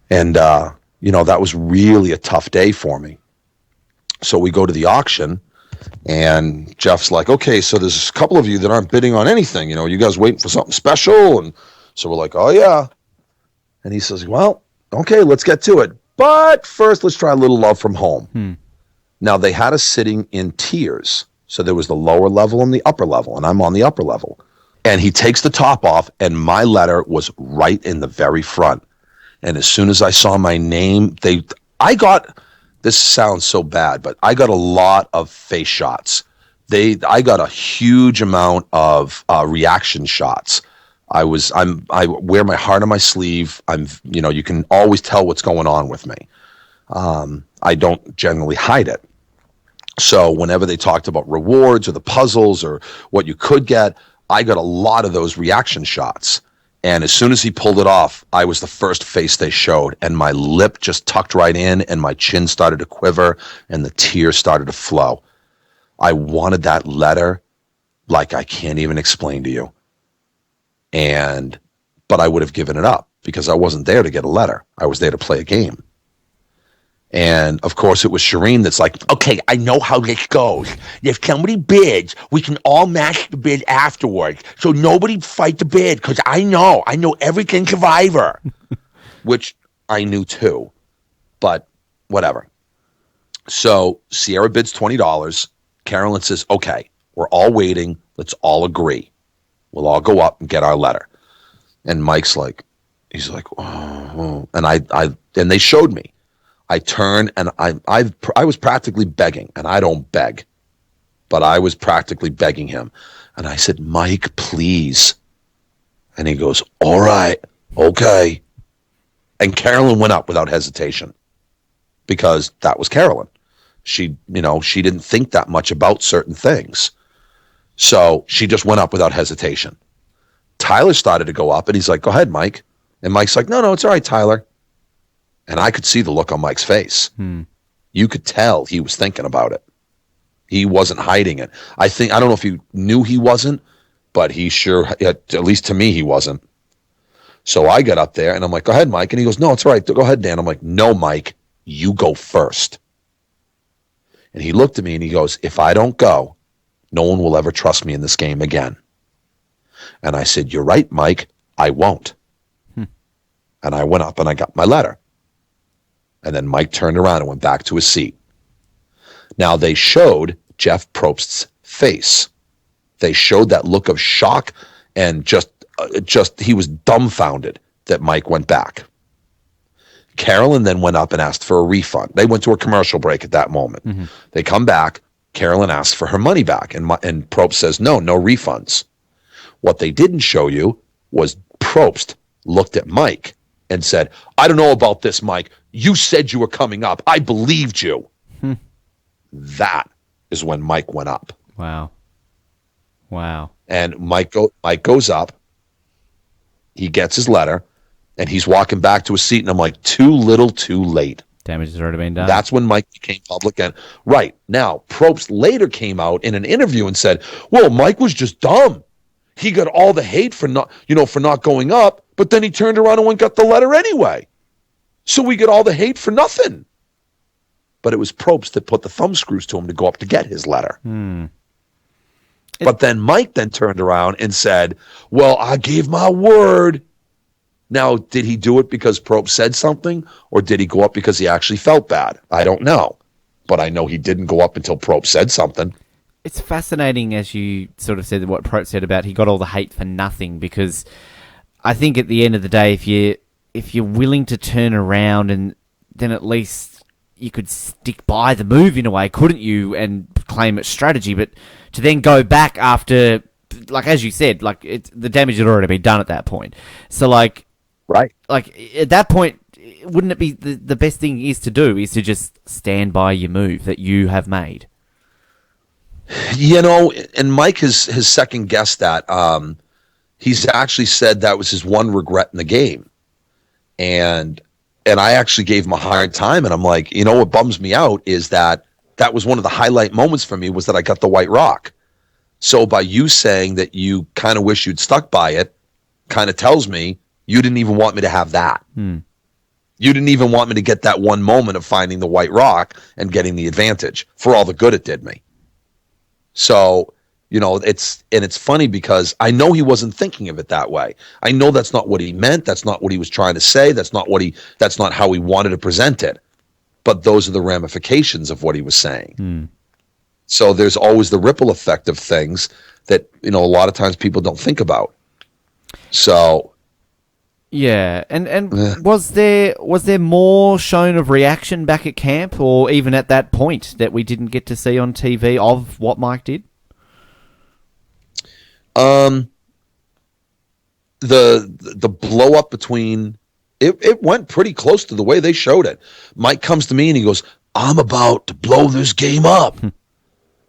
And, that was really a tough day for me. So we go to the auction, and Jeff's like, okay, so there's a couple of you that aren't bidding on anything. You guys waiting for something special? And so we're like, oh, yeah. And he says, well, okay, let's get to it. But first, let's try a little Love from Home. Now, they had us sitting in tiers. So there was the lower level and the upper level, and I'm on the upper level. And he takes the top off, and my letter was right in the very front. And as soon as I saw my name, this sounds so bad, but I got a lot of face shots. I got a huge amount of reaction shots. I wear my heart on my sleeve. You can always tell what's going on with me. I don't generally hide it. So whenever they talked about rewards or the puzzles or what you could get, I got a lot of those reaction shots. And as soon as he pulled it off, I was the first face they showed, and my lip just tucked right in, and my chin started to quiver, and the tears started to flow. I wanted that letter like I can't even explain to you. But I would have given it up because I wasn't there to get a letter. I was there to play a game. And of course, it was Shireen that's like, okay, I know how this goes. If somebody bids, we can all match the bid afterwards. So nobody fight the bid because I know everything Survivor, which I knew too, but whatever. So Sierra bids $20. Carolyn says, okay, we're all waiting. Let's all agree. We'll all go up and get our letter. And Mike's like, he's like, oh. And they showed me. I turned, and I was practically begging, and I don't beg, but I was practically begging him. And I said, Mike, please. And he goes, all right, okay. And Carolyn went up without hesitation because that was Carolyn. She didn't think that much about certain things. So she just went up without hesitation. Tyler started to go up, and he's like, go ahead, Mike. And Mike's like, no, it's all right, Tyler. And I could see the look on Mike's face. You could tell he was thinking about it. He wasn't hiding it. I don't know if he knew he wasn't, but he sure, at least to me, he wasn't. So I got up there and I'm like, go ahead, Mike. And he goes, no, it's all right. Go ahead, Dan. I'm like, no, Mike, you go first. And he looked at me and he goes, if I don't go, no one will ever trust me in this game again. And I said, you're right, Mike, I won't. And I went up and I got my letter. And then Mike turned around and went back to his seat. Now they showed Jeff Probst's face. They showed that look of shock and just he was dumbfounded that Mike went back. Carolyn then went up and asked for a refund. They went to a commercial break at that moment. They come back. Carolyn asked for her money back, and Probst says, no refunds. What they didn't show you was Probst looked at Mike and said, I don't know about this, Mike. You said you were coming up. I believed you. That is when Mike went up. Wow. And Mike goes up. He gets his letter, and he's walking back to his seat, and I'm like, too little, too late. Damage has already been done. That's when Mike became public. And right now, Probst later came out in an interview and said, well, Mike was just dumb. He got all the hate for not going up, but then he turned around and went and got the letter anyway. So we get all the hate for nothing. But it was Probst that put the thumb screws to him to go up to get his letter. But then Mike then turned around and said, well, I gave my word. Now, did he do it because Probst said something, or did he go up because he actually felt bad? I don't know. But I know he didn't go up until Probst said something. It's fascinating, as you sort of said, what Probst said about he got all the hate for nothing, because I think at the end of the day, if you're willing to turn around, and then at least you could stick by the move in a way, couldn't you, and claim it's strategy, but to then go back after, like as you said, like the damage had already been done at that point. So like, right, like at that point, wouldn't it be the best thing is to do is to just stand by your move that you have made? And Mike has second guessed that. He's actually said that was his one regret in the game. And I actually gave him a hard time, and I'm like, what bums me out is that that was one of the highlight moments for me, was that I got the White Rock. So by you saying that you kind of wish you'd stuck by it, kind of tells me you didn't even want me to have that. You didn't even want me to get that one moment of finding the White Rock and getting the advantage for all the good it did me. So, it's funny because I know he wasn't thinking of it that way. I know that's not what he meant. That's not what he was trying to say. That's not how he wanted to present it. But those are the ramifications of what he was saying. So there's always the ripple effect of things that, a lot of times people don't think about. So yeah, and was there more shown of reaction back at camp, or even at that point, that we didn't get to see on TV of what Mike did? The blow up between it went pretty close to the way they showed it. Mike comes to me and he goes, "I'm about to blow this game up."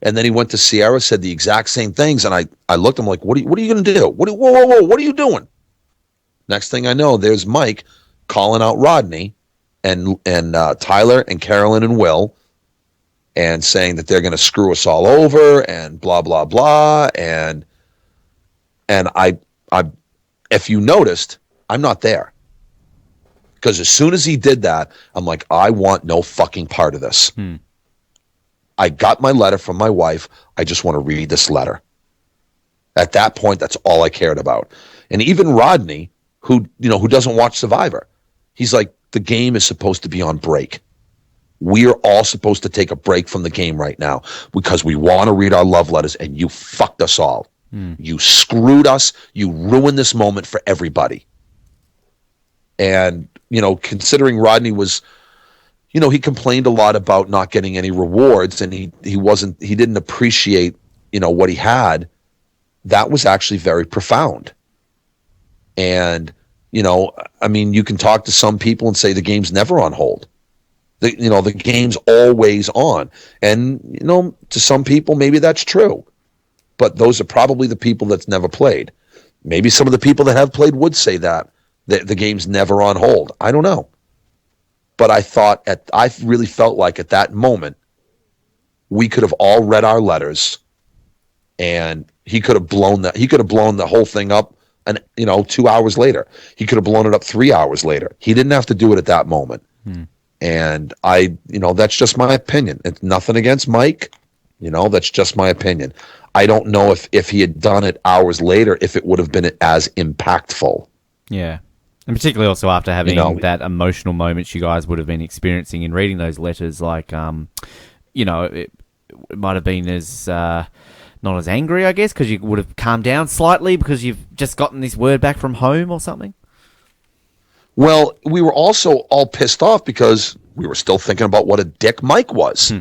And then he went to Sierra, said the exact same things, and I looked at him like, "What are you going to do? Whoa, what are you doing?" Next thing I know, there's Mike calling out Rodney and Tyler and Carolyn and Will, and saying that they're going to screw us all over and blah blah blah. And I if you noticed, I'm not there, because as soon as he did that, I'm like, I want no fucking part of this. I got my letter from my wife. I just want to read this letter. At that point, that's all I cared about. And even Rodney, who doesn't watch Survivor, he's like, the game is supposed to be on break. We're all supposed to take a break from the game right now because we want to read our love letters, and you fucked us all. You screwed us. You ruined this moment for everybody. And, considering Rodney was, he complained a lot about not getting any rewards, and he didn't appreciate, what he had. That was actually very profound. And, you can talk to some people and say the game's never on hold. The game's always on. And, to some people, maybe that's true. But those are probably the people that's never played. Maybe some of the people that have played would say that the game's never on hold. I don't know. But I really felt like at that moment, we could have all read our letters, and he could have blown the whole thing up, and 2 hours later. He could have blown it up 3 hours later. He didn't have to do it at that moment. And that's just my opinion. It's nothing against Mike. That's just my opinion. I don't know if he had done it hours later, if it would have been as impactful. Yeah. And particularly also after having that emotional moments you guys would have been experiencing in reading those letters, like, it might have been as not as angry, I guess, because you would have calmed down slightly because you've just gotten this word back from home or something. Well, we were also all pissed off because we were still thinking about what a dick Mike was. I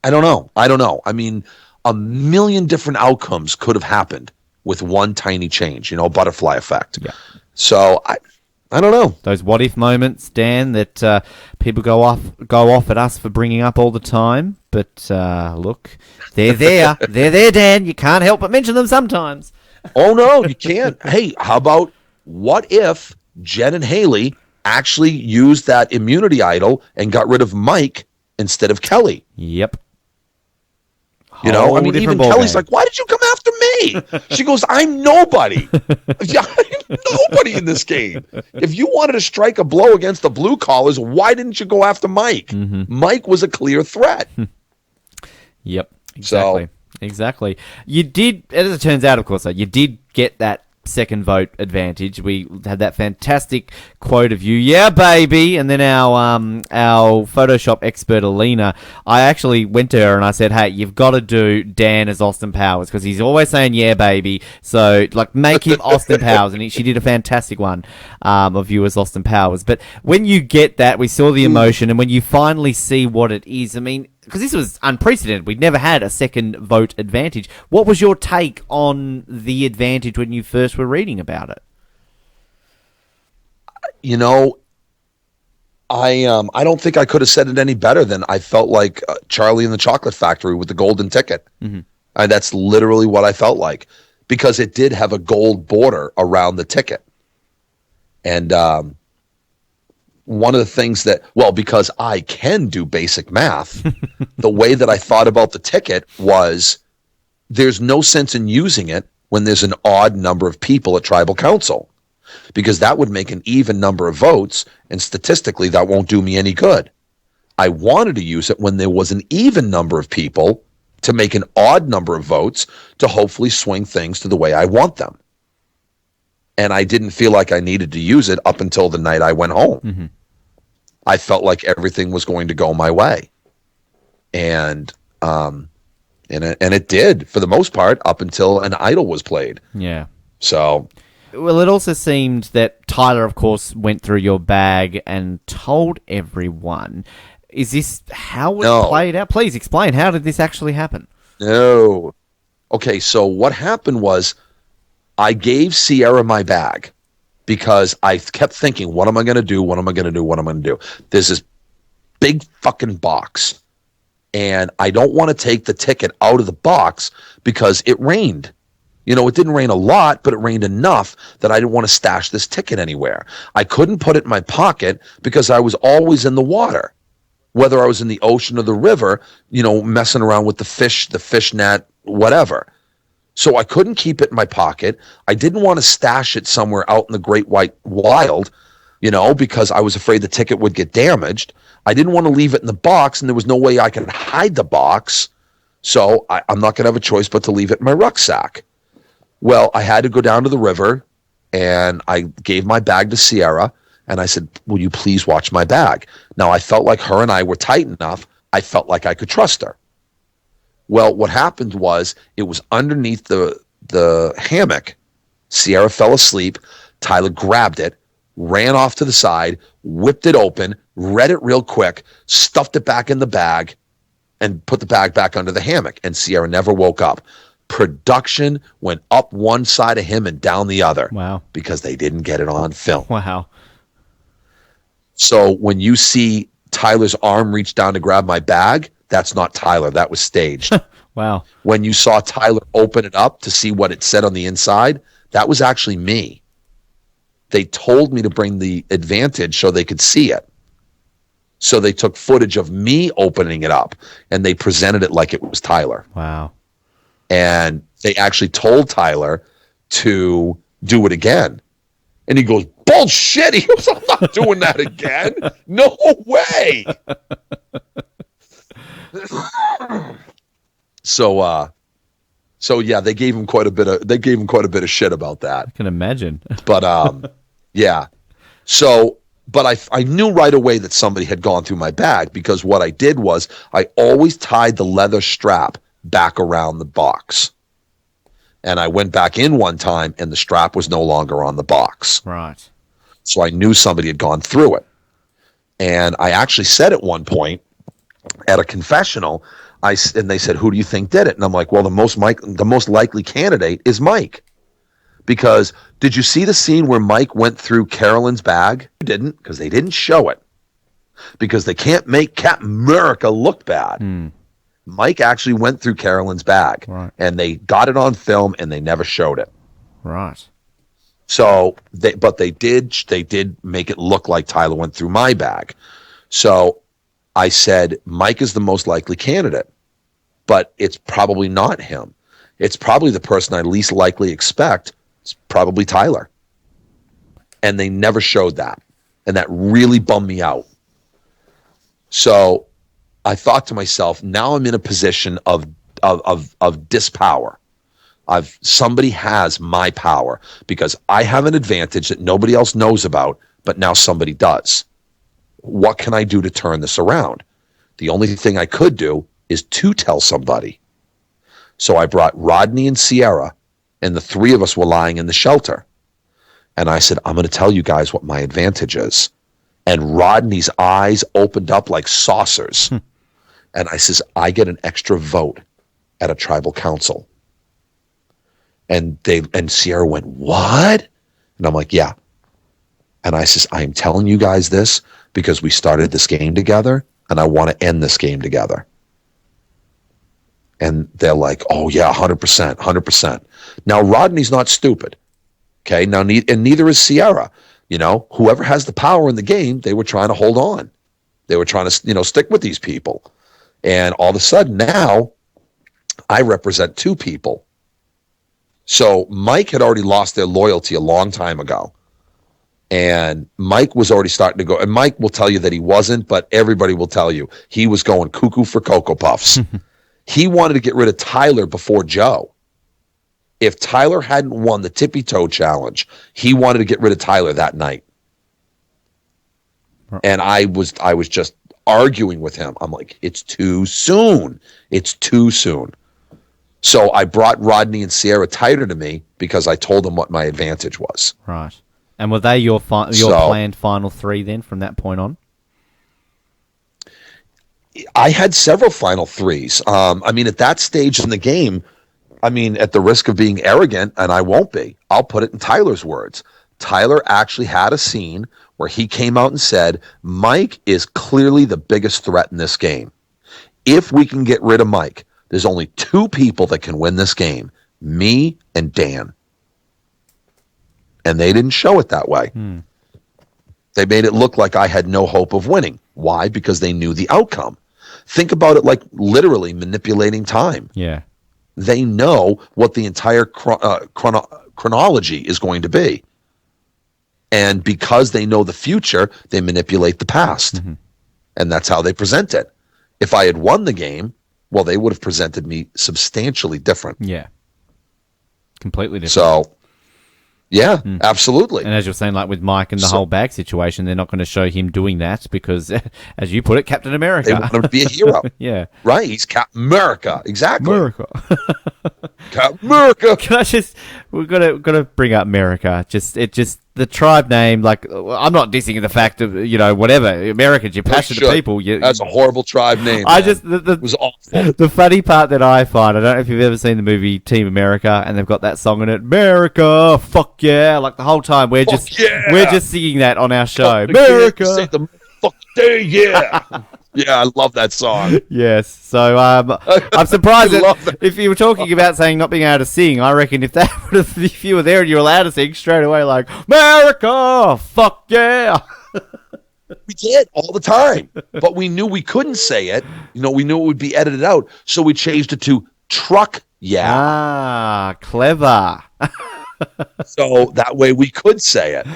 don't know. I mean, a million different outcomes could have happened with one tiny change, butterfly effect. Yeah. So I don't know. Those what if moments, Dan, that people go off at us for bringing up all the time. But look, they're there. They're there, Dan. You can't help but mention them sometimes. Oh, no, you can't. Hey, how about what if Jen and Haley actually used that immunity idol and got rid of Mike instead of Kelly? Yep. Even Kelly's like, why did you come after me? She goes, I'm nobody. I'm nobody in this game. If you wanted to strike a blow against the blue collars, why didn't you go after Mike? Mike was a clear threat. Yep, exactly. Exactly. You did, as it turns out, of course, you did get that second vote advantage. We had that fantastic quote of you, yeah, baby. And then our Photoshop expert, Alina, I actually went to her and I said, hey, you've got to do Dan as Austin Powers because he's always saying, yeah, baby. So, make him Austin Powers. And she did a fantastic one of you as Austin Powers. But when you get that, we saw the emotion. And when you finally see what it is, because this was unprecedented. We'd never had a second vote advantage. What was your take on the advantage when you first were reading about it? I don't think I could have said it any better than I felt like Charlie in the Chocolate Factory with the golden ticket. That's literally what I felt like, because it did have a gold border around the ticket. And one of the things that, well, because I can do basic math, the way that I thought about the ticket was there's no sense in using it when there's an odd number of people at tribal council, because that would make an even number of votes, and statistically that won't do me any good. I wanted to use it when there was an even number of people to make an odd number of votes to hopefully swing things to the way I want them. And I didn't feel like I needed to use it up until the night I went home. Mm-hmm. I felt like everything was going to go my way. And it did for the most part up until an idol was played. Yeah. So, well, it also seemed that Tyler, of course, went through your bag and told everyone. Is this how it played out? Please explain. How did this actually happen? No. Okay, so what happened was I gave Sierra my bag because I kept thinking, what am I going to do? What am I going to do? What am I going to do? There's this big fucking box, and I don't want to take the ticket out of the box because it rained. You know, it didn't rain a lot, but it rained enough that I didn't want to stash this ticket anywhere. I couldn't put it in my pocket because I was always in the water, whether I was in the ocean or the river, you know, messing around with the fish net, whatever. So I couldn't keep it in my pocket. I didn't want to stash it somewhere out in the great white wild, you know, because I was afraid the ticket would get damaged. I didn't want to leave it in the box, and there was no way I could hide the box. So I'm not going to have a choice but to leave it in my rucksack. Well, I had to go down to the river, and I gave my bag to Sierra, and I said, will you please watch my bag? Now, I felt like her and I were tight enough. I felt like I could trust her. Well, what happened was it was underneath the hammock. Sierra fell asleep. Tyler grabbed it, ran off to the side, whipped it open, read it real quick, stuffed it back in the bag, and put the bag back under the hammock. And Sierra never woke up. Production went up one side of him and down the other. Wow. Because they didn't get it on film. Wow. So when you see Tyler's arm reach down to grab my bag, that's not Tyler. That was staged. Wow. When you saw Tyler open it up to see what it said on the inside, that was actually me. They told me to bring the advantage so they could see it. So they took footage of me opening it up, and they presented it like it was Tyler. Wow. And they actually told Tyler to do it again. And he goes, bullshit. He goes, I'm not doing that again. No way. So yeah, they gave him quite a bit of shit about that. I can imagine. But yeah. So, but I knew right away that somebody had gone through my bag, because what I did was I always tied the leather strap back around the box. And I went back in one time and the strap was no longer on the box. Right. So I knew somebody had gone through it. And I actually said at one point at a confessional, and they said, who do you think did it? And I'm like, well, the most likely candidate is Mike. Because did you see the scene where Mike went through Carolyn's bag? You didn't, because they didn't show it. Because they can't make Captain America look bad. Mike actually went through Carolyn's bag. Right. And they got it on film and they never showed it. Right. So they did make it look like Tyler went through my bag. So I said, Mike is the most likely candidate, but it's probably not him. It's probably the person I least likely expect. It's probably Tyler. And they never showed that. And that really bummed me out. So I thought to myself, now I'm in a position of dispower. Somebody has my power, because I have an advantage that nobody else knows about, but now somebody does. What can I do to turn this around? The only thing I could do is to tell somebody. So I brought Rodney and Sierra, and the three of us were lying in the shelter. And I said, I'm going to tell you guys what my advantage is. And Rodney's eyes opened up like saucers. And I says, I get an extra vote at a tribal council. And Sierra went, what? And I'm like, yeah. And I says, I am telling you guys this because we started this game together, and I want to end this game together. And they're like, oh yeah, 100%. Now Rodney's not stupid. Okay. Now, and neither is Sierra. Whoever has the power in the game, they were trying to hold on. They were trying to, stick with these people. And all of a sudden now I represent two people. So Mike had already lost their loyalty a long time ago. And Mike was already starting to go. And Mike will tell you that he wasn't, but everybody will tell you he was going cuckoo for Cocoa Puffs. He wanted to get rid of Tyler before Joe. If Tyler hadn't won the Tippy Toe Challenge, he wanted to get rid of Tyler that night. And I was just arguing with him. I'm like, it's too soon. It's too soon. So I brought Rodney and Sierra tighter to me because I told them what my advantage was. Right. And were they your planned final three then from that point on? I had several final threes. At that stage in the game, at the risk of being arrogant, and I won't be, I'll put it in Tyler's words. Tyler actually had a scene where he came out and said, Mike is clearly the biggest threat in this game. If we can get rid of Mike, there's only two people that can win this game, me and Dan. And they didn't show it that way. They made it look like I had no hope of winning. Why? Because they knew the outcome. Think about it like literally manipulating time. Yeah. They know what the entire chronology is going to be. And because they know the future, they manipulate the past. Mm-hmm. And that's how they present it. If I had won the game, well, they would have presented me substantially different. Yeah. Completely different. So, yeah, absolutely. And as you're saying, like with Mike and the whole bag situation, they're not going to show him doing that because, as you put it, Captain America. They want him to be a hero. Yeah. Right. He's Captain America. Exactly. America. Captain America. Can I we've got to bring up America. The tribe name, like, I'm not dissing the fact of, whatever. Americans, you're passionate people. That's a horrible tribe name. It was awful. The funny part that I find, I don't know if you've ever seen the movie Team America, and they've got that song in it, America, fuck yeah. Like the whole time, we're just singing that on our show. America. Say the fuck day, yeah. Yeah, I love that song. Yes. So I'm surprised that if you were talking about saying not being able to sing, I reckon if you were there and you were allowed to sing straight away, like, America, fuck yeah. We did all the time. But we knew we couldn't say it. We knew it would be edited out. So we changed it to truck yeah. Ah, clever. So that way we could say it.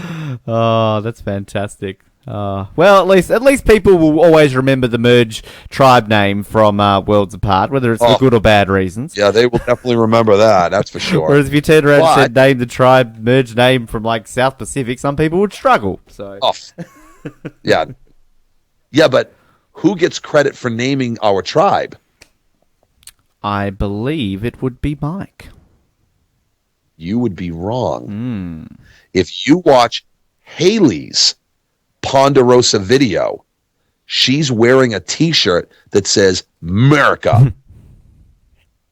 Oh, that's fantastic. Well, at least people will always remember the Merge tribe name from Worlds Apart, whether it's for good or bad reasons. Yeah, they will definitely remember that. That's for sure. Whereas if you turned around and said name the tribe Merge name from like South Pacific, some people would struggle. So, yeah, but who gets credit for naming our tribe? I believe it would be Mike. You would be wrong. If you watch Haley's Ponderosa video, she's wearing a t-shirt that says America.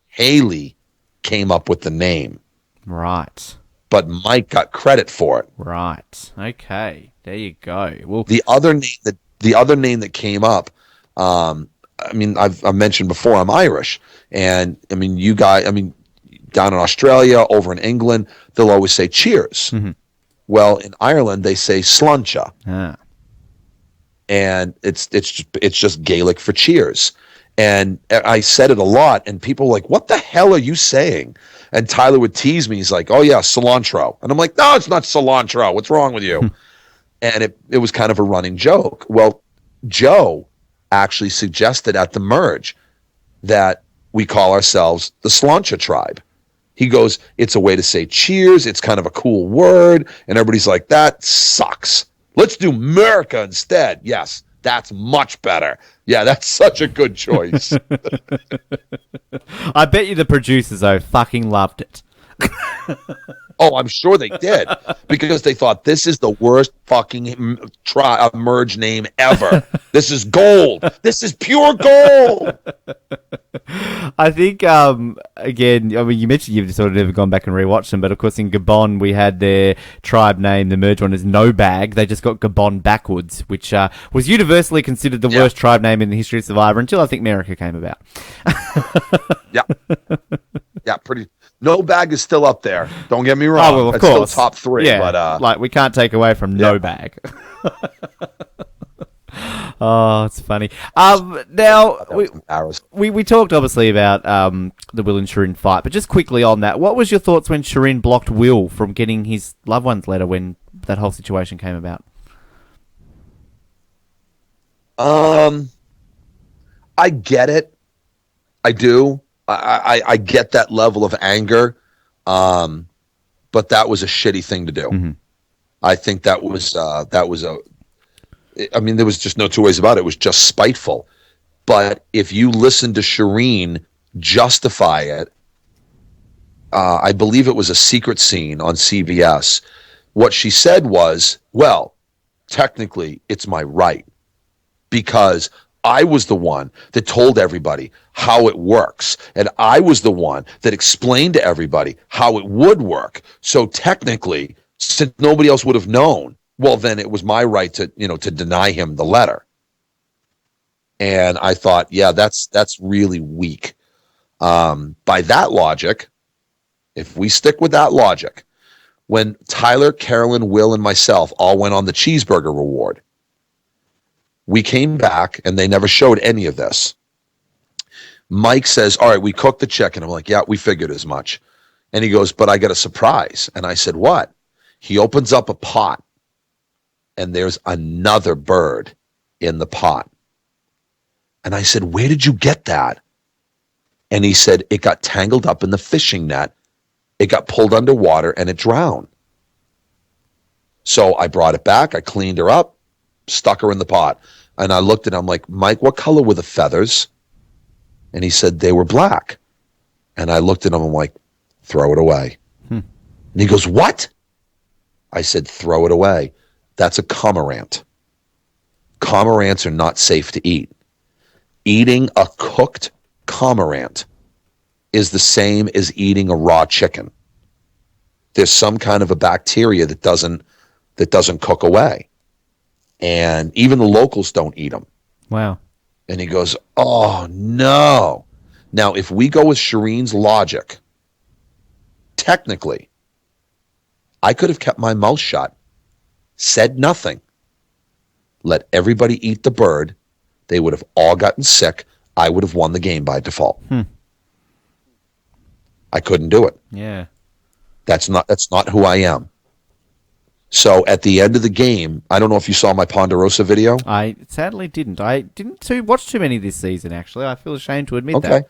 Haley came up with the name. Right. But Mike got credit for it. Right. Okay. There you go. Well, the other name that came up, I've mentioned before I'm Irish, and you guys, down in Australia, over in England, they'll always say cheers. Mm-hmm. Well, in Ireland, they say sluncha. Ah. And it's just Gaelic for cheers. And I said it a lot, and people were like, what the hell are you saying? And Tyler would tease me. He's like, oh, yeah, cilantro. And I'm like, no, it's not cilantro. What's wrong with you? And it was kind of a running joke. Well, Joe actually suggested at the merge that we call ourselves the Slancha tribe. He goes, it's a way to say cheers. It's kind of a cool word. And everybody's like, that sucks. Let's do America instead. Yes, that's much better. Yeah, that's such a good choice. I bet you the producers, though, fucking loved it. Oh, I'm sure they did. Because they thought, this is the worst fucking merge name ever. This is gold. This is pure gold. I think, again, you mentioned you've sort of never gone back and rewatched them, but of course in Gabon we had their tribe name, the merge one is No Bag. They just got Gabon backwards, which was universally considered the worst tribe name in the history of Survivor until I think America came about. Yeah. Yeah, pretty. No Bag is still up there. Don't get me wrong. Oh, well, of It's course. still top 3. Yeah, But, like, we can't take away from No Bag. Oh, it's funny. Now, we talked, obviously, about the Will and Shireen fight, but just quickly on that, what was your thoughts when Shireen blocked Will from getting his loved one's letter when that whole situation came about? I get it. I do. I get that level of anger, but that was a shitty thing to do. Mm-hmm. I think that was I mean, there was just no two ways about it. It was just spiteful. But if you listen to Shireen justify it, I believe it was a Secret Scene on CBS. What she said was, well, technically, it's my right because I was the one that told everybody how it works. And I was the one that explained to everybody how it would work. So technically, since nobody else would have known, well, then it was my right to, to deny him the letter. And I thought, yeah, that's really weak. By that logic, if we stick with that logic, when Tyler, Carolyn, Will, and myself all went on the cheeseburger reward, we came back and they never showed any of this. Mike says, all right, we cooked the chicken. I'm like, yeah, we figured as much. And he goes, but I got a surprise. And I said, what? He opens up a pot and there's another bird in the pot. And I said, where did you get that? And he said, it got tangled up in the fishing net. It got pulled underwater and it drowned. So I brought it back. I cleaned her up, stuck her in the pot. And I looked at him like, Mike, what color were the feathers? And he said, they were black. And I looked at him and I'm like, throw it away. And he goes, what? I said, throw it away. That's a cormorant. Cormorants are not safe to eat. Eating a cooked cormorant is the same as eating a raw chicken. There's some kind of a bacteria that doesn't cook away. And even the locals don't eat them. Wow. And he goes, oh, no. Now, if we go with Shireen's logic, technically, I could have kept my mouth shut, said nothing, let everybody eat the bird. They would have all gotten sick. I would have won the game by default. I couldn't do it. Yeah. That's not who I am. So at the end of the game, I don't know if you saw my Ponderosa video. I sadly didn't. I didn't watch too many this season, actually. I feel ashamed to admit that.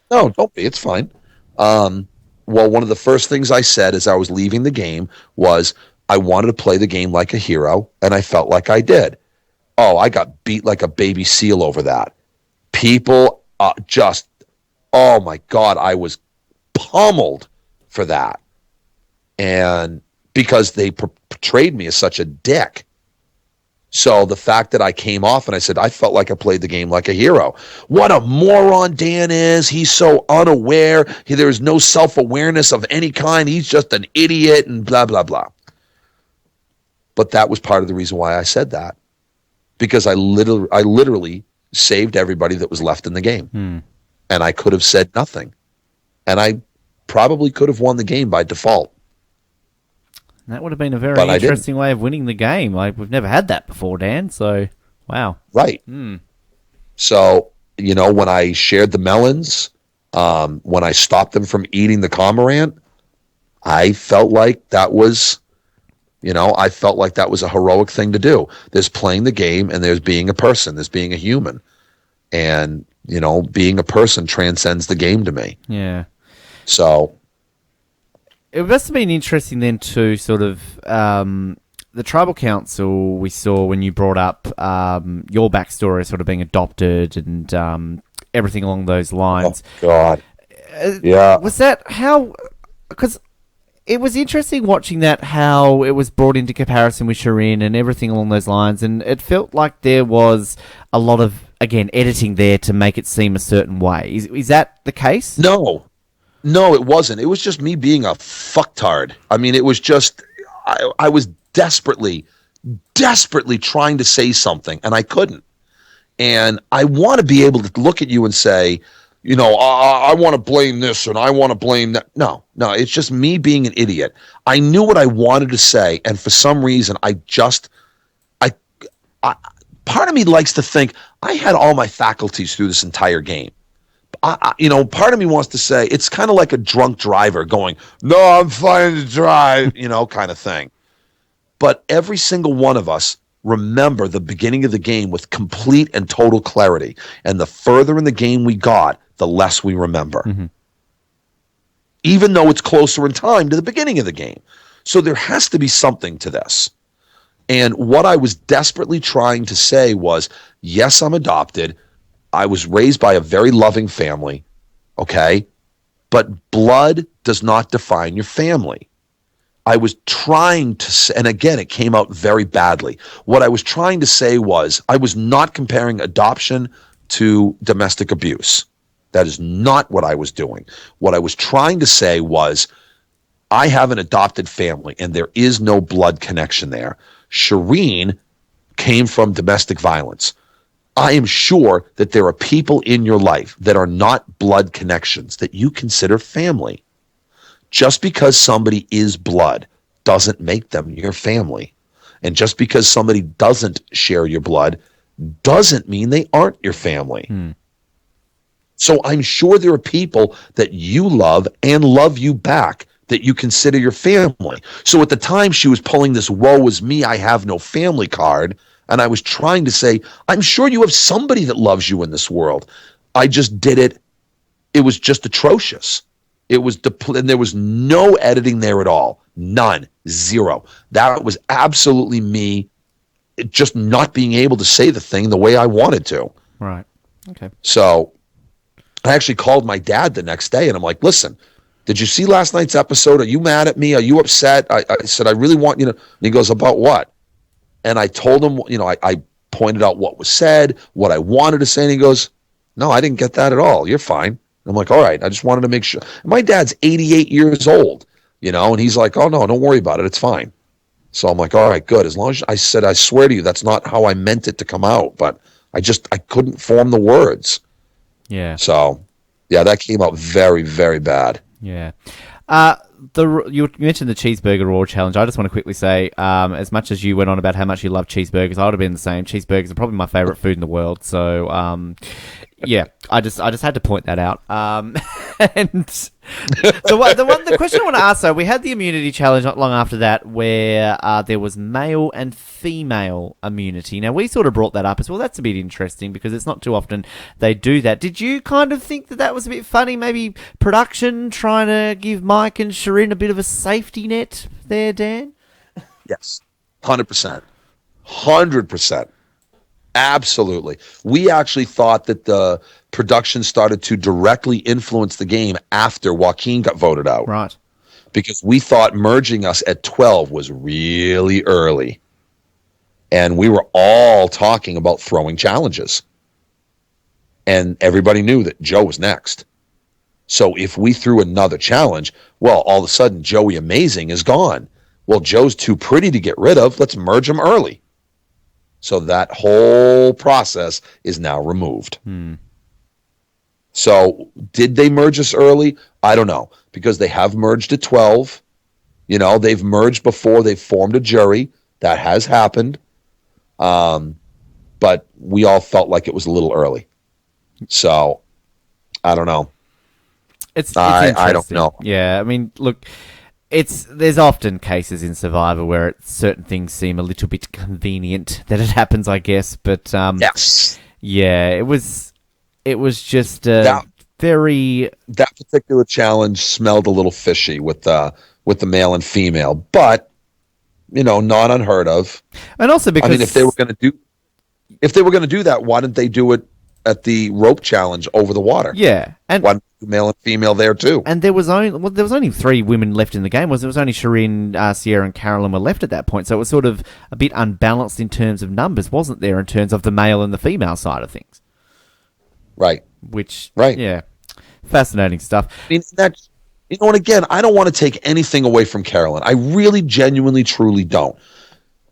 No, don't be. It's fine. Well, one of the first things I said as I was leaving the game was I wanted to play the game like a hero, and I felt like I did. Oh, I got beat like a baby seal over that. People oh my God, I was pummeled for that. And because they portrayed me as such a dick. So the fact that I came off and I said, I felt like I played the game like a hero. What a moron Dan is. He's so unaware. There's no self-awareness of any kind. He's just an idiot and blah, blah, blah. But that was part of the reason why I said that. Because I literally saved everybody that was left in the game. And I could have said nothing. And I probably could have won the game by default. That would have been a very interesting way of winning the game. Like, we've never had that before, Dan, so wow. Right. So, when I shared the melons, when I stopped them from eating the cormorant, I felt like that was, a heroic thing to do. There's playing the game and there's being a person, there's being a human. And, being a person transcends the game to me. Yeah. So it must have been interesting then to sort of the tribal council we saw when you brought up your backstory sort of being adopted and everything along those lines. Oh, God. Yeah. Was that how... Because it was interesting watching that, how it was brought into comparison with Shireen and everything along those lines, and it felt like there was a lot of, again, editing there to make it seem a certain way. Is that the case? No, it wasn't. It was just me being a fucktard. I mean, it was just, I was desperately trying to say something, and I couldn't. And I want to be able to look at you and say, I want to blame this and I want to blame that. No, it's just me being an idiot. I knew what I wanted to say, and for some reason, part of me likes to think I had all my faculties through this entire game. Part of me wants to say it's kind of like a drunk driver going, "No, I'm fine to drive," kind of thing. But every single one of us remember the beginning of the game with complete and total clarity. And the further in the game we got, the less we remember. Mm-hmm. Even though it's closer in time to the beginning of the game. So there has to be something to this. And what I was desperately trying to say was, yes, I'm adopted. I was raised by a very loving family, okay? But blood does not define your family. I was trying to say, and again, it came out very badly. What I was trying to say was, I was not comparing adoption to domestic abuse. That is not what I was doing. What I was trying to say was, I have an adopted family, and there is no blood connection there. Shireen came from domestic violence. I am sure that there are people in your life that are not blood connections that you consider family. Just because somebody is blood doesn't make them your family. And just because somebody doesn't share your blood doesn't mean they aren't your family. So I'm sure there are people that you love and love you back that you consider your family. So at the time she was pulling this woe is me, I have no family card, and I was trying to say, I'm sure you have somebody that loves you in this world. I just did it. It was just atrocious. It was and there was no editing there at all. None. Zero. That was absolutely me just not being able to say the thing the way I wanted to. Right. Okay. So I actually called my dad the next day and I'm like, listen, did you see last night's episode? Are you mad at me? Are you upset? I said, I really want you to. And he goes, about what? And I told him, I pointed out what was said, what I wanted to say. And he goes, no, I didn't get that at all. You're fine. I'm like, all right, I just wanted to make sure. My dad's 88 years old, and he's like, oh, no, don't worry about it. It's fine. So I'm like, all right, good. As long as I said, I swear to you, that's not how I meant it to come out. But I couldn't form the words. Yeah. So, yeah, that came out very, very bad. Yeah. You mentioned the cheeseburger raw challenge. I just want to quickly say, as much as you went on about how much you love cheeseburgers, I would have been the same. Cheeseburgers are probably my favorite food in the world. So, yeah, I just had to point that out. And the question I want to ask, though, we had the immunity challenge not long after that, where there was male and female immunity. Now we sort of brought that up as well. That's a bit interesting because it's not too often they do that. Did you kind of think that was a bit funny? Maybe production trying to give Mike and Shireen a bit of a safety net there, Dan? Yes, 100%, 100%. Absolutely. We actually thought that the production started to directly influence the game after Joaquin got voted out. Right. Because we thought merging us at 12 was really early. And we were all talking about throwing challenges. And everybody knew that Joe was next. So if we threw another challenge, well, all of a sudden Joey Amazing is gone. Well, Joe's too pretty to get rid of. Let's merge him early. So that whole process is now removed. So did they merge us early? I don't know, because they have merged at 12. They've merged before they've formed a jury. That has happened. But we all felt like it was a little early. So I don't know. It's I don't know. Yeah, I mean, look, there's often cases in Survivor where certain things seem a little bit convenient that it happens, I guess. But yes, yeah, it was just very. That particular challenge smelled a little fishy with the male and female, but not unheard of. And also because, I mean, if they were going to do that, why didn't they do it at the rope challenge over the water? Yeah, and one male and female there too. And there was only 3 women left in the game. There was only Shireen, Sierra, and Carolyn were left at that point. So it was sort of a bit unbalanced in terms of numbers, wasn't there? In terms of the male and the female side of things. Right. Yeah, fascinating stuff. I mean, and again, I don't want to take anything away from Carolyn. I really, genuinely, truly don't.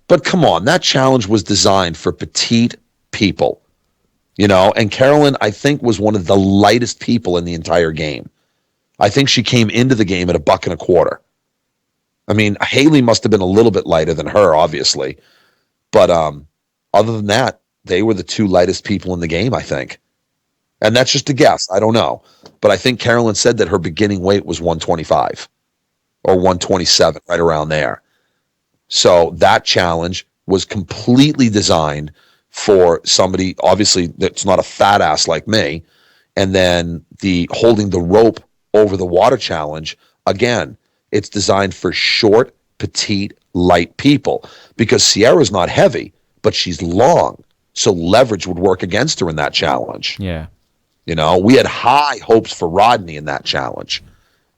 But come on, that challenge was designed for petite people. And Carolyn, I think, was one of the lightest people in the entire game. I think she came into the game at $1.25. I mean, Haley must have been a little bit lighter than her, obviously. But other than that, they were the two lightest people in the game, I think. And that's just a guess. I don't know. But I think Carolyn said that her beginning weight was 125 or 127, right around there. So that challenge was completely designed for somebody, obviously, that's not a fat ass like me. And then the holding the rope over the water challenge, again, it's designed for short, petite, light people because Sierra's not heavy, but she's long. So leverage would work against her in that challenge. Yeah. We had high hopes for Rodney in that challenge.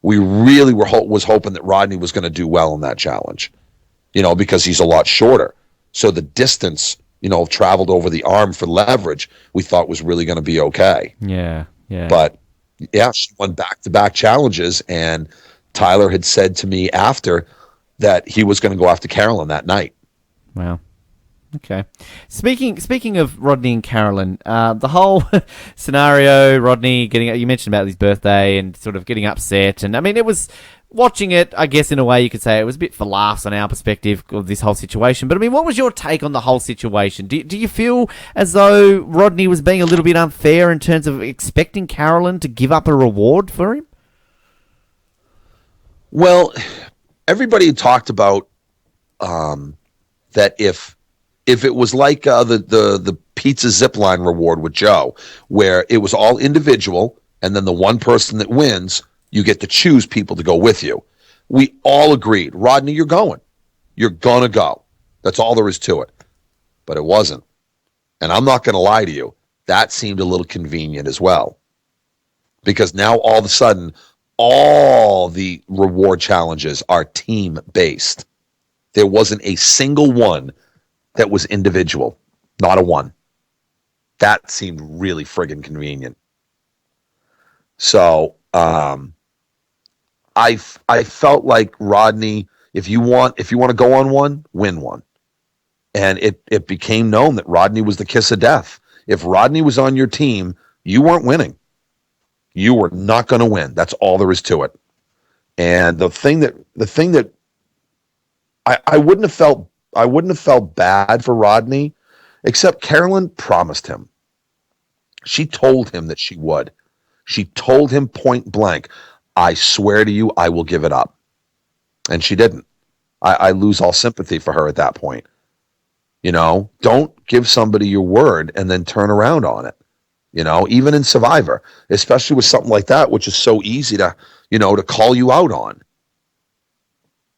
We really was hoping that Rodney was going to do well in that challenge, because he's a lot shorter. So the distance, traveled over the arm for leverage, we thought was really going to be okay. Yeah, yeah. But, yeah, she won back-to-back challenges, and Tyler had said to me after that he was going to go after Carolyn that night. Wow. Okay. Speaking of Rodney and Carolyn, the whole scenario, Rodney you mentioned about his birthday and sort of getting upset, and I mean, it was watching it, I guess in a way you could say it was a bit for laughs on our perspective of this whole situation. But I mean, what was your take on the whole situation? Do you feel as though Rodney was being a little bit unfair in terms of expecting Carolyn to give up a reward for him? Well, everybody talked about that if it was like the pizza zipline reward with Joe, where it was all individual, and then the one person that wins, you get to choose people to go with you. We all agreed, Rodney, you're going. You're going to go. That's all there is to it. But it wasn't. And I'm not going to lie to you. That seemed a little convenient as well. Because now all of a sudden, all the reward challenges are team-based. There wasn't a single one that was individual. Not a one. That seemed really friggin' convenient. So I felt like Rodney, if you want to go on one, win one. And it became known that Rodney was the kiss of death. If Rodney was on your team, you weren't winning. You were not going to win. That's all there is to it. And the thing that I wouldn't have felt bad for Rodney, except Carolyn promised him. She told him that she would. She told him point blank, I swear to you, I will give it up. And she didn't. I lose all sympathy for her at that point. Don't give somebody your word and then turn around on it. Even in Survivor, especially with something like that, which is so easy to call you out on.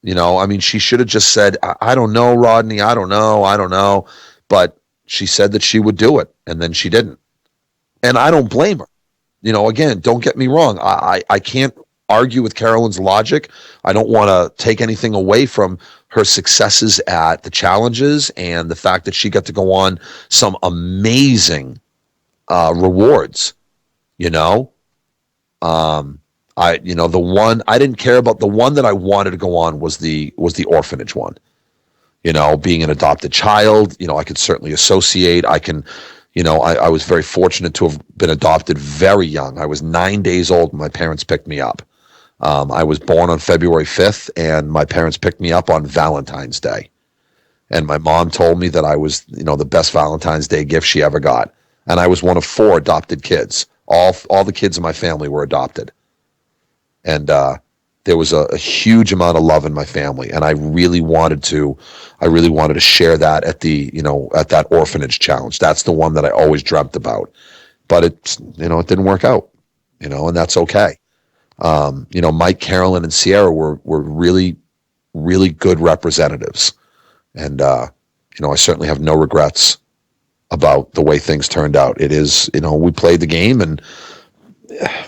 I mean, she should have just said, I don't know, Rodney, I don't know. But she said that she would do it, and then she didn't. And I don't blame her. Again, don't get me wrong. I can't argue with Carolyn's logic. I don't want to take anything away from her successes at the challenges and the fact that she got to go on some amazing rewards. The one I didn't care about, the one that I wanted to go on was the orphanage one. Being an adopted child, I could certainly associate. I can, I was very fortunate to have been adopted very young. I was 9 days old when my parents picked me up. I was born on February 5th, and my parents picked me up on Valentine's Day. And my mom told me that I was, the best Valentine's Day gift she ever got. And I was one of 4 adopted kids. All the kids in my family were adopted. And there was a huge amount of love in my family, and I really wanted to share that at at that orphanage challenge. That's the one that I always dreamt about, but it didn't work out, and that's okay. Mike, Carolyn, and Sierra were really, really good representatives, and I certainly have no regrets about the way things turned out. It is, we played the game, and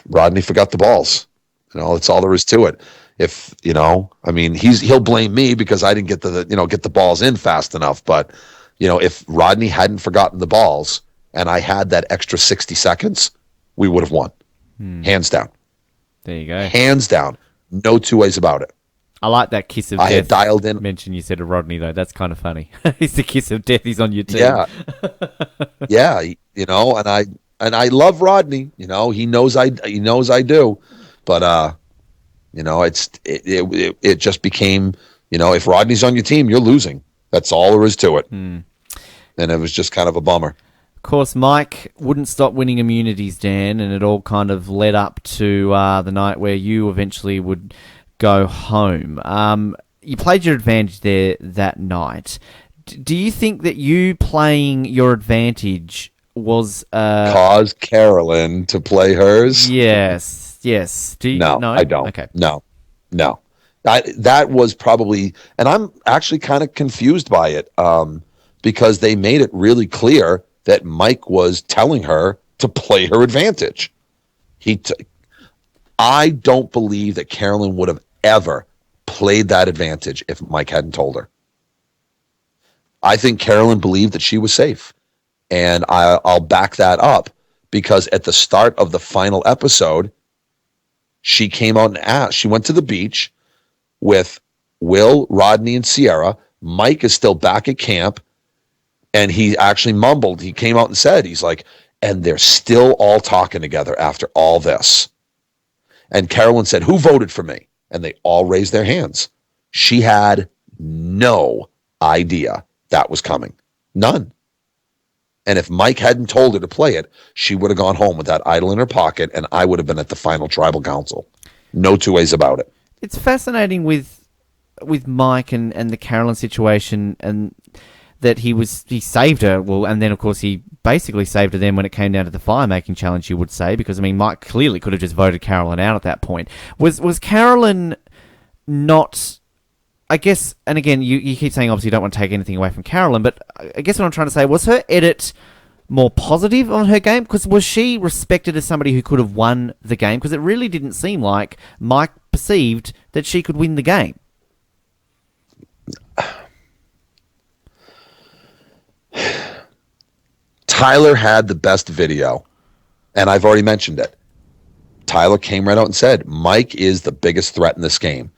Rodney forgot the balls. That's all there is to it. If, he'll blame me because I didn't get the balls in fast enough. But, if Rodney hadn't forgotten the balls and I had that extra 60 seconds, we would have won. Hands down. There you go. Hands down. No two ways about it. I like that kiss of death. I had dialed in. Mention you said of Rodney, though. That's kind of funny. He's the kiss of death. He's on your team. Yeah. Yeah. And I love Rodney. He knows I do, but it just became, if Rodney's on your team, you're losing. That's all there is to it. And it was just kind of a bummer. Of course, Mike wouldn't stop winning immunities, Dan, and it all kind of led up to the night where you eventually would go home. You played your advantage there that night. Do you think that you playing your advantage was... caused Carolyn to play hers? Yes. Do you, no, I don't. Okay. No. That was probably... And I'm actually kind of confused by it because they made it really clear that Mike was telling her to play her advantage. I don't believe that Carolyn would have ever played that advantage if Mike hadn't told her. I think Carolyn believed that she was safe. And I'll back that up because at the start of the final episode, she came out and asked. She went to the beach with Will, Rodney, and Sierra. Mike is still back at camp. And he actually mumbled. He came out and said, he's like, and they're still all talking together after all this. And Carolyn said, who voted for me? And they all raised their hands. She had no idea that was coming. None. And if Mike hadn't told her to play it, she would have gone home with that idol in her pocket, and I would have been at the final tribal council. No two ways about it. It's fascinating with Mike and the Carolyn situation, and that he saved her. Well, and then of course he basically saved her then when it came down to the fire making challenge, you would say, because I mean Mike clearly could have just voted Carolyn out at that point. Was Carolyn not, I guess, and again you keep saying obviously you don't want to take anything away from Carolyn, but I guess what I'm trying to say, was her edit more positive on her game? Because was she respected as somebody who could have won the game? Because it really didn't seem like Mike perceived that she could win the game. Tyler had the best video, and I've already mentioned it. Tyler came right out and said, Mike is the biggest threat in this game.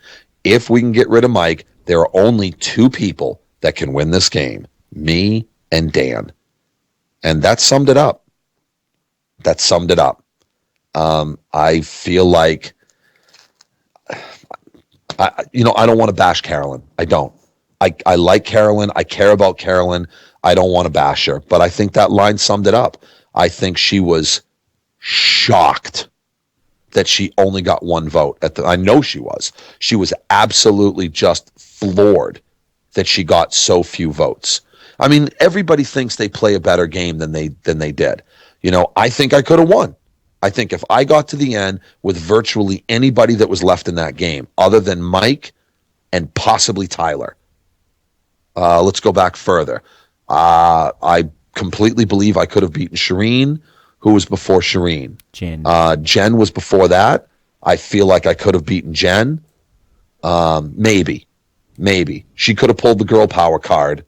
If we can get rid of Mike, there are only two people that can win this game, me and Dan. And that summed it up. I feel like, I don't want to bash Carolyn. I don't. I like Carolyn. I care about Carolyn. I don't want to bash her, but I think that line summed it up. I think she was shocked that she only got one vote. I know she was. She was absolutely just floored that she got so few votes. I mean, everybody thinks they play a better game than they did. I think I could have won. I think if I got to the end with virtually anybody that was left in that game, other than Mike and possibly Tyler. Let's go back further. I completely believe I could have beaten Shireen, who was before Shireen. Jen was before that. I feel like I could have beaten Jen. Maybe. She could have pulled the girl power card.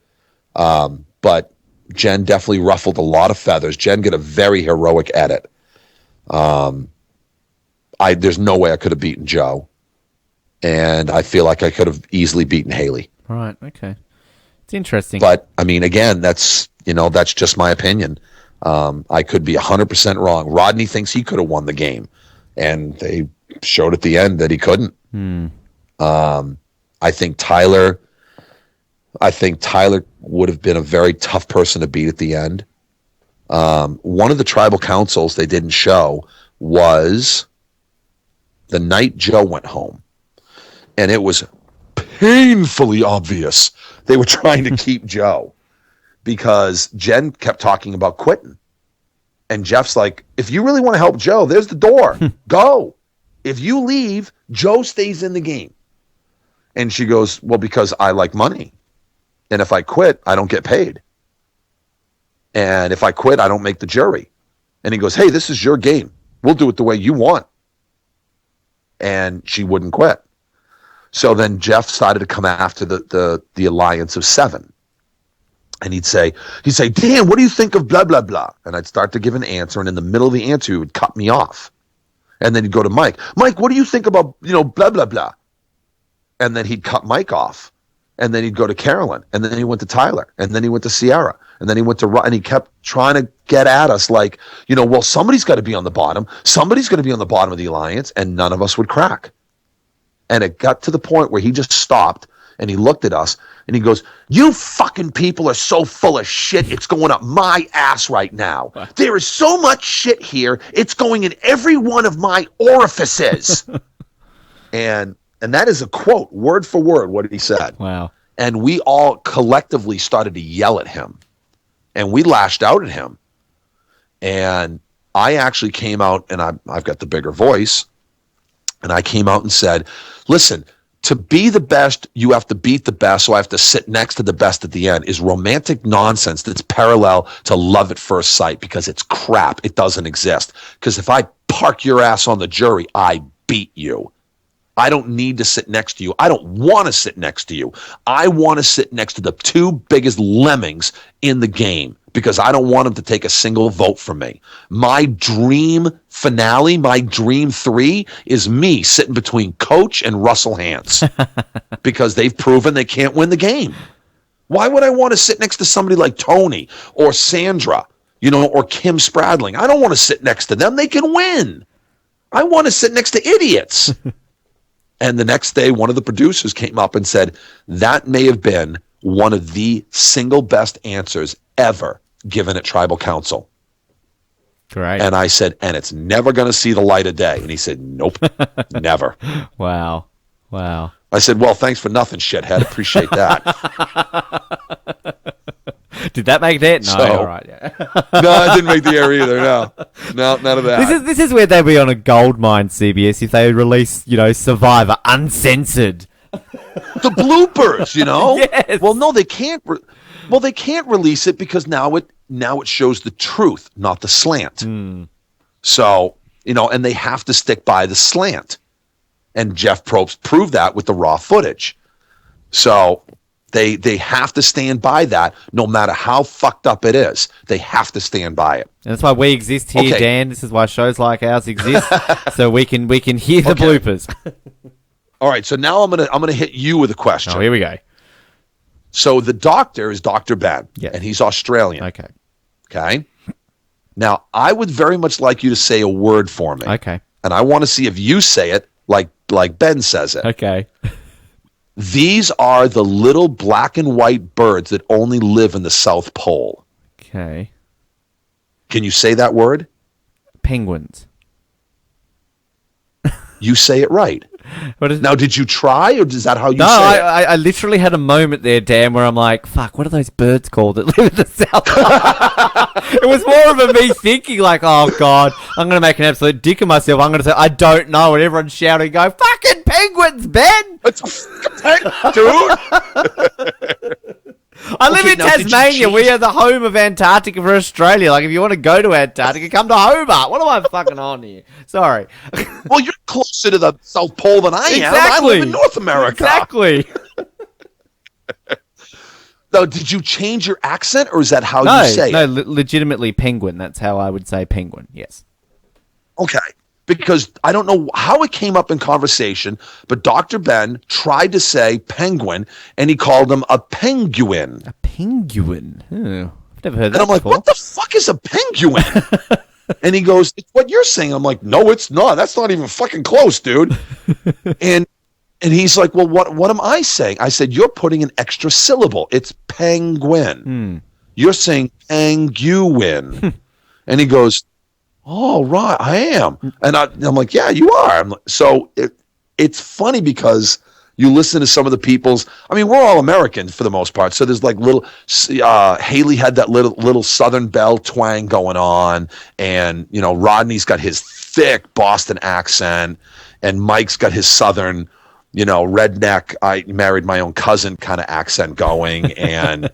But Jen definitely ruffled a lot of feathers. Jen did a very heroic edit. There's no way I could have beaten Joe. And I feel like I could have easily beaten Haley. Right, okay. It's interesting. But, I mean, again, that's just my opinion. I could be 100% wrong. Rodney thinks he could have won the game, and they showed at the end that he couldn't. I think Tyler would have been a very tough person to beat at the end. One of the tribal councils they didn't show was the night Joe went home, and it was painfully obvious they were trying to keep Joe because Jen kept talking about quitting. And Jeff's like, if you really want to help Joe, there's the door. Go. If you leave, Joe stays in the game. And she goes, well, because I like money. And if I quit, I don't get paid. And if I quit, I don't make the jury. And he goes, hey, this is your game. We'll do it the way you want. And she wouldn't quit. So then Jeff started to come after the alliance of 7. And he'd say, Dan, what do you think of blah, blah, blah? And I'd start to give an answer. And in the middle of the answer, he would cut me off. And then he'd go to Mike. Mike, what do you think about, blah, blah, blah? And then he'd cut Mike off. And then he'd go to Carolyn. And then he went to Tyler. And then he went to Sierra. And then he went to and he kept trying to get at us like, well, somebody's got to be on the bottom. Somebody's going to be on the bottom of the alliance, and none of us would crack. And it got to the point where he just stopped and he looked at us and he goes, "You fucking people are so full of shit. It's going up my ass right now. There is so much shit here. It's going in every one of my orifices." and that is a quote, word for word, what he said. Wow. And we all collectively started to yell at him. And we lashed out at him. And I actually came out, and I've got the bigger voice, and I came out and said, "Listen, to be the best, you have to beat the best, so I have to sit next to the best at the end," is romantic nonsense that's parallel to love at first sight, because it's crap. It doesn't exist. Because if I park your ass on the jury, I beat you. I don't need to sit next to you. I don't want to sit next to you. I want to sit next to the two biggest lemmings in the game, because I don't want them to take a single vote from me. My dream finale, my dream 3 is me sitting between Coach and Russell Hantz because they've proven they can't win the game. Why would I want to sit next to somebody like Tony or Sandra, or Kim Spradling? I don't want to sit next to them. They can win. I want to sit next to idiots. And the next day, one of the producers came up and said, "That may have been one of the single best answers ever given at Tribal Council." Great. And I said, "And it's never going to see the light of day." And he said, "Nope, never." Wow. I said, "Well, thanks for nothing, shithead. Appreciate that." Did that make that? No, all right. Yeah. No, I didn't make the air either. No, none of that. This is where they'd be on a gold mine, CBS, if they release, Survivor uncensored. The bloopers, Yes. Well, no, they can't. They can't release it because now it shows the truth, not the slant. So, and they have to stick by the slant. And Jeff Probst proved that with the raw footage. So they have to stand by that no matter how fucked up it is. They have to stand by it. And that's why we exist here, Okay. Dan. This is why shows like ours exist, so we can hear the bloopers. All right, so now I'm gonna hit you with a question. Oh, here we go. So the doctor is Dr. Ben, Yes. and he's Australian. Okay. Okay. Now, I would very much like you to say a word for me. Okay. And I want to see if you say it like Ben says it. Okay. These are the little black and white birds that only live in the South Pole. Okay. Can you say that word? Penguins. You say it right. What is Now, did you try, or is that how you No, say it? I literally had a moment there, Dan, where I'm like, fuck, what are those birds called that live in the South? It was more of a me thinking like, oh, God, I'm going to make an absolute dick of myself. I'm going to say, I don't know. And everyone's shouting, go, fucking penguins, Ben! It's a fucking dude. I live Okay, in now, did you Tasmania. change- We are the home of Antarctica for Australia. Like, if you want to go to Antarctica, come to Hobart. What am I fucking on here? Sorry. Well, you're closer to the South Pole than I am. I live in North America. Exactly. Now, did you change your accent, or is that how No, you say no, it? legitimately penguin. That's how I would say penguin. Yes. Okay. Because I don't know how it came up in conversation, but Dr. Ben tried to say penguin, and he called him a penguin. A penguin. Oh, I've never heard And that I'm like, before. what the fuck is a penguin? And he goes, it's what you're saying. I'm like, no, it's not. That's not even fucking close, dude. and he's like, well, what am I saying? I said, you're putting an extra syllable. It's penguin. You're saying penguin. And he goes, oh, right, I am. And I'm like, yeah, you are. So it's funny because you listen to some of the people's, I mean, we're all Americans for the most part. So there's like little, Haley had that little Southern belle twang going on. And, Rodney's got his thick Boston accent. And Mike's got his Southern, redneck, I married my own cousin kind of accent going. And,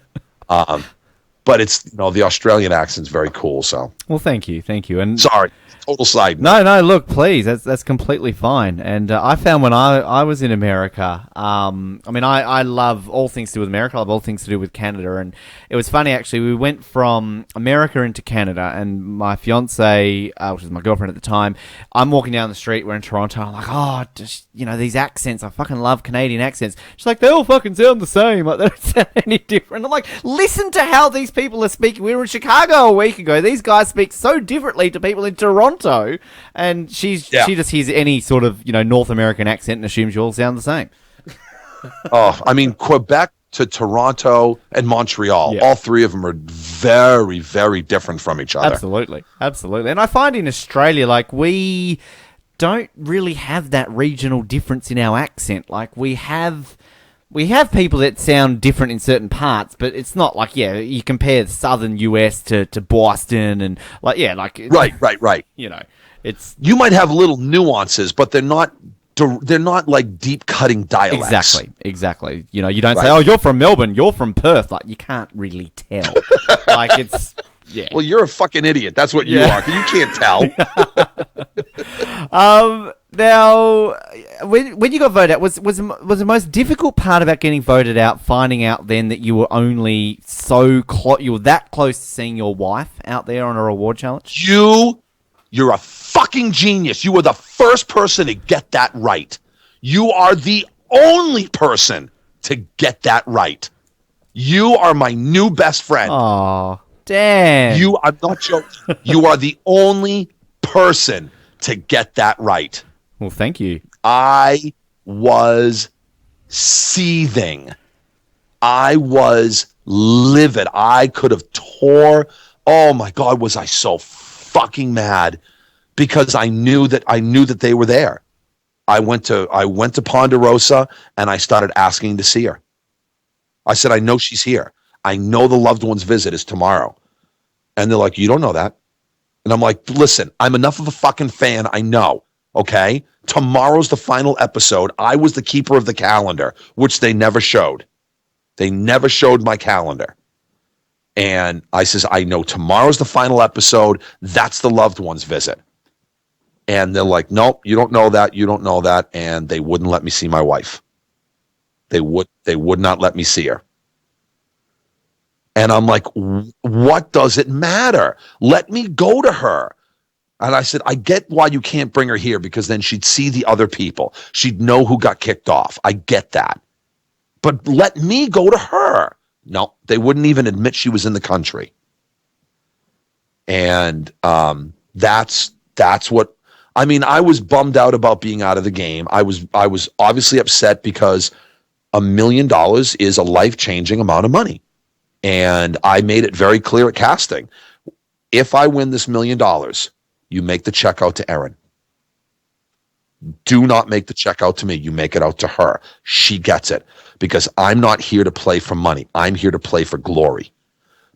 but it's, the Australian accent's very cool. So, Well, thank you. And sorry, total side note. No, look, please, that's completely fine. And I found when I was in America, I love all things to do with America. I love all things to do with Canada. And it was funny, actually. We went from America into Canada, and my fiance, which was my girlfriend at the time, I'm walking down the street. We're in Toronto. I'm like, oh, just, these accents. I fucking love Canadian accents. She's like, they all fucking sound the same. Like, they don't sound any different. I'm like, listen to how these people are speaking. We were in Chicago a week ago. These guys speak so differently to people in Toronto, and she just hears any sort of North American accent and assumes you all sound the same. Oh, I mean, Quebec to Toronto and Montreal, all three of them are very, very different from each other. Absolutely. And I find in Australia, like, we don't really have that regional difference in our accent. Like, we have people that sound different in certain parts, but it's not like, you compare the southern US to Boston and Right. It's, you might have little nuances, but they're not like deep cutting dialects. Exactly. You don't say, "Oh, you're from Melbourne, you're from Perth." Like, you can't really tell. Like, it's Well, you're a fucking idiot. That's what you are. You can't tell. Now, when you got voted out, was the most difficult part about getting voted out finding out then that you were only you were that close to seeing your wife out there on a reward challenge? You're a fucking genius. You were the first person to get that right. You are the only person to get that right. You are my new best friend. Oh, damn. I'm not joking. You are the only person to get that right. Well, thank you. I was seething. I was livid. I could have tore. Oh my God, was I so fucking mad because I knew that they were there. I went to Ponderosa and I started asking to see her. I said, I know she's here. I know the loved one's visit is tomorrow. And they're like, you don't know that. And I'm like, listen, I'm enough of a fucking fan. I know. Okay. Tomorrow's the final episode. I was the keeper of the calendar, which they never showed. They never showed my calendar. And I says, I know tomorrow's the final episode. That's the loved one's visit. And they're like, nope, you don't know that. You don't know that. And they wouldn't let me see my wife. They would not let me see her. And I'm like, what does it matter? Let me go to her. And I said, I get why you can't bring her here because then she'd see the other people. She'd know who got kicked off. I get that. But let me go to her. No, they wouldn't even admit she was in the country. And that's what, I mean, I was bummed out about being out of the game. I was obviously upset because $1 million is a life-changing amount of money. And I made it very clear at casting. If I win this $1 million, you make the check out to Erin. Do not make the check out to me. You make it out to her. She gets it. Because I'm not here to play for money. I'm here to play for glory.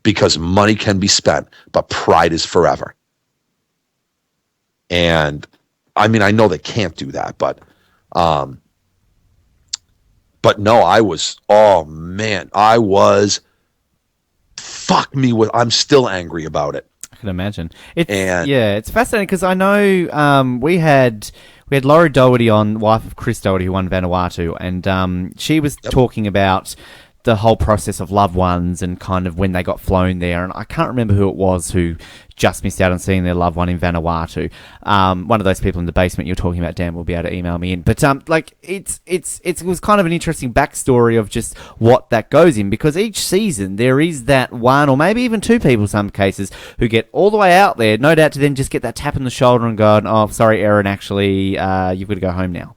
Because money can be spent, but pride is forever. And I mean, I know they can't do that, but no, fuck me with, I'm still angry about it. I can imagine. It's fascinating because I know we had Laurie Doherty on, wife of Chris Doherty, who won Vanuatu, and she was talking about the whole process of loved ones and kind of when they got flown there. And I can't remember who it was who just missed out on seeing their loved one in Vanuatu. One of those people in the basement you're talking about, Dan, will be able to email me in. But it was kind of an interesting backstory of just what that goes in, because each season there is that one or maybe even two people in some cases who get all the way out there, no doubt, to then just get that tap on the shoulder and go, oh, sorry, Erin, actually, you've got to go home now.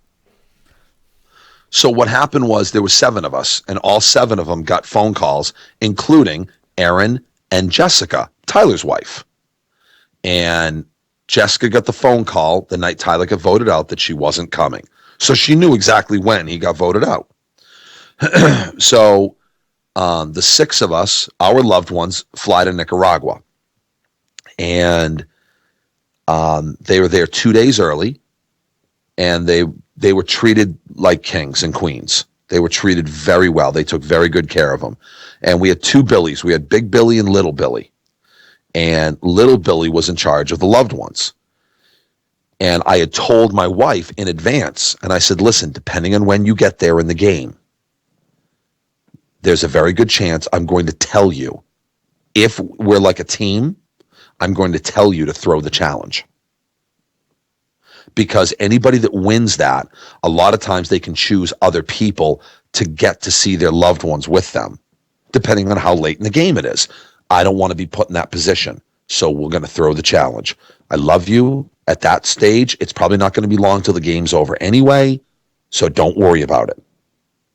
So what happened was there were 7 of us, and all 7 of them got phone calls, including Erin and Jessica, Tyler's wife. And Jessica got the phone call the night Tyler got voted out that she wasn't coming. So she knew exactly when he got voted out. So the 6 of us, our loved ones, fly to Nicaragua. And they were there 2 days early, and they were treated like kings and queens. They were treated very well. They took very good care of them. And we had 2 Billies. We had Big Billy and Little Billy. And Little Billy was in charge of the loved ones. And I had told my wife in advance, and I said, listen, depending on when you get there in the game, there's a very good chance I'm going to tell you, if we're like a team, I'm going to tell you to throw the challenge. Because anybody that wins that, a lot of times they can choose other people to get to see their loved ones with them, depending on how late in the game it is. I don't want to be put in that position. So we're going to throw the challenge. I love you. At that stage, it's probably not going to be long till the game's over anyway. So don't worry about it.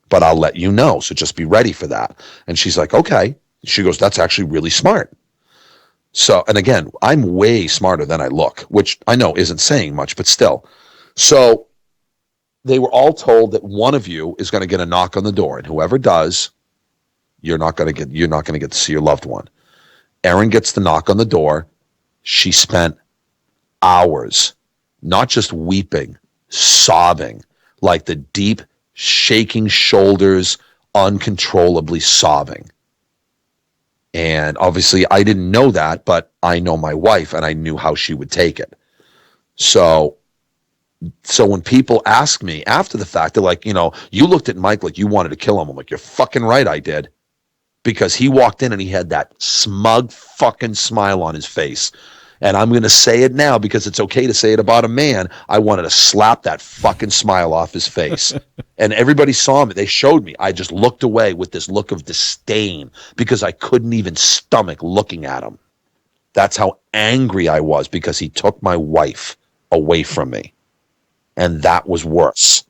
But I'll let you know. So just be ready for that. And she's like, okay. She goes, that's actually really smart. So, and again, I'm way smarter than I look, which I know isn't saying much, but still. So they were all told that one of you is going to get a knock on the door, and whoever does, you're not going to get to see your loved one. Erin gets the knock on the door. She spent hours, not just weeping, sobbing, like the deep, shaking shoulders, uncontrollably sobbing. And obviously, I didn't know that, but I know my wife, and I knew how she would take it. So when people ask me after the fact, they're like, you looked at Mike like you wanted to kill him. I'm like, you're fucking right, I did. Because he walked in and he had that smug fucking smile on his face. And I'm going to say it now because it's okay to say it about a man. I wanted to slap that fucking smile off his face. And everybody saw me. They showed me. I just looked away with this look of disdain because I couldn't even stomach looking at him. That's how angry I was because he took my wife away from me. And that was worse.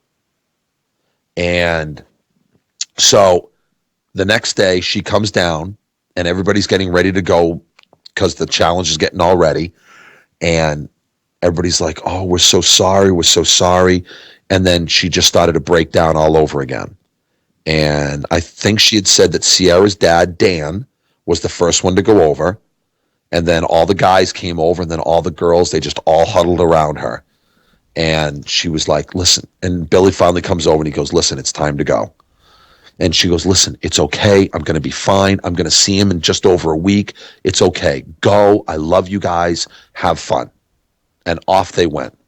And so the next day she comes down and everybody's getting ready to go because the challenge is getting all ready. And everybody's like, oh, we're so sorry. We're so sorry. And then she just started to break down all over again. And I think she had said that Sierra's dad, Dan, was the first one to go over. And then all the guys came over, and then all the girls, they just all huddled around her. And she was like, listen. And Billy finally comes over and he goes, listen, it's time to go. And she goes, listen, it's okay. I'm going to be fine. I'm going to see him in just over a week. It's okay. Go. I love you guys. Have fun. And off they went.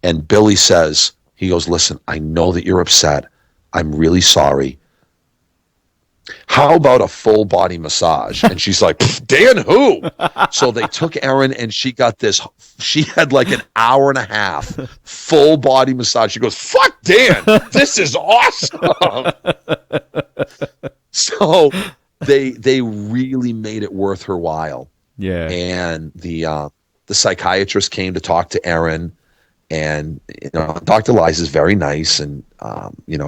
And Billy says, he goes, listen, I know that you're upset. I'm really sorry. How about a full body massage? And she's like, Dan, who? So they took Erin and she got this. She had like an hour and a half full body massage. She goes, fuck Dan, this is awesome. So they really made it worth her while. Yeah. And the psychiatrist came to talk to Erin. And Dr. Liza is very nice, and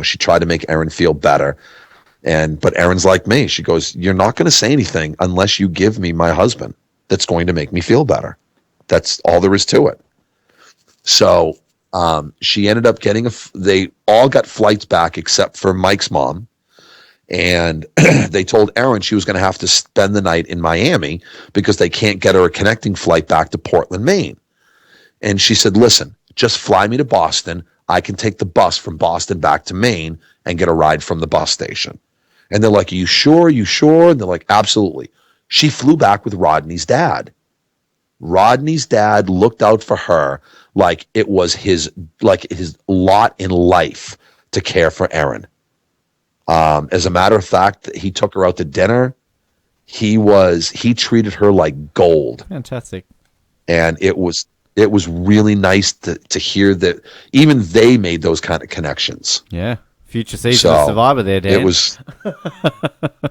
she tried to make Erin feel better. But Erin's like me. She goes, you're not going to say anything unless you give me my husband that's going to make me feel better. That's all there is to it. So she ended up getting they all got flights back except for Mike's mom. And they told Erin she was going to have to spend the night in Miami because they can't get her a connecting flight back to Portland, Maine. And she said, listen, just fly me to Boston. I can take the bus from Boston back to Maine and get a ride from the bus station. And they're like, are you sure? Are you sure? And they're like, absolutely. She flew back with Rodney's dad. Rodney's dad looked out for her like it was his lot in life to care for Erin. As a matter of fact, he took her out to dinner. He treated her like gold. Fantastic. And it was really nice to hear that even they made those kind of connections. Yeah. Future season of Survivor there, Dan. It was,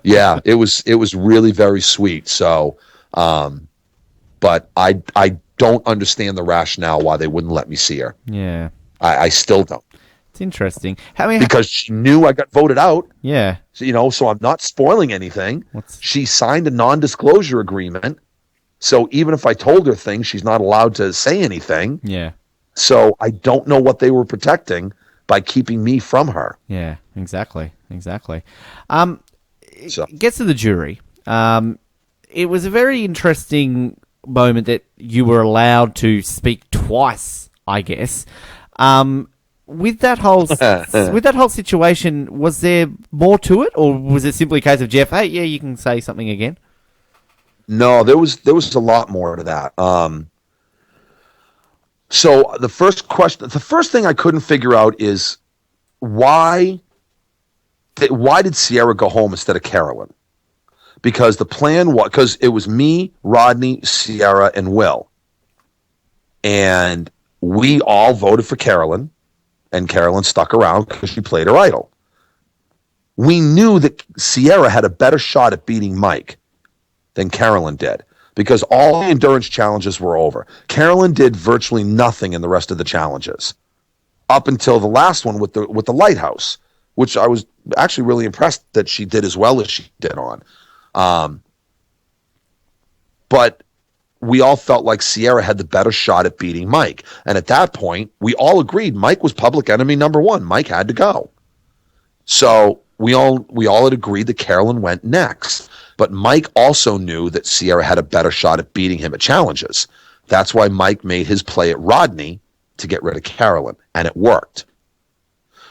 yeah, it was really very sweet. So, but I don't understand the rationale why they wouldn't let me see her. Yeah. I still don't. It's interesting. Because she knew I got voted out. Yeah. So I'm not spoiling anything. She signed a non-disclosure agreement. So even if I told her things, she's not allowed to say anything. Yeah. So I don't know what they were protecting by keeping me from her. Yeah, exactly. It gets to the jury. It was a very interesting moment that you were allowed to speak twice, I guess. With that whole situation, was there more to it, or was it simply a case of Jeff, hey, yeah, you can say something again? No, there was a lot more to that. So the first thing I couldn't figure out is why did Sierra go home instead of Carolyn? Because the plan was, because it was me, Rodney, Sierra, and Will. And we all voted for Carolyn, and Carolyn stuck around because she played her idol. We knew that Sierra had a better shot at beating Mike than Carolyn did, because all the endurance challenges were over. Carolyn did virtually nothing in the rest of the challenges up until the last one with the lighthouse, which I was actually really impressed that she did as well as she did on. But we all felt like Sierra had the better shot at beating Mike. And at that point, we all agreed Mike was public enemy number one. Mike had to go. So we all had agreed that Carolyn went next. But Mike also knew that Sierra had a better shot at beating him at challenges. That's why Mike made his play at Rodney to get rid of Carolyn, and it worked.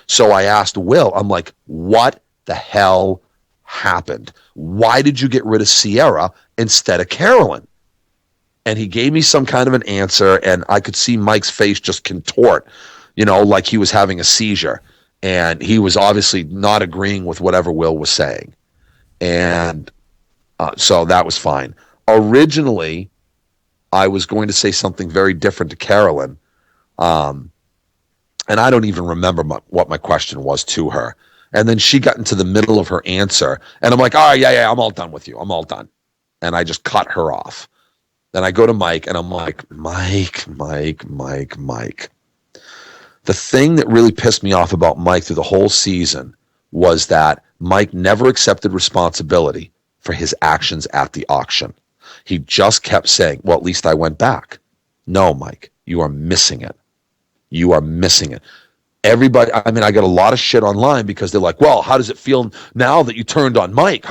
So I asked Will, I'm like, what the hell happened? Why did you get rid of Sierra instead of Carolyn? And he gave me some kind of an answer, and I could see Mike's face just contort, like he was having a seizure. And he was obviously not agreeing with whatever Will was saying. And so that was fine. Originally, I was going to say something very different to Carolyn. And I don't even remember what my question was to her. And then she got into the middle of her answer. And I'm like, oh, yeah, I'm all done with you. I'm all done. And I just cut her off. Then I go to Mike, and I'm like, Mike. The thing that really pissed me off about Mike through the whole season was that Mike never accepted responsibility for his actions at the auction. He just kept saying, well, at least I went back. No, Mike, you are missing it. You are missing it. Everybody, I got a lot of shit online because they're like, well, how does it feel now that you turned on Mike?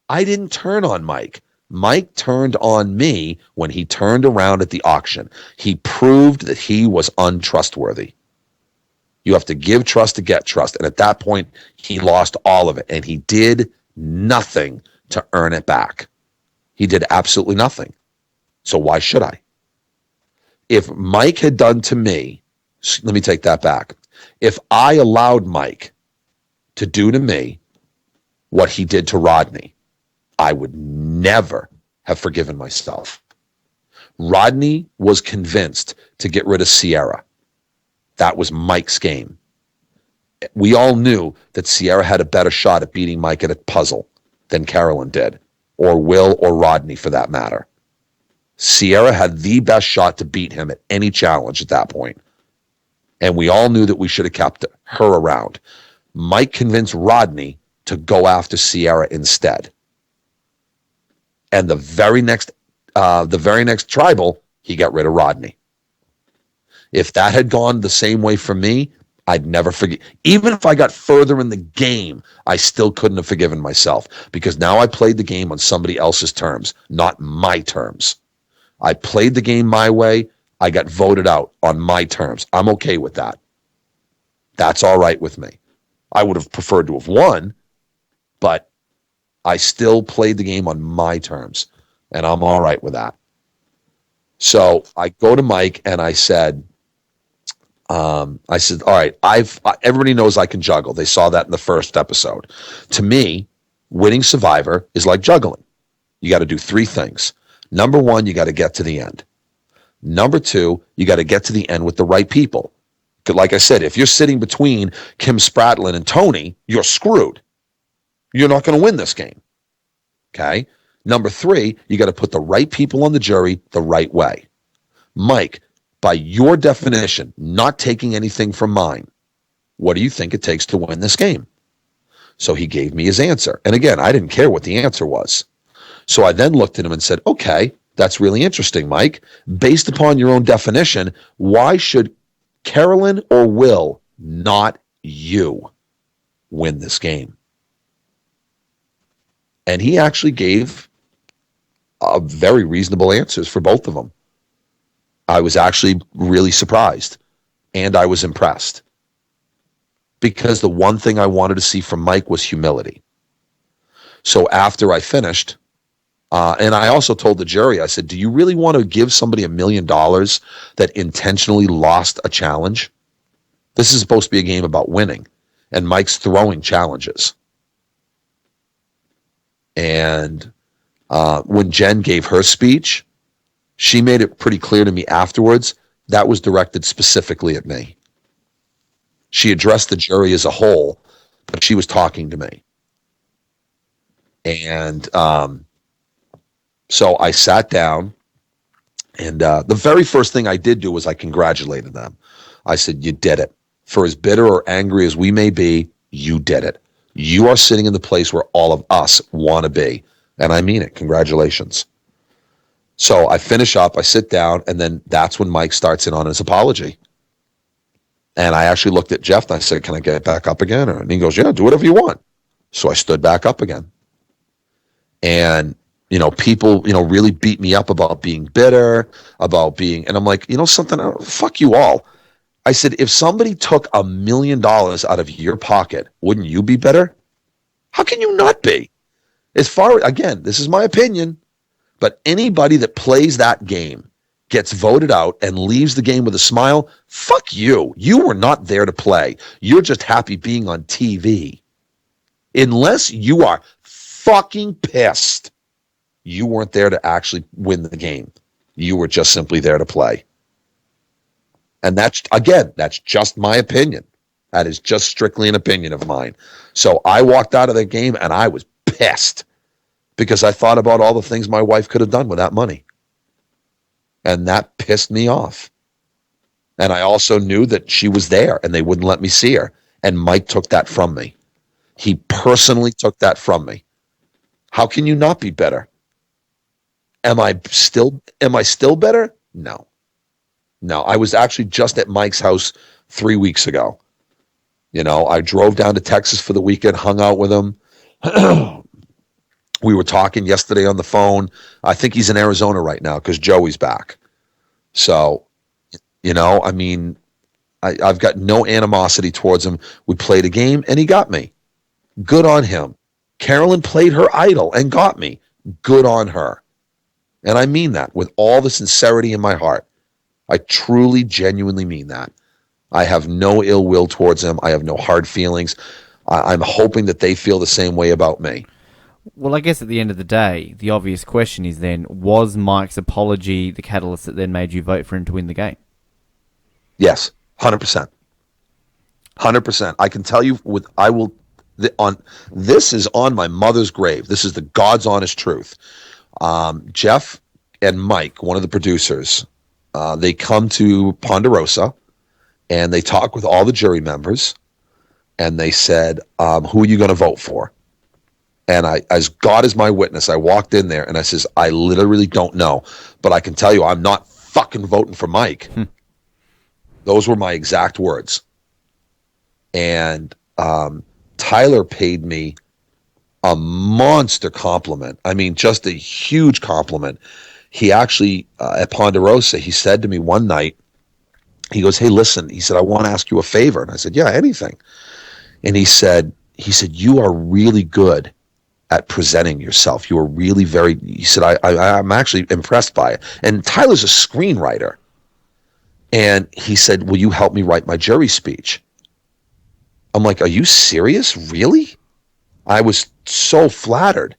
I didn't turn on Mike. Mike turned on me when he turned around at the auction. He proved that he was untrustworthy. You have to give trust to get trust. And at that point, he lost all of it. And he did nothing to earn it back. He did absolutely nothing. So why should I? If Mike had done to me, let me take that back. If I allowed Mike to do to me what he did to Rodney, I would never have forgiven myself. Rodney was convinced to get rid of Sierra. That was Mike's game. We all knew that Sierra had a better shot at beating Mike at a puzzle than Carolyn did, or Will, or Rodney for that matter. Sierra had the best shot to beat him at any challenge at that point. And we all knew that we should have kept her around. Mike convinced Rodney to go after Sierra instead. And the very next tribal, he got rid of Rodney. If that had gone the same way for me, I'd never forget. Even if I got further in the game, I still couldn't have forgiven myself, because now I played the game on somebody else's terms, not my terms. I played the game my way. I got voted out on my terms. I'm okay with that. That's all right with me. I would have preferred to have won, but I still played the game on my terms, and I'm all right with that. So I go to Mike and I said, all right, everybody knows I can juggle. They saw that in the first episode. To me, winning Survivor is like juggling. You got to do three things. Number one, you got to get to the end. Number two, you got to get to the end with the right people. Like I said, if you're sitting between Kim Spratlin and Tony, you're screwed. You're not going to win this game. Okay? Number three, you got to put the right people on the jury the right way. Mike, by your definition, not taking anything from mine, what do you think it takes to win this game? So he gave me his answer. And again, I didn't care what the answer was. So I then looked at him and said, okay, that's really interesting, Mike. Based upon your own definition, why should Carolyn or Will, not you, win this game? And he actually gave very reasonable answers for both of them. I was actually really surprised, and I was impressed, because the one thing I wanted to see from Mike was humility. So after I finished, and I also told the jury, I said, do you really want to give somebody $1 million that intentionally lost a challenge? This is supposed to be a game about winning, and Mike's throwing challenges. And when Jen gave her speech, she made it pretty clear to me afterwards that was directed specifically at me. She addressed the jury as a whole, but she was talking to me. And So I sat down, and the very first thing I did do was I congratulated them. I said, you did it. For as bitter or angry as we may be, you did it. You are sitting in the place where all of us want to be. And I mean it. Congratulations. So I finish up, I sit down, and then that's when Mike starts in on his apology. And I actually looked at Jeff and I said, can I get back up again? And he goes, yeah, do whatever you want. So I stood back up again. And, people, really beat me up about being bitter, and I'm like, something, fuck you all. I said, if somebody took $1 million out of your pocket, wouldn't you be better? How can you not be? Again, this is my opinion, but anybody that plays that game, gets voted out, and leaves the game with a smile, fuck you. You were not there to play. You're just happy being on TV. Unless you are fucking pissed, you weren't there to actually win the game. You were just simply there to play. And that's just my opinion. That is just strictly an opinion of mine. So I walked out of that game and I was pissed because I thought about all the things my wife could have done with that money. And that pissed me off. And I also knew that she was there and they wouldn't let me see her. And Mike took that from me. He personally took that from me. How can you not be better? Am I still better? No. I was actually just at Mike's house 3 weeks ago. I drove down to Texas for the weekend, hung out with him. We were talking yesterday on the phone. I think he's in Arizona right now because Joey's back. So, I've got no animosity towards him. We played a game and he got me. Good on him. Carolyn played her idol and got me. Good on her. And I mean that with all the sincerity in my heart. I truly, genuinely mean that. I have no ill will towards them. I have no hard feelings. I'm hoping that they feel the same way about me. Well, I guess at the end of the day, the obvious question is then, was Mike's apology the catalyst that then made you vote for him to win the game? Yes, 100%. 100%. I can tell you this is on my mother's grave. This is the God's honest truth. Jeff and Mike, one of the producers, they come to Ponderosa and they talk with all the jury members and they said, who are you going to vote for? And as God is my witness, I walked in there and I says, I literally don't know, but I can tell you I'm not fucking voting for Mike. Those were my exact words. And Tyler paid me a monster compliment. I mean, just a huge compliment. He actually, at Ponderosa, he said to me one night, he goes, hey, listen, he said, I want to ask you a favor. And I said, yeah, anything. And he said, you are really good at presenting yourself. You are really he said, I'm actually impressed by it. And Tyler's a screenwriter. And he said, will you help me write my jury speech? I'm like, are you serious? Really? I was so flattered.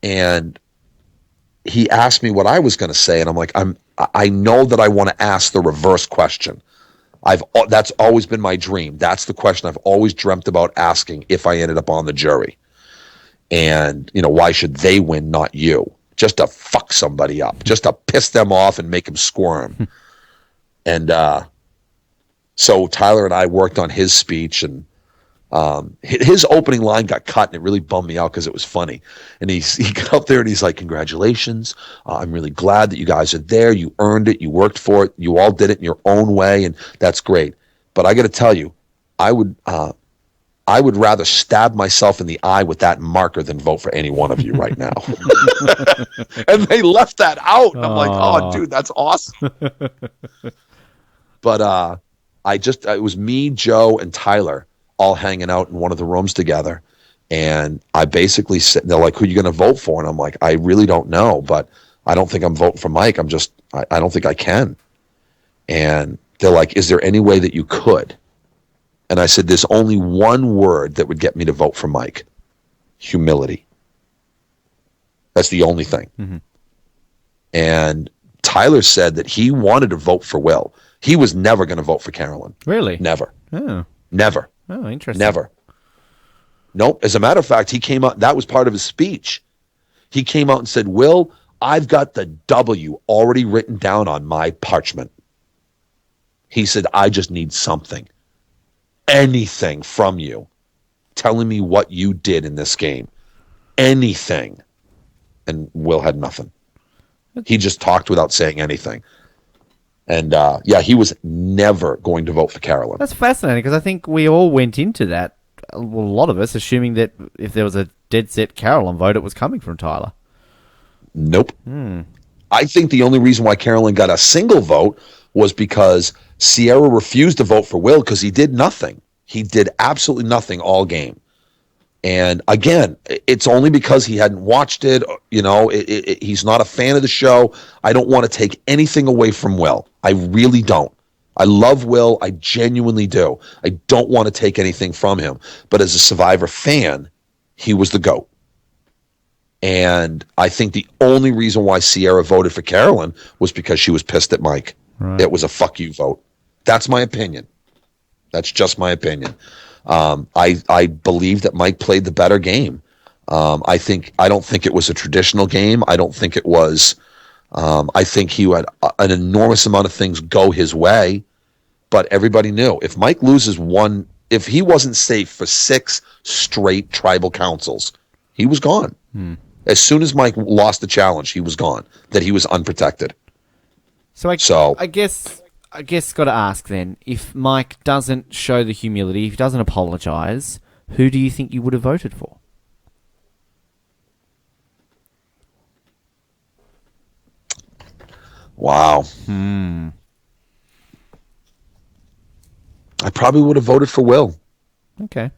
And he asked me what I was going to say. And I'm like, I know that I want to ask the reverse question. That's always been my dream. That's the question I've always dreamt about asking if I ended up on the jury. And, why should they win, not you? Just to fuck somebody up, just to piss them off and make them squirm. And so Tyler and I worked on his speech, and his opening line got cut, and it really bummed me out because it was funny. And he got up there and he's like, congratulations. I'm really glad that you guys are there. You earned it. You worked for it. You all did it in your own way, and that's great. But I got to tell you, I would rather stab myself in the eye with that marker than vote for any one of you right now. And they left that out. And I'm like, oh, dude, that's awesome. But it was me, Joe, and Tyler all hanging out in one of the rooms together. And I basically said, they're like, who are you going to vote for? And I'm like, I really don't know, but I don't think I'm voting for Mike. I don't think I can. And they're like, is there any way that you could? And I said, there's only one word that would get me to vote for Mike. Humility. That's the only thing. Mm-hmm. And Tyler said that he wanted to vote for Will. He was never going to vote for Carolyn. Really? Never. Oh. Never. Oh, interesting. Never. Nope. As a matter of fact, he came out, that was part of his speech. He came out and said, Will, I've got the W already written down on my parchment. He said, I just need something, anything from you, telling me what you did in this game, anything. And Will had nothing. He just talked without saying anything. And he was never going to vote for Carolyn. That's fascinating because I think we all went into that, a lot of us, assuming that if there was a dead set Carolyn vote, it was coming from Tyler. Nope. I think the only reason why Carolyn got a single vote was because Sierra refused to vote for Will because he did nothing. He did absolutely nothing all game. And again, it's only because he hadn't watched it. He's not a fan of the show. I don't want to take anything away from Will. I really don't. I love Will. I genuinely do. I don't want to take anything from him. But as a Survivor fan, he was the GOAT. And I think the only reason why Sierra voted for Carolyn was because she was pissed at Mike. Right. It was a fuck you vote. That's my opinion. That's just my opinion. I believe that Mike played the better game. I don't think it was a traditional game. I don't think it was. I think he had an enormous amount of things go his way, but everybody knew if Mike loses one, if he wasn't safe for 6 straight tribal councils, he was gone. As soon as Mike lost the challenge, he was gone. That he was unprotected. So I guess got to ask then, if Mike doesn't show the humility, if he doesn't apologise, who do you think you would have voted for? Wow. I probably would have voted for Will. Okay.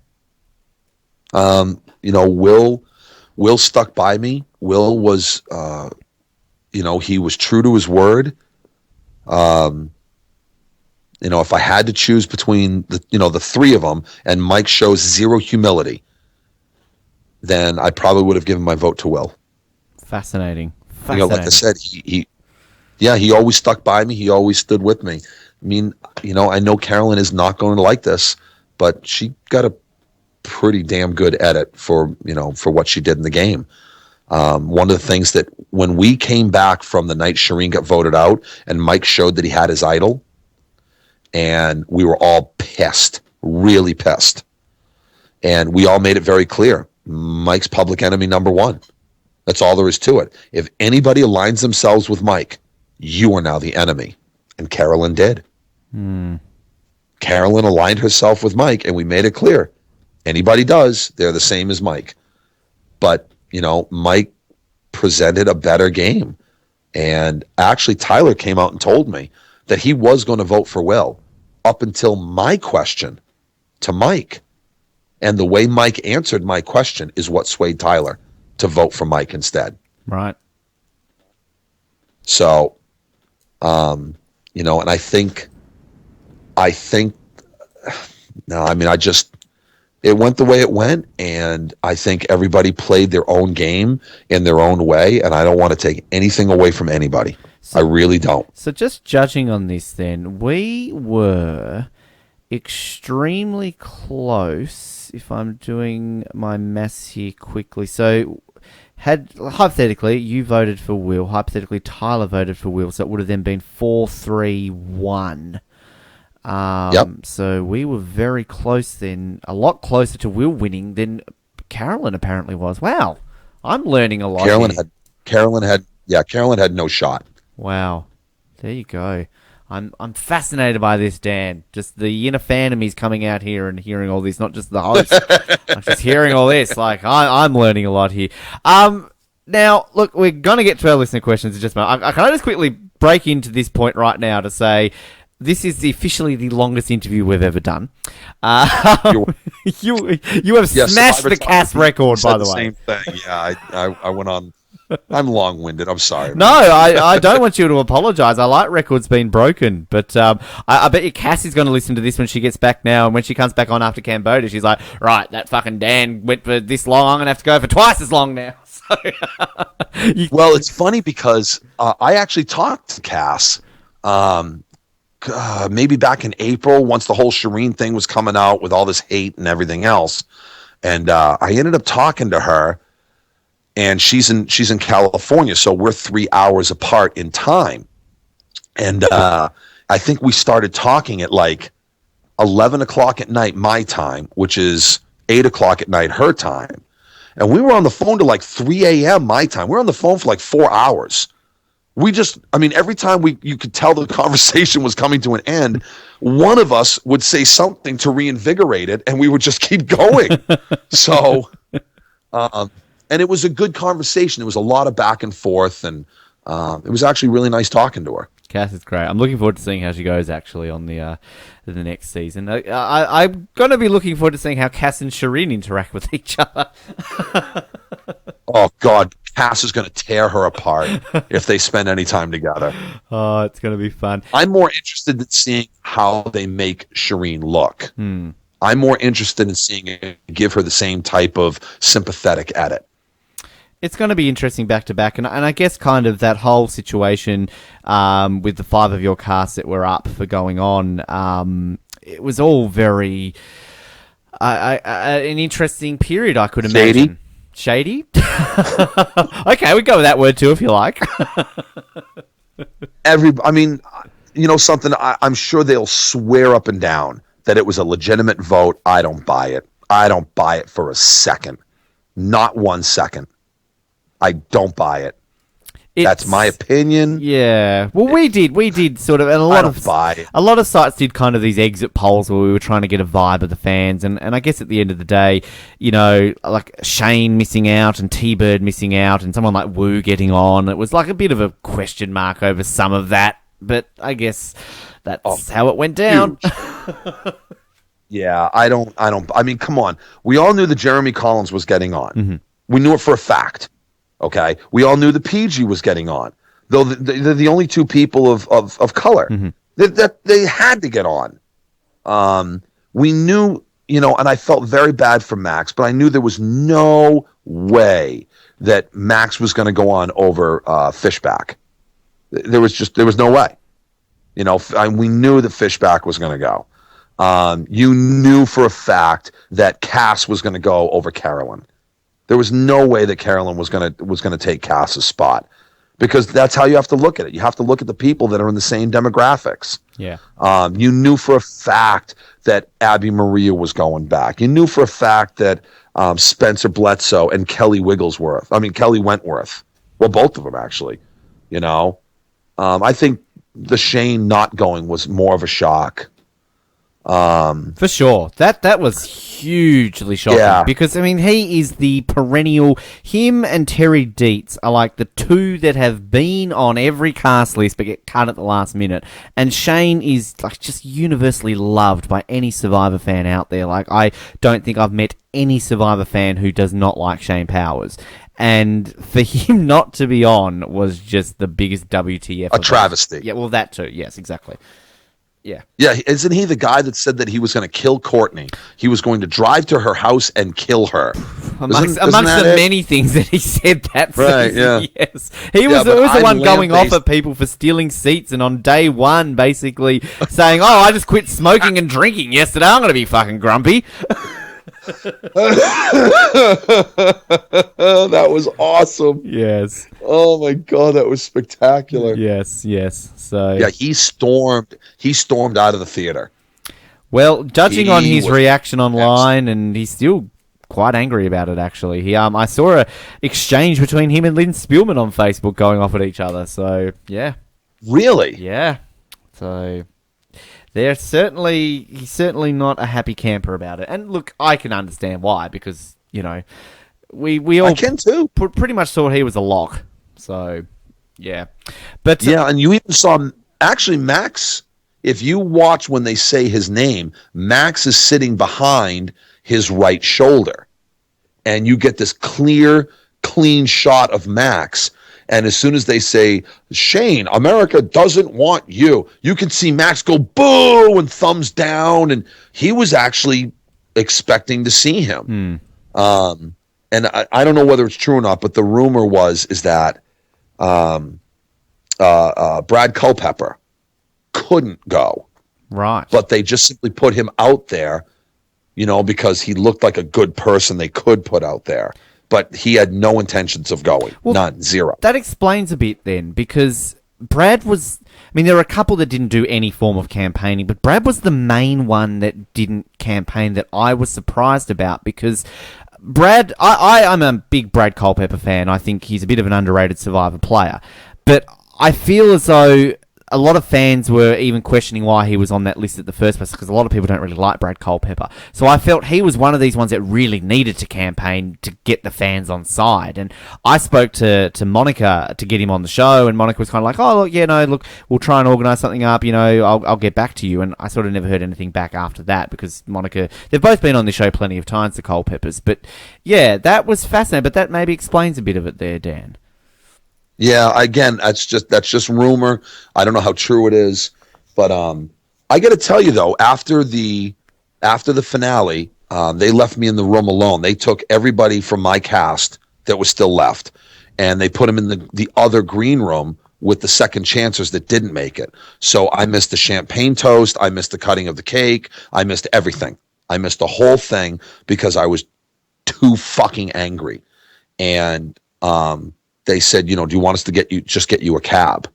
Will stuck by me. Will was, he was true to his word. If I had to choose between the 3 of them, and Mike shows zero humility, then I probably would have given my vote to Will. Fascinating. Like I said, he always stuck by me. He always stood with me. I mean, I know Carolyn is not going to like this, but she got a pretty damn good edit for what she did in the game. One of the things that when we came back from the night Shireen got voted out and Mike showed that he had his idol, and we were all pissed, really pissed. And we all made it very clear, Mike's public enemy number 1. That's all there is to it. If anybody aligns themselves with Mike, you are now the enemy. And Carolyn did. Carolyn aligned herself with Mike, and we made it clear. Anybody does, they're the same as Mike. But, Mike presented a better game. And actually, Tyler came out and told me that he was going to vote for Will up until my question to Mike. And the way Mike answered my question is what swayed Tyler to vote for Mike instead. Right. So, and I think, it went the way it went, and I think everybody played their own game in their own way, and I don't want to take anything away from anybody. I really don't. So just judging on this then, we were extremely close, if I'm doing my maths here quickly. So hypothetically, you voted for Will. Hypothetically, Tyler voted for Will. So it would have then been 4-3-1. Yep. So we were very close then, a lot closer to Will winning than Carolyn apparently was. Wow. I'm learning a lot. Carolyn had no shot. Wow. There you go. I'm fascinated by this, Dan. Just the inner fan of me's coming out here and hearing all this, not just the host. I'm just hearing all this. Like, I'm learning a lot here. Now, look, we're going to get to our listener questions in just a moment. Can I just quickly break into this point right now to say this is officially the longest interview we've ever done. You have smashed the Cass record, by the way. Same thing. Yeah, I went on. I'm long-winded. I'm sorry. No, I don't want you to apologise. I like records being broken, but I bet you Cassie's going to listen to this when she gets back now, and when she comes back on after Cambodia, she's like, right, that fucking Dan went for this long, I'm going to have to go for twice as long now. So, well, it's funny because I actually talked to Cass maybe back in April, once the whole Shireen thing was coming out with all this hate and everything else, and I ended up talking to her. and she's in California, so we're 3 hours apart in time. And I think we started talking at like 11 o'clock at night my time, which is 8 o'clock at night her time. And we were on the phone to like 3 a.m. my time. We were on the phone for like 4 hours. Every time you could tell the conversation was coming to an end, one of us would say something to reinvigorate it, and we would just keep going. So, and it was a good conversation. There was a lot of back and forth, and it was actually really nice talking to her. Cass is great. I'm looking forward to seeing how she goes actually on the next season. I'm going to be looking forward to seeing how Cass and Shireen interact with each other. Oh, God. Cass is going to tear her apart if they spend any time together. Oh, it's going to be fun. I'm more interested in seeing how they make Shireen look. I'm more interested in seeing it give her the same type of sympathetic edit. It's going to be interesting back to back, and I guess kind of that whole situation with the 5 of your cast that were up for going on. It was all very an interesting period, I could imagine. Shady? Okay, we go with that word too, if you like. Something. I'm sure they'll swear up and down that it was a legitimate vote. I don't buy it. I don't buy it for a second. Not 1 second. I don't buy it. That's my opinion. Yeah. Well, we did sort of, and a lot of sites did kind of these exit polls where we were trying to get a vibe of the fans, and I guess at the end of the day, like Shane missing out and T-Bird missing out and someone like Wu getting on, it was like a bit of a question mark over some of that, but I guess that's how it went down. Yeah, come on. We all knew that Jeremy Collins was getting on. Mm-hmm. We knew it for a fact. Okay, we all knew the PG was getting on, though they're the only 2 people of color that they had to get on. We knew, and I felt very bad for Max, but I knew there was no way that Max was going to go on over Fishback. There was no way. We knew that Fishback was going to go. You knew for a fact that Cass was going to go over Carolyn. There was no way that Carolyn was gonna take Cass's spot, because that's how you have to look at it. You have to look at the people that are in the same demographics. Yeah. You knew for a fact that Abby Maria was going back. You knew for a fact that Spencer Bledsoe and Kelly Wentworth. Well, both of them actually. I think the Shane not going was more of a shock. For sure. That was hugely shocking because, he is the perennial, him and Terry Dietz are like the 2 that have been on every cast list but get cut at the last minute. And Shane is like just universally loved by any Survivor fan out there. Like, I don't think I've met any Survivor fan who does not like Shane Powers. And for him not to be on was just the biggest WTF. A travesty. Yeah, well, that too. Yes, exactly. Yeah. Yeah, isn't he the guy that said that he was going to kill Courtney? He was going to drive to her house and kill her. Amongst the many things that he said that right, season, yes. He was the one going off at people for stealing seats, and on day 1 basically saying, I just quit smoking and drinking yesterday, I'm going to be fucking grumpy. That was awesome. Yes. Oh my God, that was spectacular. Yes. So yeah, he stormed out of the theater. Well, judging on his reaction online, and he's still quite angry about it. Actually, I saw a exchange between him and Lynn Spielman on Facebook going off at each other. So yeah. Really? Yeah. So. He's certainly not a happy camper about it. And look, I can understand why, because, we all I can too. Pretty much thought he was a lock. So, yeah. But yeah, and you even saw, actually, Max, if you watch when they say his name, Max is sitting behind his right shoulder. And you get this clean shot of Max. And as soon as they say, Shane, America doesn't want you, you can see Max go boo and thumbs down. And he was actually expecting to see him. And I don't know whether it's true or not, but the rumor is that Brad Culpepper couldn't go. Right. But they just simply put him out there, because he looked like a good person they could put out there. but he had no intentions of going. Well, none, zero. That explains a bit then, because Brad was... I mean, there were a couple that didn't do any form of campaigning, but Brad was the main one that didn't campaign that I was surprised about, because Brad... I'm a big Brad Culpepper fan. I think he's a bit of an underrated Survivor player. But I feel as though a lot of fans were even questioning why he was on that list at the first place, because a lot of people don't really like Brad Culpepper. So I felt he was one of these ones that really needed to campaign to get the fans on side. And I spoke to Monica to get him on the show, and Monica was kind of like, oh, look, look, we'll try and organise something up, I'll get back to you. And I sort of never heard anything back after that, because Monica, they've both been on the show plenty of times, the Culpeppers. But yeah, that was fascinating, but that maybe explains a bit of it there, Dan. Yeah, again, that's just rumor. I don't know how true it is, but I got to tell you though, after the finale, they left me in the room alone. They took everybody from my cast that was still left, and they put them in the other green room with the second chancers that didn't make it. So I missed the champagne toast. I missed the cutting of the cake. I missed everything. I missed the whole thing because I was too fucking angry, and they said, do you want us to get you a cab,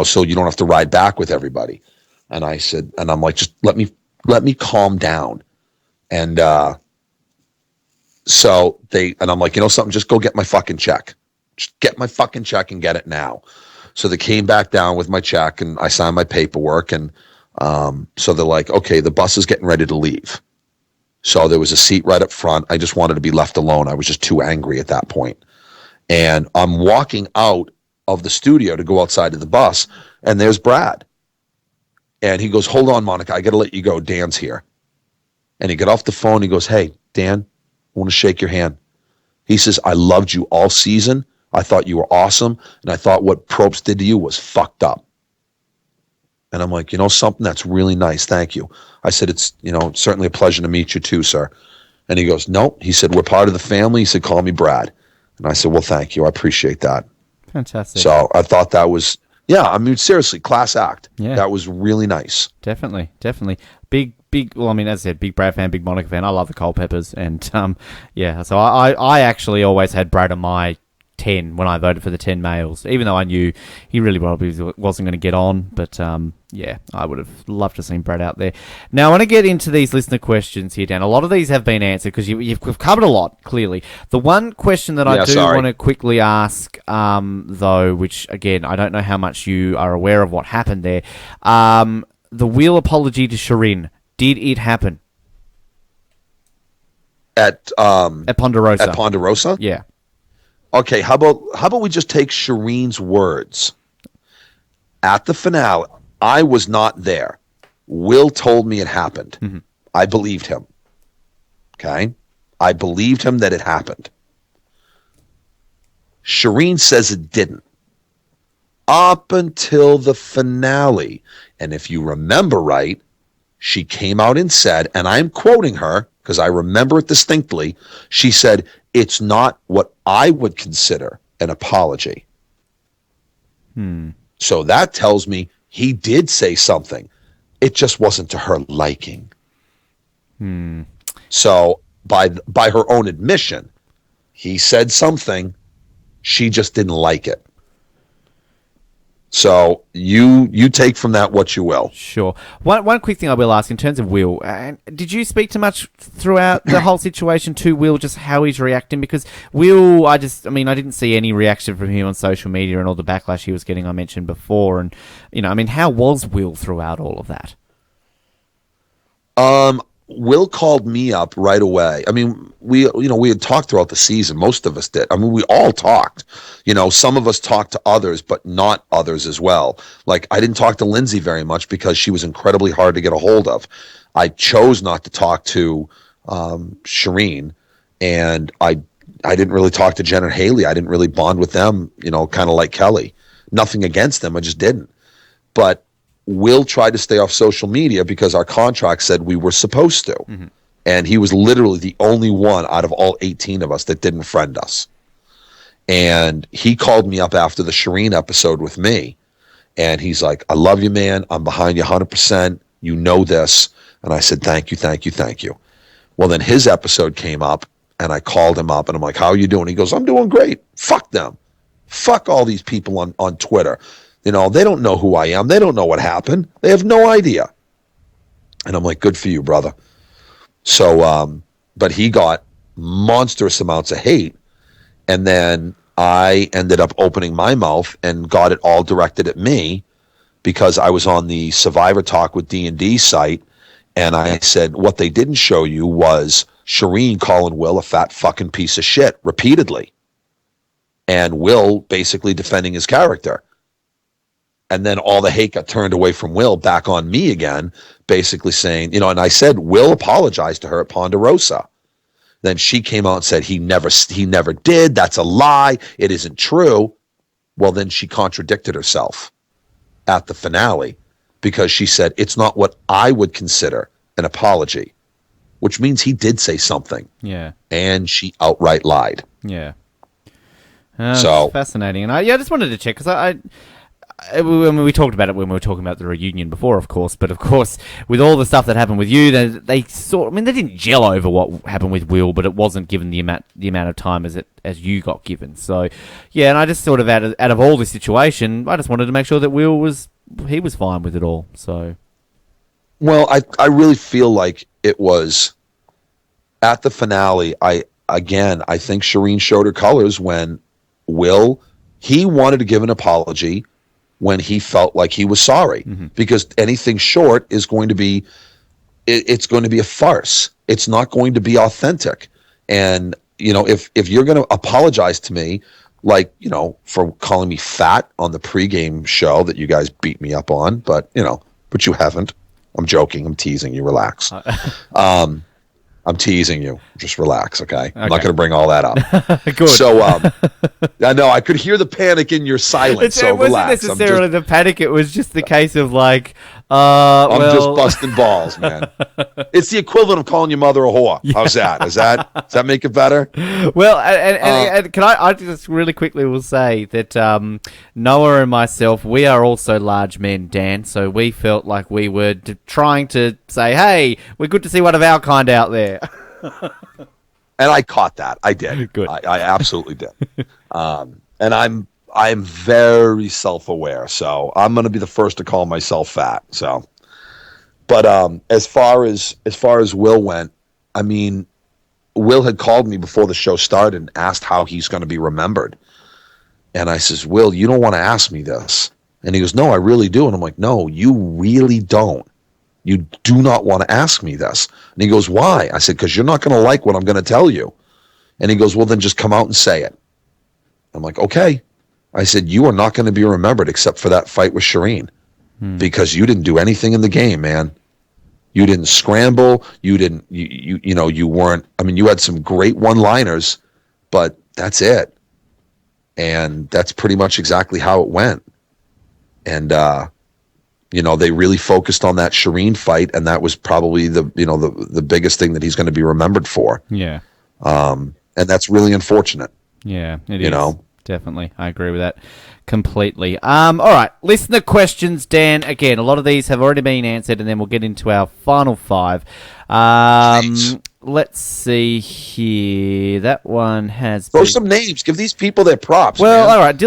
so you don't have to ride back with everybody? And I said, and I'm like, just let me calm down. And I'm like, something, just go get my fucking check. Just get my fucking check and get it now. So they came back down with my check, and I signed my paperwork. And so they're like, okay, the bus is getting ready to leave. So there was a seat right up front. I just wanted to be left alone. I was just too angry at that point. And I'm walking out of the studio to go outside to the bus, and there's Brad. And he goes, hold on, Monica, I got to let you go. Dan's here. And he got off the phone. He goes, hey, Dan, I want to shake your hand. He says, I loved you all season. I thought you were awesome. And I thought what Probst did to you was fucked up. And I'm like, something, that's really nice. Thank you. I said, it's, certainly a pleasure to meet you too, sir. And he goes, no. He said, we're part of the family. He said, call me Brad. And I said, well, thank you. I appreciate that. Fantastic. So I thought that was, seriously, class act. Yeah. That was really nice. Definitely. Big, well, as I said, big Brad fan, big Monica fan. I love the Culpeppers. And, so I actually always had Brad on my 10 when I voted for the 10 males, even though I knew he really probably wasn't going to get on. But I would have loved to have seen Brad out there. Now I want to get into these listener questions here, Dan. A lot of these have been answered because you've covered a lot, clearly. The one question that I want to quickly ask, though, which again I don't know how much you are aware of what happened there, the wheel apology to Shireen, did it happen at Ponderosa? At Ponderosa, yeah. Okay, how about we just take Shireen's words? At the finale, I was not there. Will told me it happened. Mm-hmm. I believed him. Okay? I believed him that it happened. Shireen says it didn't. Up until the finale. And if you remember right, she came out and said, and I'm quoting her because I remember it distinctly, she said, it's not what I would consider an apology. So that tells me he did say something. It just wasn't to her liking. So by her own admission, he said something, she just didn't like it. So you take from that what you will. Sure. One quick thing I will ask in terms of Will. Did you speak too much throughout the whole situation to Will, just how he's reacting? Because Will, I didn't see any reaction from him on social media and all the backlash he was getting, I mentioned before. And, how was Will throughout all of that? Will called me up right away. We had talked throughout the season. Most of us did. We all talked. Some of us talked to others, but not others as well. Like, I didn't talk to Lindsay very much because she was incredibly hard to get a hold of. I chose not to talk to Shireen, and I didn't really talk to Jen and Haley. I didn't really bond with them, kind of like Kelly. Nothing against them. I just didn't. But Will tried to stay off social media because our contract said we were supposed to. Mm-hmm. And he was literally the only one out of all 18 of us that didn't friend us. And he called me up after the Shireen episode with me. And he's like, I love you, man. I'm behind you 100%. You know this. And I said, thank you, thank you, thank you. Well, then his episode came up. And I called him up and I'm like, how are you doing? He goes, I'm doing great. Fuck them. Fuck all these people on Twitter. They don't know who I am. They don't know what happened. They have no idea. And I'm like, good for you, brother. So, but he got monstrous amounts of hate. And then I ended up opening my mouth and got it all directed at me because I was on the Survivor Talk with D&D site. And I said, what they didn't show you was Shireen calling Will a fat fucking piece of shit repeatedly. And Will basically defending his character. And then all the hate got turned away from Will back on me again, basically saying, and I said, Will apologized to her at Ponderosa. Then she came out and said, he never did. That's a lie. It isn't true. Well, then she contradicted herself at the finale because she said, it's not what I would consider an apology, which means he did say something. Yeah. And she outright lied. Yeah. So fascinating. And I just wanted to check because we talked about it when we were talking about the reunion before, of course. But of course, with all the stuff that happened with you, they didn't gel over what happened with Will, but it wasn't given the amount of time as you got given. So yeah, and I just sort of out of all this situation, I just wanted to make sure that Will was fine with it all. So, well, I really feel like it was at the finale. I think Shireen showed her colors when Will, he wanted to give an apology when he felt like he was sorry, because anything short is going to be, it's going to be a farce. It's not going to be authentic. And, if you're going to apologize to me, like, for calling me fat on the pregame show that you guys beat me up on, but you haven't. I'm joking. I'm teasing you. Relax. I'm teasing you. Just relax, okay? I'm not going to bring all that up. Good. So, I know I could hear the panic in your silence. So it wasn't relax. necessarily the panic. It was just the case of like, I'm just busting balls, man. It's the equivalent of calling your mother a whore. Yeah. How's that? Does that make it better? Well, and can I just really quickly will say that Noah and myself, we are also large men, Dan. So we felt like we were trying to say, hey, we're good to see one of our kind out there. And I caught that. I did. Good. I absolutely did. And I'm very self-aware, so I'm going to be the first to call myself fat. So, but as far as Will went, I mean, Will had called me before the show started and asked how he's going to be remembered, and I says, Will, you don't want to ask me this, and he goes, no, I really do, and I'm like, no, you really don't. You do not want to ask me this, and he goes, why? I said, because you're not going to like what I'm going to tell you, and he goes, well, then just come out and say it. I'm like, okay. I said, you are not going to be remembered except for that fight with Shireen because you didn't do anything in the game, man. You didn't scramble. You didn't, you weren't, I mean, you had some great one-liners, but that's it. And that's pretty much exactly how it went. And, they really focused on that Shireen fight, and that was probably the biggest thing that he's going to be remembered for. Yeah. And that's really unfortunate. Yeah, it is. Definitely. I agree with that completely. All right. Listener questions, Dan. Again, a lot of these have already been answered, and then we'll get into our final five. Let's see here. That one has... Throw some names. Give these people their props, Well, man. all right.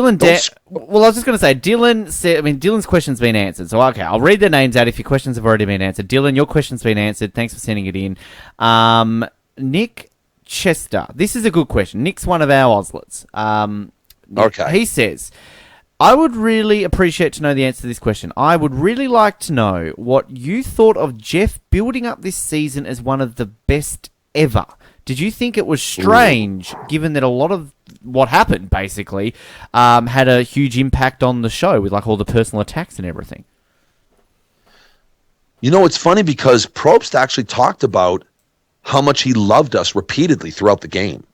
Well, I was just going to say, Dylan said... I mean, Dylan's question's been answered. So, okay, I'll read their names out if your questions have already been answered. Dylan, your question's been answered. Thanks for sending it in. Nick Chester. This is a good question. Nick's one of our Oslets. Okay. He says, I would really appreciate to know the answer to this question. I would really like to know what you thought of Jeff building up this season as one of the best ever. Did you think it was strange, given that a lot of what happened, basically, had a huge impact on the show with like all the personal attacks and everything? It's funny because Probst actually talked about how much he loved us repeatedly throughout the game.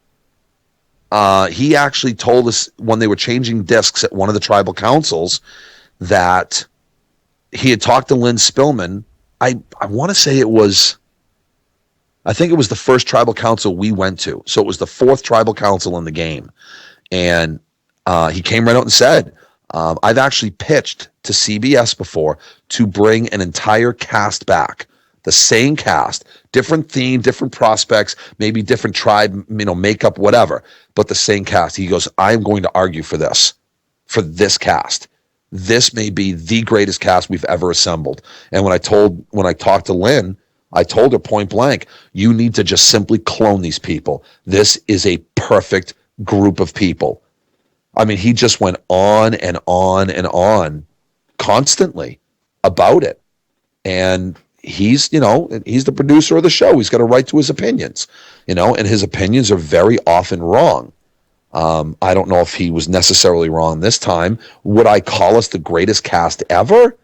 He actually told us when they were changing discs at one of the tribal councils that he had talked to Lynn Spillman. I want to say I think it was the first tribal council we went to. So it was the fourth tribal council in the game. And he came right out and said, I've actually pitched to CBS before to bring an entire cast back the same cast, different theme, different prospects, maybe different tribe, makeup, whatever, but the same cast. He goes, I'm going to argue for this cast. This may be the greatest cast we've ever assembled. And when I talked to Lynn, I told her point blank, you need to just simply clone these people. This is a perfect group of people. I mean, he just went on and on and on constantly about it. And he's the producer of the show. He's got a right to his opinions, and his opinions are very often wrong. I don't know if he was necessarily wrong this time. Would I call us the greatest cast ever?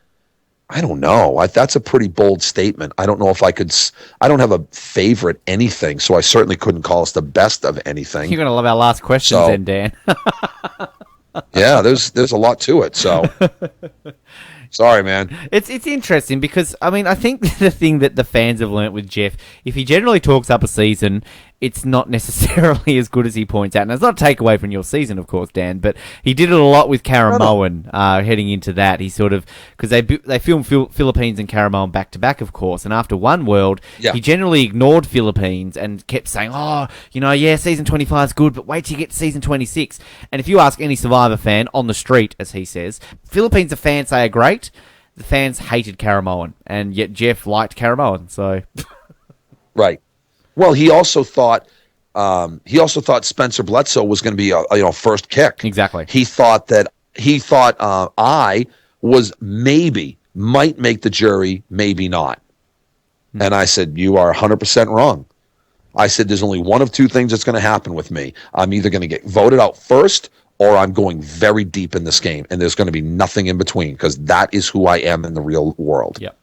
I don't know. That's a pretty bold statement. I don't know if I could. I don't have a favorite anything, so I certainly couldn't call us the best of anything. You're going to love our last questions then, Dan. Yeah, there's a lot to it, so... Sorry, man. It's interesting because, I mean, I think the thing that the fans have learnt with Jeff, if he generally talks up a season, it's not necessarily as good as he points out. And it's not a takeaway from your season, of course, Dan, but he did it a lot with Karamoan heading into that. He sort of, because they filmed Philippines and Karamoan back-to-back, of course, and after One World, he generally ignored Philippines and kept saying, season 25 is good, but wait till you get to season 26. And if you ask any Survivor fan on the street, as he says, Philippines, the fans say are great. The fans hated Karamoan, and yet Jeff liked Karamoan, so... Right. Well, he also thought Spencer Bledsoe was going to be a first kick. Exactly. He thought I might make the jury, maybe not. And I said, you are 100% wrong. I said, there's only one of two things that's going to happen with me. I'm either going to get voted out first, or I'm going very deep in this game, and there's going to be nothing in between, because that is who I am in the real world. Yep.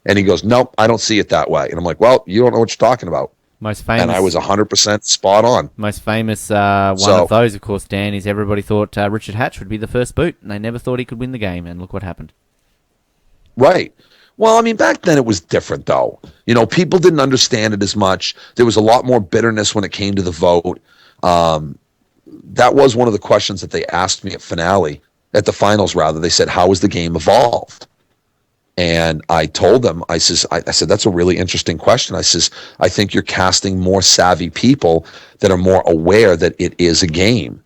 And he goes, nope, I don't see it that way. And I'm like, well, you don't know what you're talking about. Most famous, and I was 100% spot on. Most famous one of those, of course, Dan, is everybody thought Richard Hatch would be the first boot, and they never thought he could win the game, and look what happened. Right. Well, I mean, back then it was different, though. People didn't understand it as much. There was a lot more bitterness when it came to the vote. That was one of the questions that they asked me at the finals, rather. They said, how has the game evolved? And I told them, I said, that's a really interesting question. I says, I think you're casting more savvy people that are more aware that it is a game.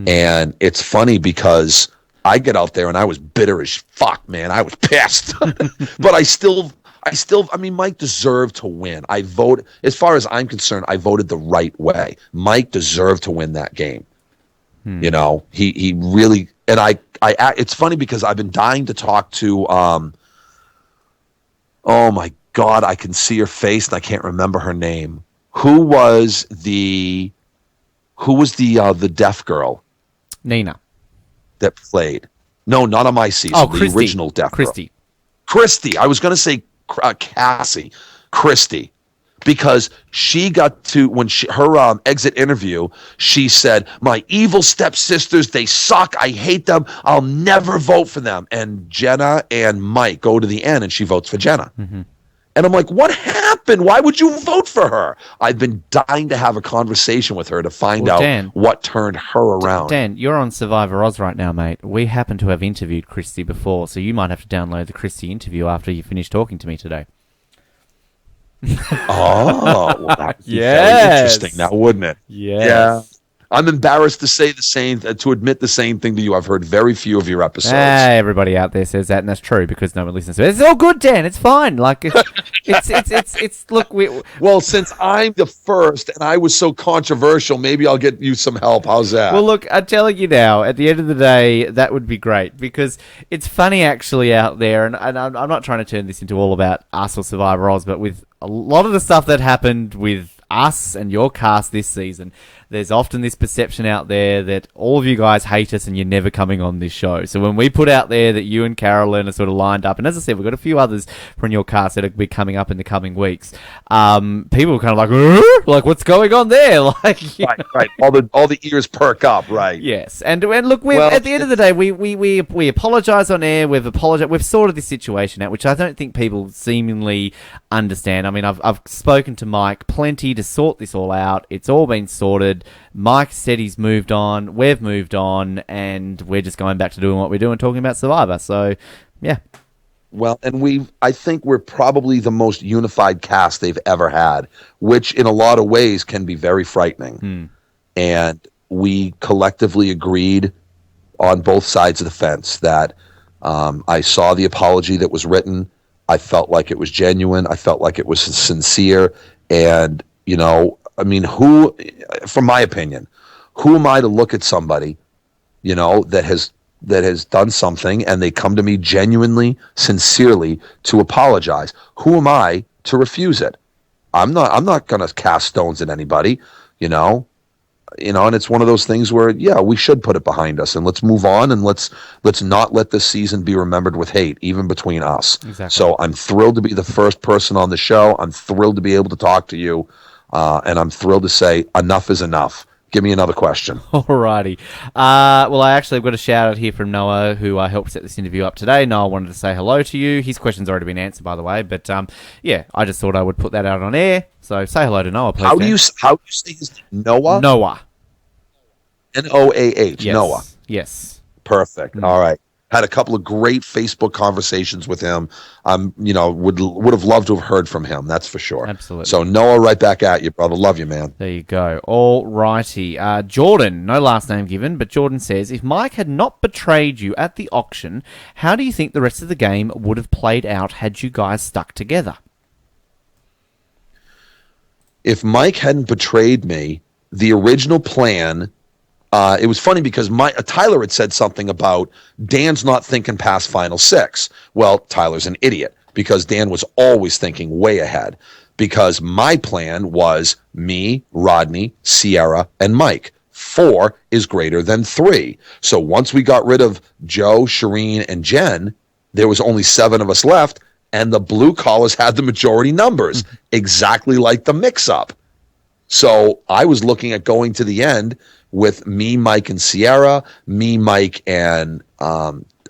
And it's funny because I get out there and I was bitter as fuck, man. I was pissed. But Mike deserved to win. As far as I'm concerned, I voted the right way. Mike deserved to win that game. He really, and it's funny because I've been dying to talk to, oh my God, I can see her face and I can't remember her name. Who was the deaf girl? Nina. That played. No, not on my season. Oh, the original deaf girl. Christy. I was going to say Cassie. Christy. Because she got to, when her exit interview, she said, my evil stepsisters, they suck. I hate them. I'll never vote for them. And Jenna and Mike go to the end and she votes for Jenna. Mm-hmm. And I'm like, what happened? Why would you vote for her? I've been dying to have a conversation with her to find out Dan, what turned her around. Dan, you're on Survivor Oz right now, mate. We happen to have interviewed Christy before, so you might have to download the Christy interview after you finish talking to me today. Oh, well, that would be very interesting now, wouldn't it? Yes. Yeah. I'm embarrassed to say the same, to admit the same thing to you. I've heard very few of your episodes. Everybody out there says that, and that's true because no one listens to it. It's all good, Dan. It's fine. Like it's look. Well, since I'm the first and I was so controversial, maybe I'll get you some help. How's that? Well, look, I'm telling you now. At the end of the day, that would be great because it's funny actually out there, and I'm not trying to turn this into all about us or Survivor Oz, but with a lot of the stuff that happened with us and your cast this season, there's often this perception out there that all of you guys hate us and you're never coming on this show. So when we put out there that you and Carolyn are sort of lined up, and as I said, we've got a few others from your cast that will be coming up in the coming weeks, people are kind of like, what's going on there? Like, right. All the ears perk up, right? Yes, and look, at the end of the day, we apologise on air. We've sorted this situation out, which I don't think people seemingly understand. I mean, I've spoken to Mike plenty to sort this all out. It's all been sorted. Mike said he's moved on. We've moved on, and we're just going back to doing what we do and talking about Survivor. So, yeah. Well, and I think we're probably the most unified cast they've ever had, which in a lot of ways can be very frightening. And we collectively agreed on both sides of the fence that I saw the apology that was written. I felt like it was genuine. I felt like it was sincere. And, I mean, from my opinion, who am I to look at somebody, that has done something and they come to me genuinely, sincerely to apologize? Who am I to refuse it? I'm not going to cast stones at anybody, and it's one of those things where, yeah, we should put it behind us and let's move on, and let's not let this season be remembered with hate, even between us. Exactly. So I'm thrilled to be the first person on the show. I'm thrilled to be able to talk to you. And I'm thrilled to say enough is enough. Give me another question. Alrighty. Well, I've got a shout out here from Noah, who helped set this interview up today. Noah wanted to say hello to you. His question's already been answered, by the way. But yeah, I just thought I would put that out on air. So say hello to Noah, please. How do you say his name? Noah? Noah. Noah. Yes. Noah. Yes. Perfect. All right. Had a couple of great Facebook conversations with him. Would have loved to have heard from him. That's for sure. Absolutely. So Noah, right back at you, brother. Love you, man. There you go. All righty. Jordan, no last name given, but Jordan says, if Mike had not betrayed you at the auction, how do you think the rest of the game would have played out had you guys stuck together? If Mike hadn't betrayed me, the original plan. It was funny because Tyler had said something about Dan's not thinking past final six. Well, Tyler's an idiot because Dan was always thinking way ahead, because my plan was me, Rodney, Sierra, and Mike. 4 is greater than 3. So once we got rid of Joe, Shireen, and Jen, there was only 7 of us left, and the blue collars had the majority numbers, exactly like the mix-up. So I was looking at going to the end with me, Mike, and Sierra, me, Mike, and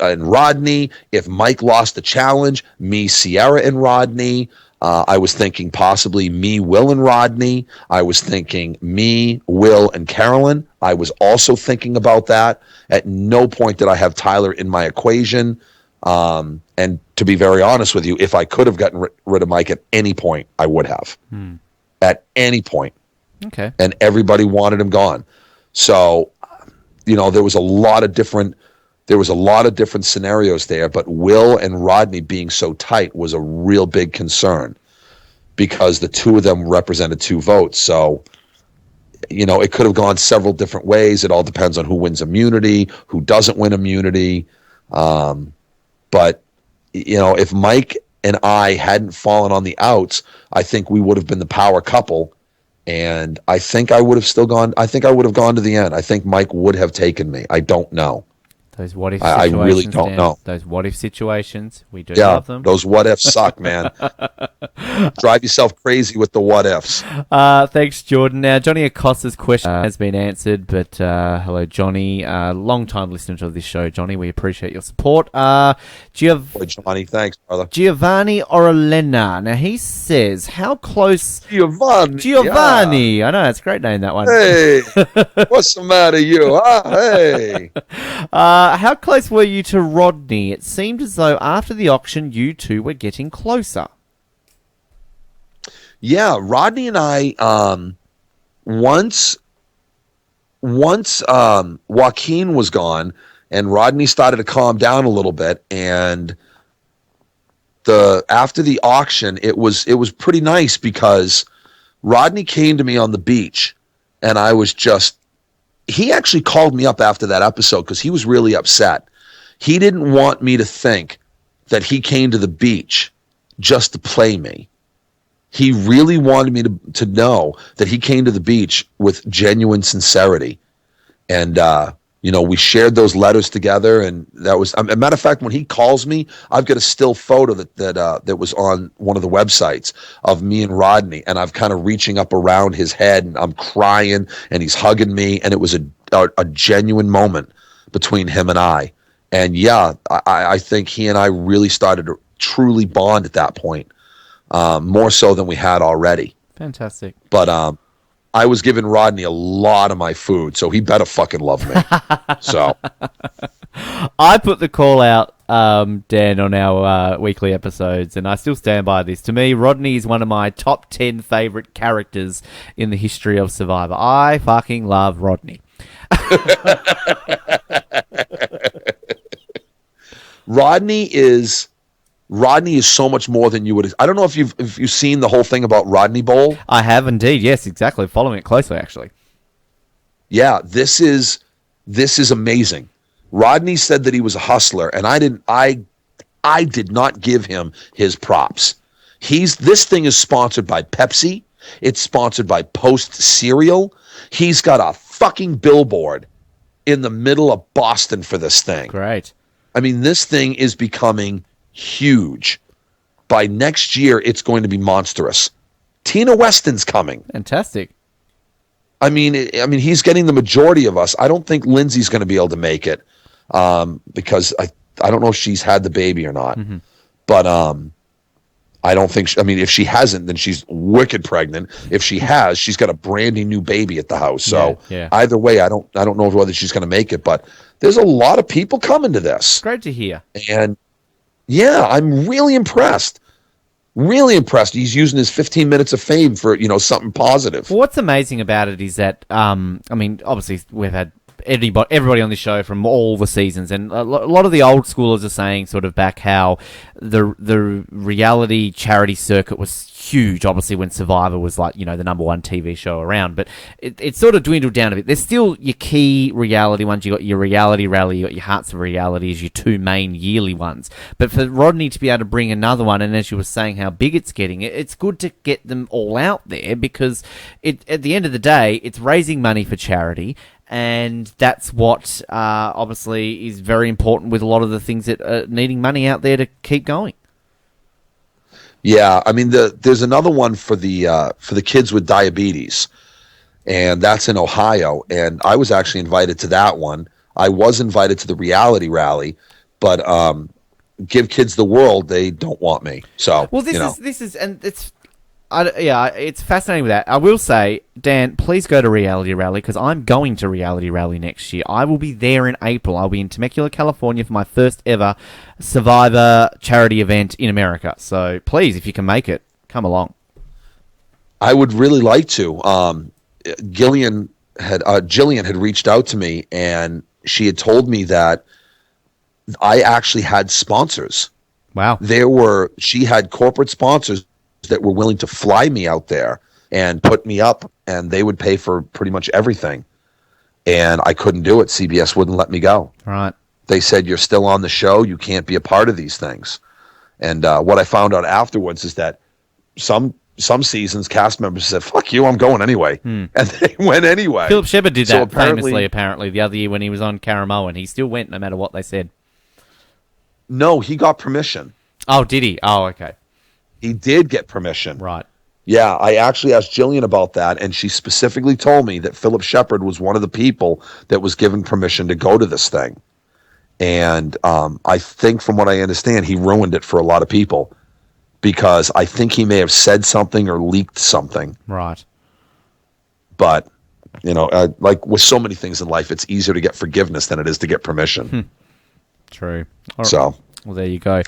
Rodney. If Mike lost the challenge, me, Sierra, and Rodney. I was thinking possibly me, Will, and Rodney. I was thinking me, Will, and Carolyn. I was also thinking about that. At no point did I have Tyler in my equation. And to be very honest with you, if I could have gotten rid of Mike at any point, I would have. At any point. Okay. And everybody wanted him gone. So, there was a lot of different scenarios there, but Will and Rodney being so tight was a real big concern because the two of them represented 2 votes. So, it could have gone several different ways. It all depends on who wins immunity, who doesn't win immunity. But, if Mike and I hadn't fallen on the outs, I think we would have been the power couple. And I think I would have still gone. I think I would have gone to the end. I think Mike would have taken me. I don't know. Those what if situations. I really don't know. Those what if situations. We do love them. Those what ifs suck, man. Drive yourself crazy with the what ifs. Thanks, Jordan. Now, Johnny Acosta's question has been answered, but hello, Johnny. Long-time listener to this show, Johnny. We appreciate your support. Johnny, thanks, brother. Giovanni Orellena. Now, he says, how close... Giovanni. Yeah. I know, it's a great name, that one. Hey, what's the matter, you? Hey. How close were you to Rodney? It seemed as though after the auction, you two were getting closer. Yeah, Rodney and I, once Joaquin was gone and Rodney started to calm down a little bit, and after the auction, it was pretty nice because Rodney came to me on the beach, and I was just. He actually called me up after that episode because he was really upset. He didn't want me to think that he came to the beach just to play me. He really wanted me to know that he came to the beach with genuine sincerity. And, we shared those letters together. And that was, a matter of fact, when he calls me, I've got a still photo that was on one of the websites of me and Rodney. And I'm kind of reaching up around his head and I'm crying and he's hugging me. And it was a genuine moment between him and I. And yeah, I think he and I really started to truly bond at that point. More so than we had already. Fantastic. But I was giving Rodney a lot of my food, so he better fucking love me. So I put the call out Dan, on our weekly episodes, and I still stand by this. To me, Rodney is one of my top 10 favourite characters in the history of Survivor. I fucking love Rodney. Rodney is so much more than you would. I don't know if you've seen the whole thing about Rodney Bowl. I have indeed. Yes, exactly. Following it closely, actually. Yeah, this is amazing. Rodney said that he was a hustler, and I did not give him his props. This thing is sponsored by Pepsi. It's sponsored by Post Cereal. He's got a fucking billboard in the middle of Boston for this thing. Great. I mean, this thing is becoming huge. By next year, it's going to be monstrous. Tina Weston's coming. Fantastic. I mean, he's getting the majority of us. I don't think Lindsay's going to be able to make it because I don't know if she's had the baby or not. Mm-hmm. But I don't think. If she hasn't, then she's wicked pregnant. If she has, she's got a brandy new baby at the house. So either way, I don't know whether she's going to make it. But there's a lot of people coming to this. Great to hear. And yeah, I'm really impressed. Really impressed. He's using his 15 minutes of fame for something positive. Well, what's amazing about it is that obviously we've had everybody on this show from all the seasons, and a lot of the old schoolers are saying sort of back how the reality charity circuit was huge, obviously, when Survivor was like, the number one TV show around, but it sort of dwindled down a bit. There's still your key reality ones. You got your reality rally, you got your Hearts of Reality as your two main yearly ones. But for Rodney to be able to bring another one, and as you were saying how big it's getting, it's good to get them all out there because at the end of the day, it's raising money for charity. And that's what obviously is very important with a lot of the things that are needing money out there to keep going. Yeah, there's another one for the kids with diabetes, and that's in Ohio. And I was actually invited to that one. I was invited to the reality rally, but Give Kids the World, they don't want me. So this is and it's. It's fascinating with that. I will say, Dan, please go to Reality Rally because I'm going to Reality Rally next year. I will be there in April. I'll be in Temecula, California for my first ever Survivor charity event in America. So please, if you can make it, come along. I would really like to. Jillian had reached out to me, and she had told me that I actually had sponsors. Wow. She had corporate sponsors that were willing to fly me out there and put me up, and they would pay for pretty much everything. And I couldn't do it. CBS wouldn't let me go. Right. They said, you're still on the show. You can't be a part of these things. And what I found out afterwards is that some seasons cast members said, fuck you, I'm going anyway. And they went anyway. Philip Shepard did that apparently the other year when he was on Caramoa, and he still went no matter what they said. No, he got permission. Oh, did he? Oh, okay. He did get permission. Right. Yeah, I actually asked Jillian about that, and she specifically told me that Philip Shepard was one of the people that was given permission to go to this thing. And I think from what I understand, he ruined it for a lot of people because I think he may have said something or leaked something. Right. But, like with so many things in life, it's easier to get forgiveness than it is to get permission. True. So. Well, there you go.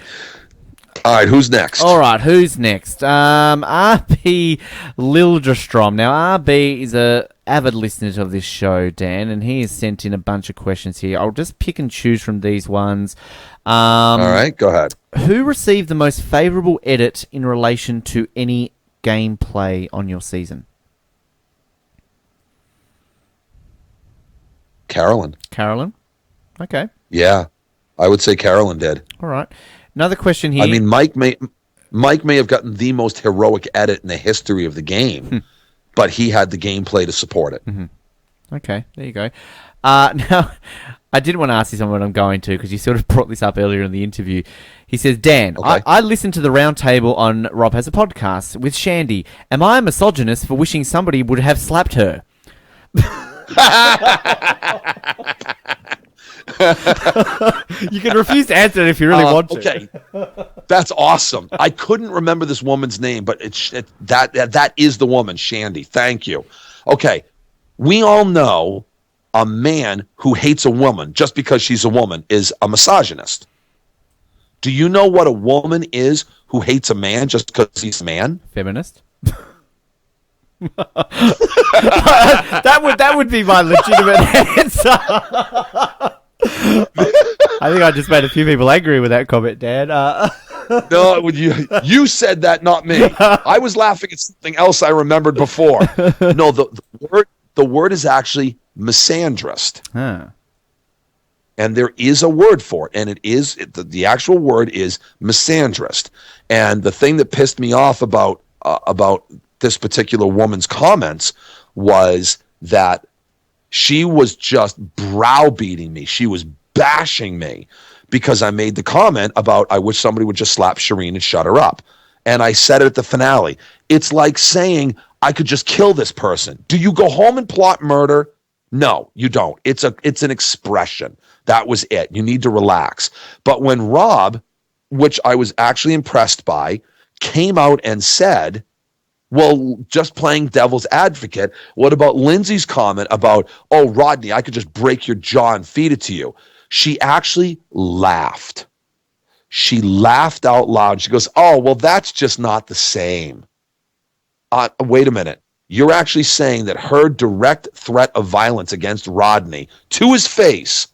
All right, who's next? All right, who's next? RB Lildrostrom. Now, RB is a avid listener of this show, Dan, and he has sent in a bunch of questions here. I'll just pick and choose from these ones. All right, go ahead. Who received the most favourable edit in relation to any gameplay on your season? Carolyn. Carolyn? Okay. Yeah, I would say Carolyn did. All right. Another question here. Mike may have gotten the most heroic edit in the history of the game, but he had the gameplay to support it. Mm-hmm. Okay, there you go. Now, I did want to ask you something, but I'm going to because you sort of brought this up earlier in the interview. He says, Dan, okay. I listened to the roundtable on Rob Has a Podcast with Shandy. Am I a misogynist for wishing somebody would have slapped her? You can refuse to answer it if you really want to. Okay, that's awesome. I couldn't remember this woman's name, but that is the woman, Shandy. Thank you. Okay, we all know a man who hates a woman just because she's a woman is a misogynist. Do you know what a woman is who hates a man just because he's a man? Feminist. that would be my legitimate answer. I think I just made a few people angry with that comment, Dan. No, you said that, not me. I was laughing at something else I remembered before. No, the word is actually misandrist. Huh. And there is a word for it, and the actual word is misandrist. And the thing that pissed me off about this particular woman's comments was that she was just browbeating me. She was bashing me because I made the comment about I wish somebody would just slap Shireen and shut her up. And I said it at the finale. It's like saying I could just kill this person. Do you go home and plot murder? No, you don't. It's an expression. That was it. You need to relax. But when Rob, which I was actually impressed by, came out and said, well, just playing devil's advocate, what about Lindsay's comment about, oh, Rodney, I could just break your jaw and feed it to you? She actually laughed. She laughed out loud. She goes, oh, well, that's just not the same. Wait a minute. You're actually saying that her direct threat of violence against Rodney to his face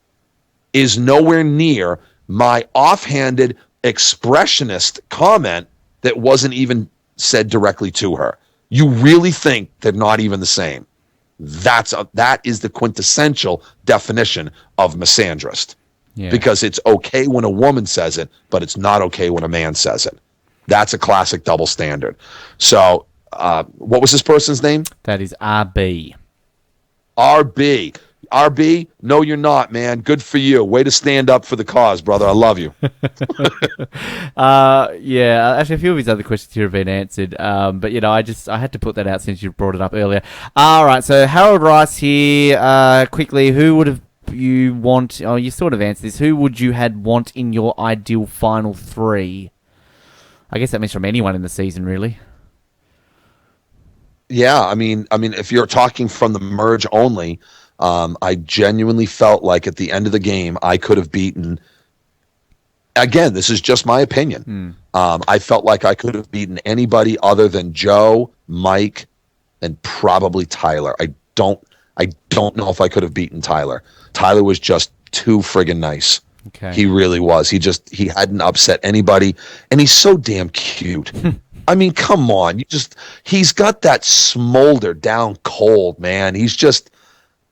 is nowhere near my offhanded expressionist comment that wasn't even said directly to her. You really think they're not even the same? That is the quintessential definition of misandrist. Yeah. Because it's okay when a woman says it, but it's not okay when a man says it. That's a classic double standard. So, what was this person's name? That is RB. RB, no, you're not, man. Good for you. Way to stand up for the cause, brother. I love you. Yeah, actually, a few of his other questions here have been answered. But, I had to put that out since you brought it up earlier. All right, so Harold Rice here, quickly, who would have you want, you sort of answered this, who would you want in your ideal final three? I guess that means from anyone in the season, really. Yeah, I mean, if you're talking from the merge only, I genuinely felt like at the end of the game, I could have beaten. Again, this is just my opinion. I felt like I could have beaten anybody other than Joe, Mike, and probably Tyler. I don't know if I could have beaten Tyler. Tyler was just too friggin' nice. Okay. He really was. He hadn't upset anybody, and he's so damn cute. I mean, come on. He's got that smolder down cold, man. He's just,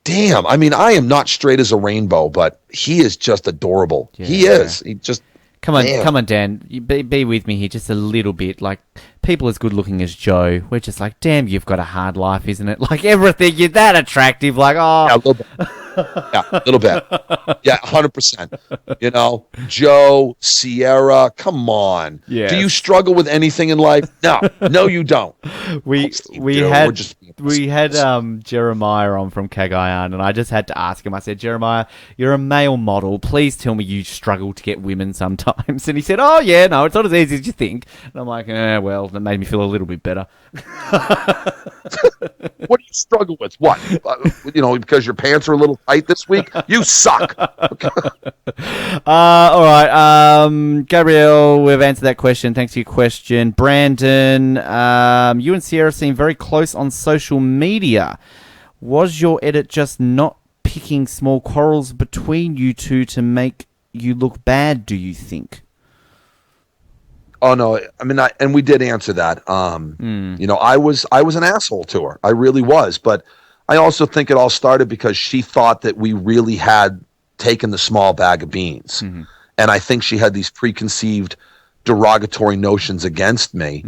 damn. I mean, I am not straight as a rainbow, but he is just adorable. Yeah. He is. He just, Come on, Dan. You be with me here just a little bit. Like, people as good looking as Joe, we're just like, damn, you've got a hard life, isn't it? Like, everything, you're that attractive. Like, oh. Yeah, a little bit. Yeah, a little bit. Yeah, 100%. Joe, Sierra, come on. Yes. Do you struggle with anything in life? No, you don't. We had Jeremiah on from Cagayan, and I just had to ask him. I said, Jeremiah, you're a male model. Please tell me you struggle to get women sometimes. And he said, oh, yeah, no, it's not as easy as you think. And I'm like, well, that made me feel a little bit better. What do you struggle with? What? Because your pants are a little tight this week? You suck. All right. Gabrielle, we've answered that question. Thanks for your question. Brandon, you and Sierra seem very close on social media. Was your edit just not picking small quarrels between you two to make you look bad, do you think? Oh no! I mean, and we did answer that. I was an asshole to her. I really was. But I also think it all started because she thought that we really had taken the small bag of beans, and I think she had these preconceived, derogatory notions against me,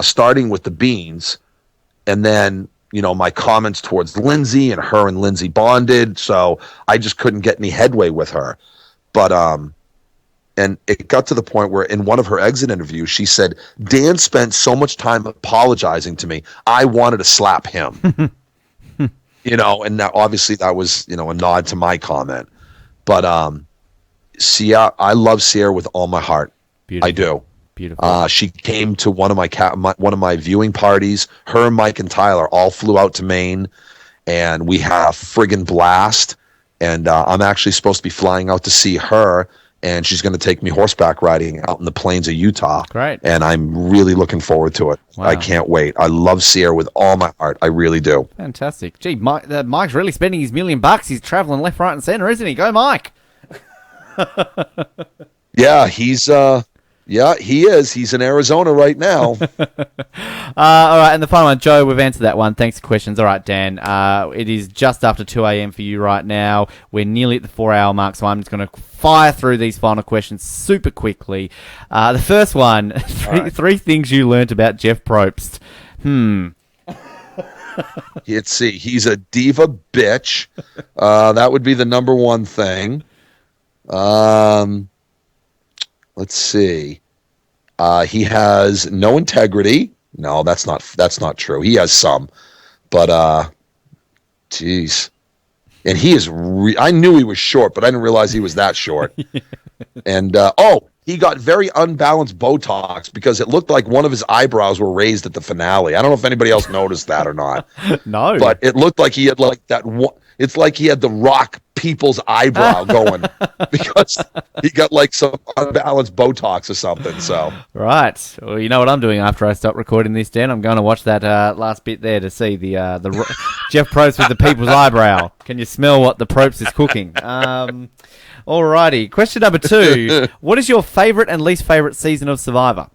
starting with the beans, and then my comments towards Lindsay, and her and Lindsay bonded. So I just couldn't get any headway with her. But and it got to the point where in one of her exit interviews, she said, Dan spent so much time apologizing to me, I wanted to slap him. And now obviously that was, a nod to my comment. But Sierra, I love Sierra with all my heart. Beautiful. I do. Beautiful. She came to one of my viewing parties. Her, Mike, and Tyler all flew out to Maine, and we had a friggin' blast. And I'm actually supposed to be flying out to see her and she's going to take me horseback riding out in the plains of Utah. Great. And I'm really looking forward to it. Wow. I can't wait. I love Sierra with all my heart. I really do. Fantastic. Gee, Mike's really spending his $1 million. He's traveling left, right, and center, isn't he? Go, Mike. Yeah, he is. He's in Arizona right now. All right, and the final one, Joe, we've answered that one. Thanks for questions. All right, Dan, it is just after 2 a.m. for you right now. We're nearly at the 4-hour mark, so I'm just going to fire through these final questions super quickly. The first one, three things you learnt about Jeff Probst. Let's see. He's a diva bitch. That would be the number one thing. Let's see. He has no integrity. No, that's not true. He has some, but geez. And he is. I knew he was short, but I didn't realize he was that short. And he got very unbalanced Botox because it looked like one of his eyebrows were raised at the finale. I don't know if anybody else noticed that or not. No, but it looked like he had like that one. It's like he had the Rock people's eyebrow going because he got like some unbalanced Botox or something. So right. Well, you know what I'm doing after I stop recording this, Dan? I'm going to watch that last bit there to see the Jeff Probst with the people's eyebrow. Can you smell what the Probst is cooking? Alrighty. Question number 2. What is your favourite and least favourite season of Survivor?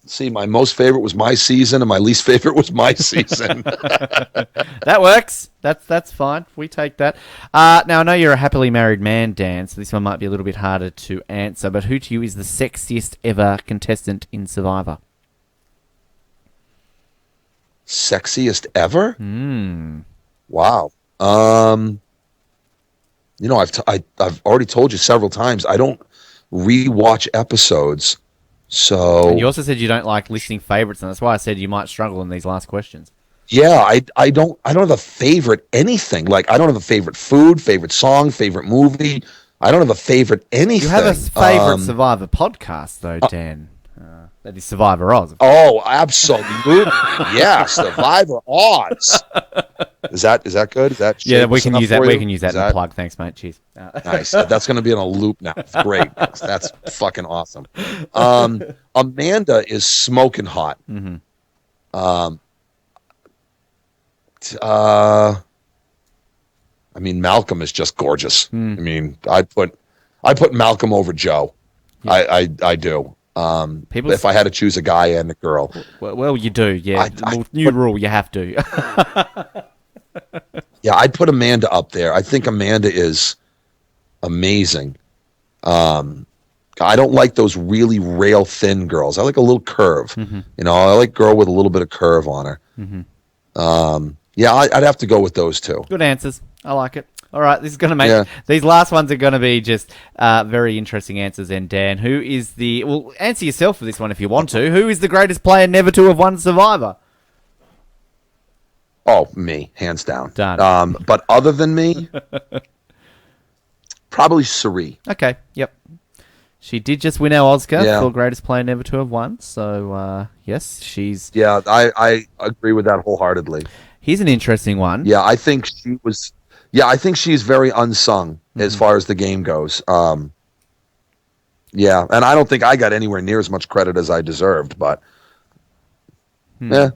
See, my most favorite was my season, and my least favorite was my season. That works. That's fine. We take that. Now, I know you're a happily married man, Dan, so this one might be a little bit harder to answer, but who to you is the sexiest ever contestant in Survivor? Sexiest ever? Wow. I've already told you several times, I don't rewatch episodes. So and you also said you don't like listing favorites, and that's why I said you might struggle in these last questions. Yeah, I don't have a favorite anything. Like I don't have a favorite food, favorite song, favorite movie. I don't have a favorite anything. You have a favorite Survivor podcast, though, Dan. That is Survivor Oz. Oh, absolutely. Yeah, Survivor Oz. Is that good? Is that we can use that. We can use that in the plug. Thanks, mate. Cheers. Nice. That's going to be on a loop now. Great. That's fucking awesome. Amanda is smoking hot. Mm-hmm. I mean, Malcolm is just gorgeous. I mean, I put Malcolm over Joe. Yeah. I do. If I had to choose a guy and a girl. Well, you do, yeah. New rule, you have to. Yeah, I'd put Amanda up there. I think Amanda is amazing. I don't like those really rail thin girls. I like a little curve. Mm-hmm. You know, I like a girl with a little bit of curve on her. Mm-hmm. Yeah, I'd have to go with those two. Good answers. I like it. All right, this is going to make... These last ones are going to be just very interesting answers. And Dan, who is the... Well, answer yourself for this one if you want to. Who is the greatest player never to have won Survivor? Oh, me, hands down. Done. But other than me, probably Shireen. Okay, yep. She did just win our Oscar for greatest player never to have won. So, yes, she's... Yeah, I agree with that wholeheartedly. Here's an interesting one. Yeah, I think she was... Yeah, I think she's very unsung as far as the game goes. Yeah, and I don't think I got anywhere near as much credit as I deserved, but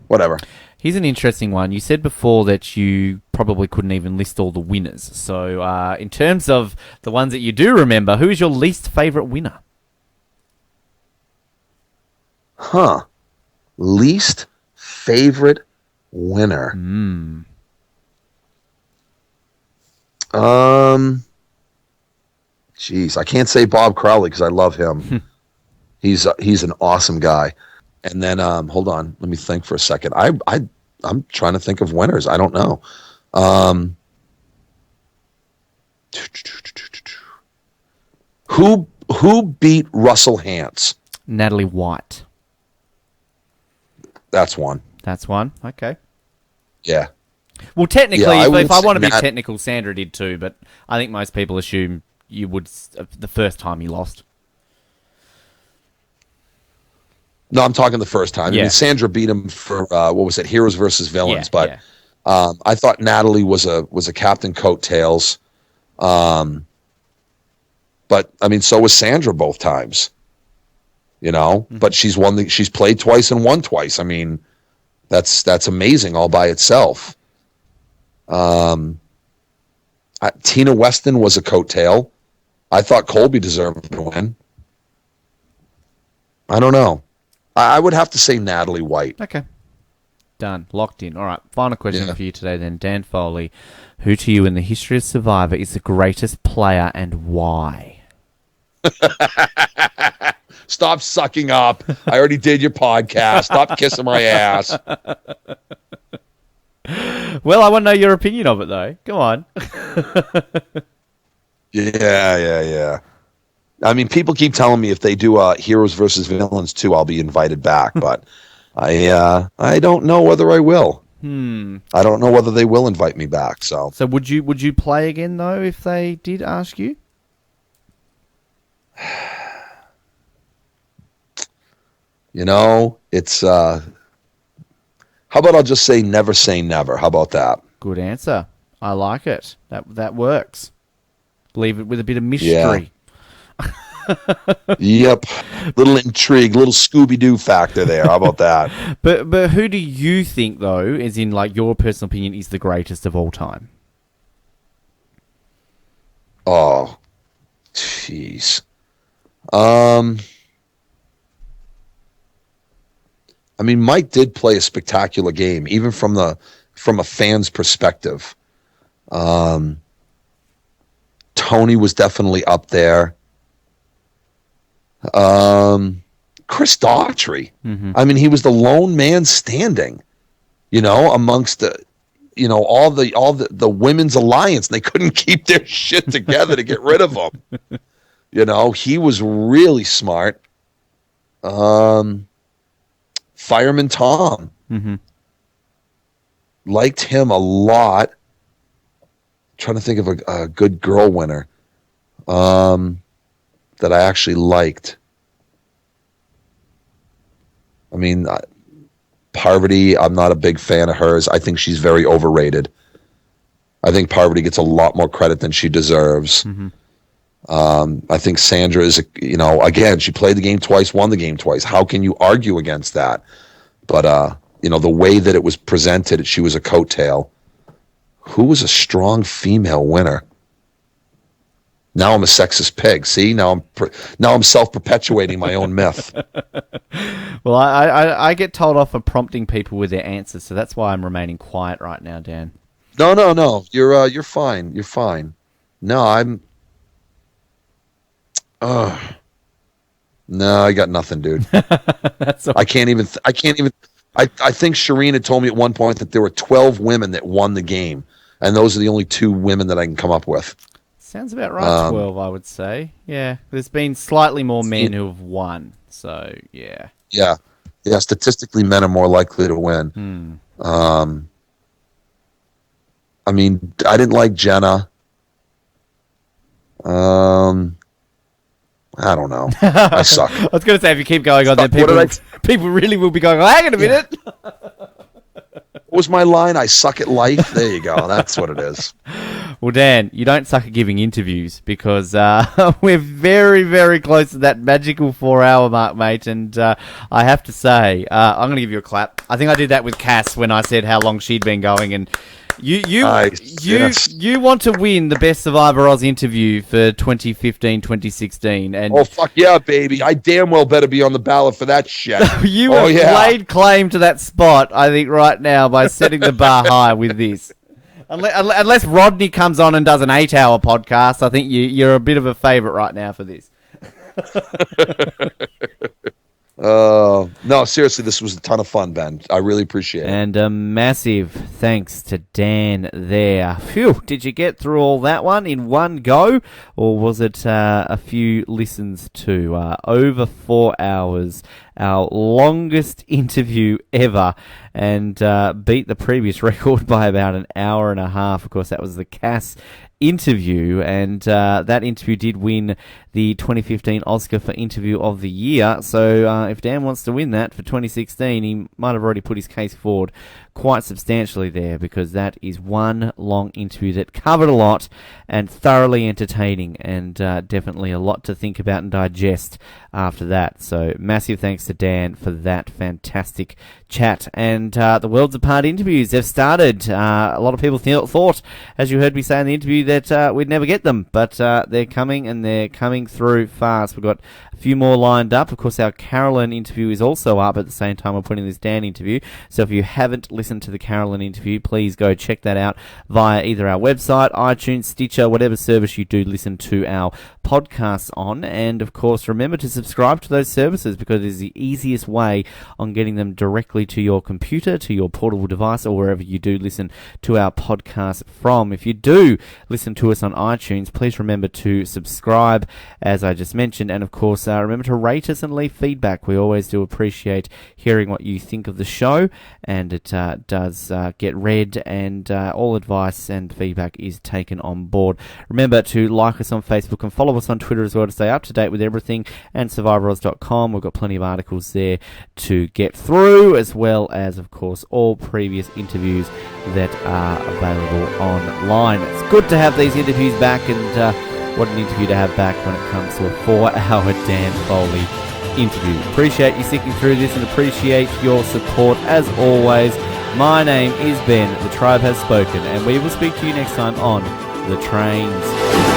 whatever. Here's an interesting one. You said before that you probably couldn't even list all the winners. So in terms of the ones that you do remember, who is your least favorite winner? Least favorite winner? Geez, I can't say Bob Crowley because I love him. He's an awesome guy. And then hold on, let me think for a second. I'm trying to think of winners. I don't know. Who beat Russell Hantz? Natalie White. That's one. That's one. Okay. Yeah. Well, technically, if I want to be technical, Sandra did too, but I think most people assume you would the first time you lost. No, I'm talking the first time. Yeah. I mean, Sandra beat him for, what was it, Heroes versus Villains. I thought Natalie was a Captain Coattails. But I mean, so was Sandra both times. But she's played twice and won twice. I mean, that's amazing all by itself. Tina Weston was a coattail. I thought Colby deserved to win. I don't know. I would have to say Natalie White. Okay. Done. Locked in. All right. Final question for you today then. Dan Foley, who to you in the history of Survivor is the greatest player and why? Stop sucking up. I already did your podcast. Stop kissing my ass. Well, I want to know your opinion of it, though. Go on. Yeah. I mean, people keep telling me if they do Heroes versus Villains 2, I'll be invited back, but I don't know whether I will. I don't know whether they will invite me back. So would you play again though if they did ask you? It's how about I'll just say never. How about that? Good answer. I like it. That works. Leave it with a bit of mystery. Yeah. Yep. Little intrigue, little Scooby-Doo factor there. How about that? But who do you think, though, as in like your personal opinion, is the greatest of all time? Oh, jeez. I mean, Mike did play a spectacular game, even from a fan's perspective. Tony was definitely up there. Chris Daughtry. Mm-hmm. I mean, he was the lone man standing, amongst all the women's alliance, and they couldn't keep their shit together to get rid of him. He was really smart. Fireman Tom. Mm-hmm. Liked him a lot. Trying to think of a good girl winner that I actually liked. I mean, Parvati, I'm not a big fan of hers. I think she's very overrated. I think Parvati gets a lot more credit than she deserves. Mm-hmm. I think Sandra is, again, she played the game twice, won the game twice. How can you argue against that? But, the way that it was presented, she was a coattail. Who was a strong female winner? Now I'm a sexist pig. See, now I'm self-perpetuating my own myth. Well, I get told off for prompting people with their answers, so that's why I'm remaining quiet right now, Dan. No. You're fine. You're fine. No, I'm. No, I got nothing, dude. That's all. I can't even. I think Shireen had told me at one point that there were 12 women that won the game, and those are the only 2 women that I can come up with. Sounds about right. 12, I would say. Yeah, there's been slightly more men who have won, so yeah. Yeah. Statistically, men are more likely to win. I mean, I didn't like Jenna. I don't know. I suck. I was going to say, if you keep going on, then people really will be going, oh, hang on a minute. What was my line? I suck at life. There you go. That's what it is. Well, Dan, you don't suck at giving interviews because we're very, very close to that magical 4-hour mark, mate. And I have to say, I'm going to give you a clap. I think I did that with Cass when I said how long she'd been going, and you want to win the Best Survivor Oz interview for 2015-2016. And oh, fuck yeah, baby. I damn well better be on the ballot for that shit. You have laid claim to that spot, I think, right now by setting the bar high with this. Unless Rodney comes on and does an 8-hour podcast, I think you're a bit of a favourite right now for this. No, seriously, this was a ton of fun, Ben. I really appreciate it. And a massive thanks to Dan there. Phew, did you get through all that one in one go? Or was it a few listens too? Over 4 hours our longest interview ever, and beat the previous record by about an hour and a half. Of course, that was the Cass interview, and that interview did win the 2015 Oscar for Interview of the Year. So if Dan wants to win that for 2016, he might have already put his case forward quite substantially there, because that is one long interview that covered a lot and thoroughly entertaining, and definitely a lot to think about and digest after that. So massive thanks to Dan for that fantastic chat. And the Worlds Apart interviews, they've started. A lot of people thought, as you heard me say in the interview, that we'd never get them, but they're coming, and they're coming through fast. We've got a few more lined up. Of course, our Carolyn interview is also up at the same time we're putting this Dan interview. So if you haven't listened to the Carolyn interview, please go check that out via either our website, iTunes, Stitcher, whatever service you do listen to our podcasts on. And of course, remember to subscribe to those services, because it is the easiest way on getting them directly to your computer, to your portable device, or wherever you do listen to our podcast from. If you do listen to us on iTunes, please remember to subscribe, as I just mentioned, and of course remember to rate us and leave feedback. We always do appreciate hearing what you think of the show, and it does get read, and all advice and feedback is taken on board. Remember to like us on Facebook and follow us on Twitter as well to stay up to date with everything, and SurvivorOz.com. We've got plenty of articles there to get through, as well as, of course, all previous interviews that are available online. It's good to have these interviews back, and what an interview to have back when it comes to a 4-hour Dan Foley interview. Appreciate you sticking through this, and appreciate your support as always. My name is Ben, the tribe has spoken, and we will speak to you next time on The Trains.